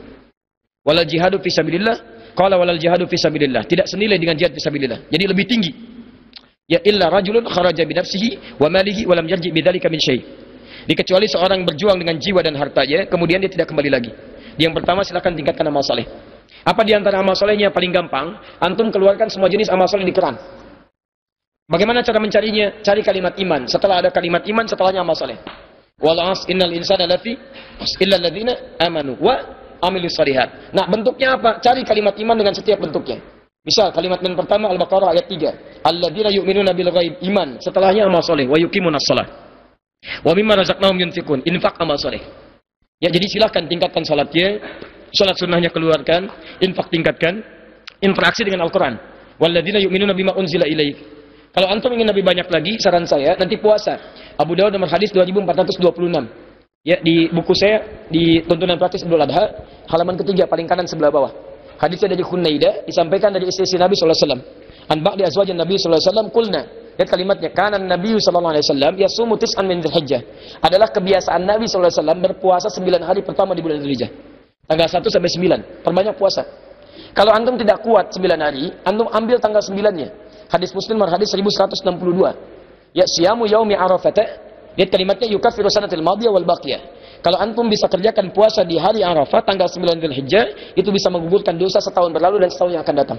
Walal jihadu fisabilillah, qala walal jihadu fisabilillah. Tidak senilai dengan jihad fisabilillah. Jadi lebih tinggi. Ya illa rajulun kharaja bi nafsihi wa malihi wa lam yarji bidzalika min syai'. Dikecuali seorang berjuang dengan jiwa dan hartanya, kemudian dia tidak kembali lagi. Yang pertama silakan tingkatkan amal saleh. Apa di antara amal solehnya paling gampang? Antum keluarkan semua jenis amal soleh di Quran. Bagaimana cara mencarinya? Cari kalimat iman. Setelah ada kalimat iman, setelahnya amal soleh. Wal 'asr innal insana lafi illa alladzina amanu wa amilus shalihat. Nah, bentuknya apa? Cari kalimat iman dengan setiap bentuknya. Misal kalimat yang pertama Al-Baqarah ayat 3. Alladzina yu'minuna bil ghaib, iman. Setelahnya amal soleh. Wa yuqimunas shalah. Wa mimma razaqnahum yunfiqun, infak amal soleh. Ya, jadi silakan tingkatkan salatnya. Salat sunnahnya keluarkan, infak tingkatkan, interaksi dengan Al-Quran. Walladzina yu'minuna bima unzila ilaik. Kalau antum ingin lebih banyak lagi, saran saya nanti puasa. Abu Dawud nomor hadis 2426. Ya, di buku saya di tuntunan praktis Idul Adha, halaman ketiga paling kanan sebelah bawah. Hadisnya dari Hunaidah, disampaikan dari istri Nabi sallallahu alaihi wasallam. An ba'di azwajin Nabi sallallahu alaihi wasallam qulna. Lihat kalimatnya, kana Nabi sallallahu alaihi wasallam yasumu tis'an min Dzulhijjah. Adalah kebiasaan Nabi sallallahu alaihi wasallam berpuasa 9 hari pertama di bulan Dzulhijjah. Tanggal 1 sampai 9, perbanyak puasa. Kalau antum tidak kuat 9 hari, antum ambil tanggal 9-nya. Hadis Muslim nomor hadis 1162. Ya siyamu yaumi Arafah. Lihat kalimatnya yukaffiru sanatil madiyah wal baqiyah. Kalau antum bisa kerjakan puasa di hari Arafah tanggal 9 Dzulhijjah, itu bisa menggugurkan dosa setahun berlalu dan setahun yang akan datang.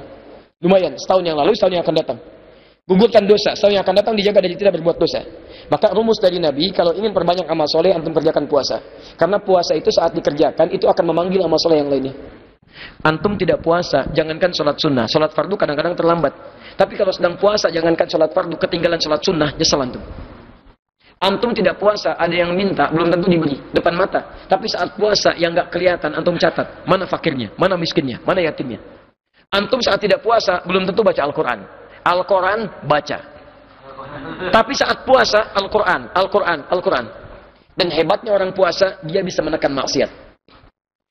Lumayan, setahun yang lalu, setahun yang akan datang. Gugurkan dosa, setahun yang akan datang dijaga dari tidak berbuat dosa. Maka rumus dari Nabi, kalau ingin perbanyak amal soleh, antum kerjakan puasa. Karena puasa itu saat dikerjakan, itu akan memanggil amal soleh yang lainnya. Antum tidak puasa, jangankan sholat sunnah. Sholat fardu kadang-kadang terlambat. Tapi kalau sedang puasa, jangankan sholat fardu, ketinggalan sholat sunnah, nyesel antum. Antum tidak puasa, ada yang minta, belum tentu diberi, depan mata. Tapi saat puasa, yang gak kelihatan, antum catat. Mana fakirnya, mana miskinnya, mana yatimnya. Antum saat tidak puasa, belum tentu baca Al-Quran. Al-Quran, baca. Tapi saat puasa, Al-Quran, Al-Quran, Al-Quran. Dan hebatnya orang puasa, dia bisa menekan maksiat.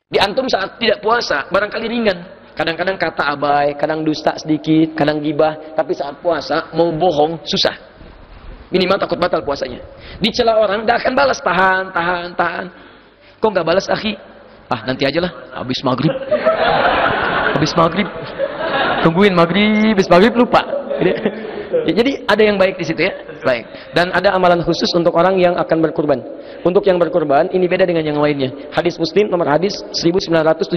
Di antum saat tidak puasa, barangkali ringan. Kadang-kadang kata abai, kadang dusta sedikit, kadang gibah. Tapi saat puasa, mau bohong, susah. Minimal takut batal puasanya. Dicela orang, dia akan balas. Tahan, tahan, tahan. Kok nggak balas, akhi? Ah, nanti aja lah. Habis maghrib. Habis maghrib. Tungguin maghrib, habis maghrib lupa. Jadi ada yang baik di situ ya. Baik. Dan ada amalan khusus untuk orang yang akan berkurban. Untuk yang berkurban, ini beda dengan yang lainnya. Hadis Muslim nomor hadis 1977.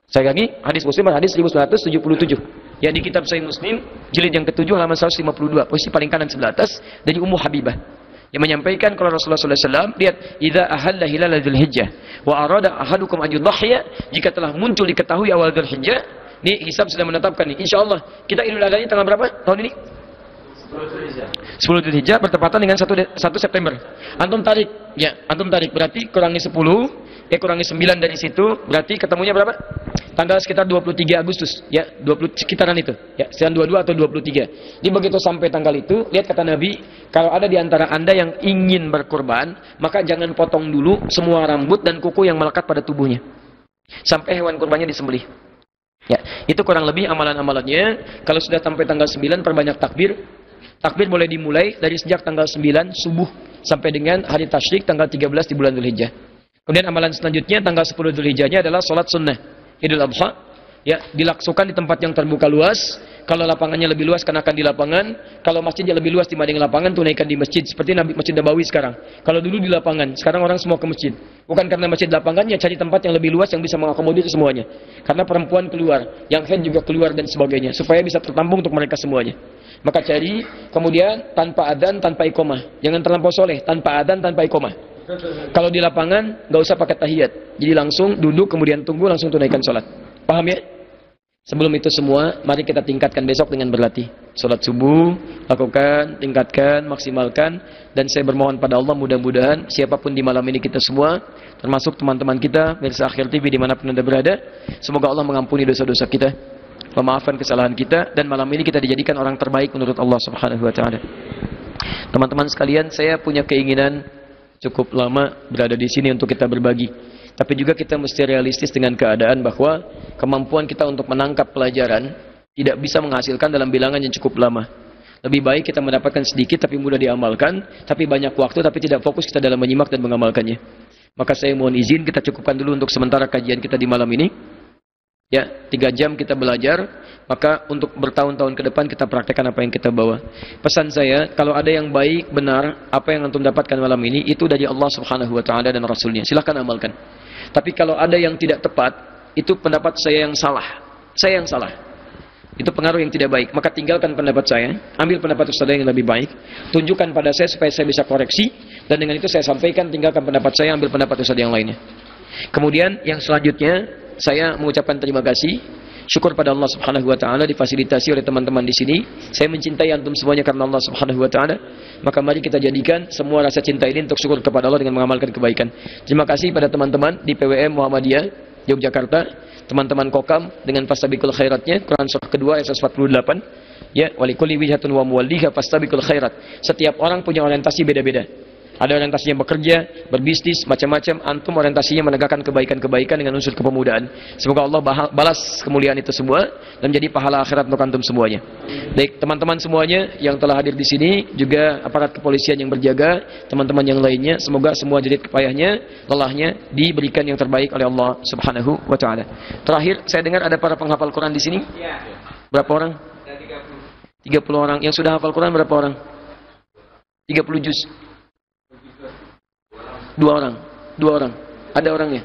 Saya lagi, hadis Muslim nomor hadis 1977. Ya, di kitab Sahih Muslim, jilid yang ke-7 halaman 152, posisi paling kanan sebelah atas, dari Ummu Habibah yang menyampaikan kalau Rasulullah SAW, lihat, idza ahalla hilal Dzulhijjah wa arada ahadukum an yudhhiya, jika telah muncul diketahui awal Dzulhijjah, ini hisab sudah menetapkan nih. Insyaallah kita Idul Adha tanggal berapa tahun ini? 10 Dzulhijjah bertepatan dengan 1 September. Antum tarik, ya, antum tarik berarti kurangi 10, kurangi 9 dari situ, berarti ketemunya berapa? Tanggal sekitar 23 Agustus, ya, 20 sekitaran itu, ya, sekitar 22 atau 23. Jadi begitu sampai tanggal itu, lihat kata Nabi, kalau ada di antara Anda yang ingin berkurban, maka jangan potong dulu semua rambut dan kuku yang melekat pada tubuhnya. Sampai hewan kurbannya disembelih. Ya, itu kurang lebih amalan-amalannya. Kalau sudah sampai tanggal 9, perbanyak takbir. Takbir boleh dimulai dari sejak tanggal 9 subuh sampai dengan hari tasyrik tanggal 13 di bulan Dzulhijjah. Kemudian amalan selanjutnya tanggal 10 Dzulhijjahnya adalah sholat sunnah Idul Adha. Ya, dilaksukan di tempat yang terbuka luas. Kalau lapangannya lebih luas, kenakan di lapangan. Kalau masjidnya lebih luas dibanding lapangan, tunaikan di masjid. Seperti Masjid Nabawi sekarang. Kalau dulu di lapangan, sekarang orang semua ke masjid. Bukan karena masjid lapangannya, cari tempat yang lebih luas yang bisa mengakomodir semuanya. Karena perempuan keluar, yang haid juga keluar dan sebagainya, supaya bisa tertampung untuk mereka semuanya. Maka cari, kemudian tanpa adzan, tanpa iqamah. Jangan terlampau soleh, tanpa adzan, tanpa iqamah. Kalau di lapangan, nggak usah pakai tahiyat. Jadi langsung duduk, kemudian tunggu, langsung tunaikan sholat. Paham ya? Sebelum itu semua, mari kita tingkatkan besok dengan berlatih. Sholat subuh, lakukan, tingkatkan, maksimalkan. Dan saya bermohon pada Allah, mudah-mudahan siapapun di malam ini kita semua, termasuk teman-teman kita, Mirsa Akhir TV dimanapun Anda berada, semoga Allah mengampuni dosa-dosa kita, memaafkan kesalahan kita, dan malam ini kita dijadikan orang terbaik menurut Allah Subhanahu wa Ta'ala. Teman-teman sekalian, saya punya keinginan cukup lama berada di sini untuk kita berbagi. Tapi juga kita mesti realistis dengan keadaan bahwa kemampuan kita untuk menangkap pelajaran tidak bisa menghasilkan dalam bilangan yang cukup lama. Lebih baik kita mendapatkan sedikit tapi mudah diamalkan, tapi banyak waktu tapi tidak fokus kita dalam menyimak dan mengamalkannya. Maka saya mohon izin kita cukupkan dulu untuk sementara kajian kita di malam ini. Ya, 3 jam kita belajar, maka untuk bertahun-tahun ke depan kita praktekkan apa yang kita bawa. Pesan saya, kalau ada yang baik, benar, apa yang antum dapatkan malam ini, itu dari Allah Subhanahu wa Ta'ala dan Rasulnya. Silahkan amalkan. Tapi kalau ada yang tidak tepat, itu pendapat saya yang salah. Saya yang salah. Itu pengaruh yang tidak baik. Maka tinggalkan pendapat saya, ambil pendapat ustaz yang lebih baik, tunjukkan pada saya supaya saya bisa koreksi, dan dengan itu saya sampaikan, tinggalkan pendapat saya, ambil pendapat ustaz yang lainnya. Kemudian yang selanjutnya, saya mengucapkan terima kasih, syukur pada Allah Subhanahu wa Ta'ala difasilitasi oleh teman-teman di sini. Saya mencintai antum semuanya karena Allah Subhanahu wa Ta'ala. Maka mari kita jadikan semua rasa cinta ini untuk syukur kepada Allah dengan mengamalkan kebaikan. Terima kasih pada teman-teman di PWM Muhammadiyah Yogyakarta, teman-teman Kokam dengan fastabiqul khairatnya, Quran surah kedua ayat 148. Ya, walikulli wijhatun wa muwalliha fastabiqul khairat. Setiap orang punya orientasi beda-beda. Ada orientasinya bekerja, berbisnis, macam-macam. Antum orientasinya menegakkan kebaikan-kebaikan dengan unsur kepemudaan. Semoga Allah balas kemuliaan itu semua dan menjadi pahala akhirat untuk antum semuanya. Baik, teman-teman semuanya yang telah hadir di sini, juga aparat kepolisian yang berjaga, teman-teman yang lainnya, semoga semua jerit payahnya, lelahnya diberikan yang terbaik oleh Allah Subhanahu wa Ta'ala. Terakhir, saya dengar ada para penghafal Quran di sini. Berapa orang? 30 orang. Yang sudah hafal Quran berapa orang? 30 juz. 2 orang. Ada orangnya.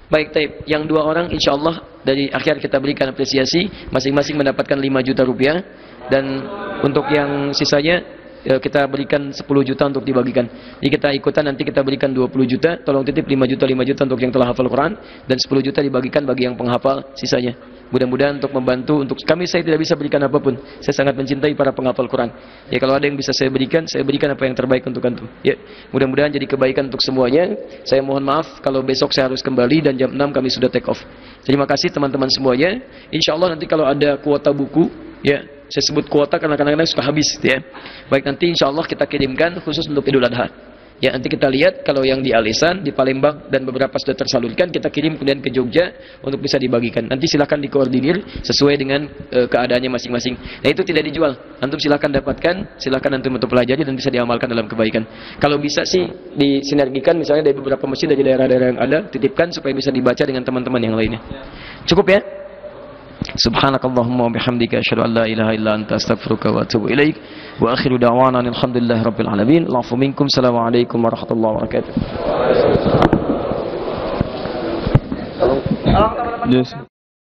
Baik, taib. Yang 2 orang insya Allah dari akhir kita berikan apresiasi, masing-masing mendapatkan 5 juta rupiah, dan untuk yang sisanya kita berikan 10 juta untuk dibagikan. Jadi kita ikutan, nanti kita berikan 20 juta, tolong titip 5 juta untuk yang telah hafal Quran, dan 10 juta dibagikan bagi yang penghafal sisanya. Mudah-mudahan untuk membantu, untuk kami saya tidak bisa berikan apapun. Saya sangat mencintai para penghafal Quran. Ya, kalau ada yang bisa saya berikan apa yang terbaik untuk antum. Ya, mudah-mudahan jadi kebaikan untuk semuanya. Saya mohon maaf kalau besok saya harus kembali dan jam 6 kami sudah take off. Terima kasih teman-teman semuanya. Insya Allah nanti kalau ada kuota buku, ya, saya sebut kuota karena kadang-kadang suka habis, ya. Baik, nanti insya Allah kita kirimkan khusus untuk Idul Adha. Ya, nanti kita lihat kalau yang di Alisan, di Palembang, dan beberapa sudah tersalurkan, kita kirim kemudian ke Jogja untuk bisa dibagikan. Nanti silahkan dikoordinir sesuai dengan keadaannya masing-masing. Nah, itu tidak dijual. Antum silahkan dapatkan, silahkan antum untuk pelajari dan bisa diamalkan dalam kebaikan. Kalau bisa sih disinergikan, misalnya dari beberapa masjid dari daerah-daerah yang ada, titipkan supaya bisa dibaca dengan teman-teman yang lainnya. Cukup ya? Subhanakallahumma wa bihamdika asyhadu an la ilaha illa anta astaghfiruka wa atubu ilaik. Wa akhiru da'wana alhamdulillahi rabbil alamin. Allahu minkum. Assalamualaikum warahmatullahi wabarakatuh.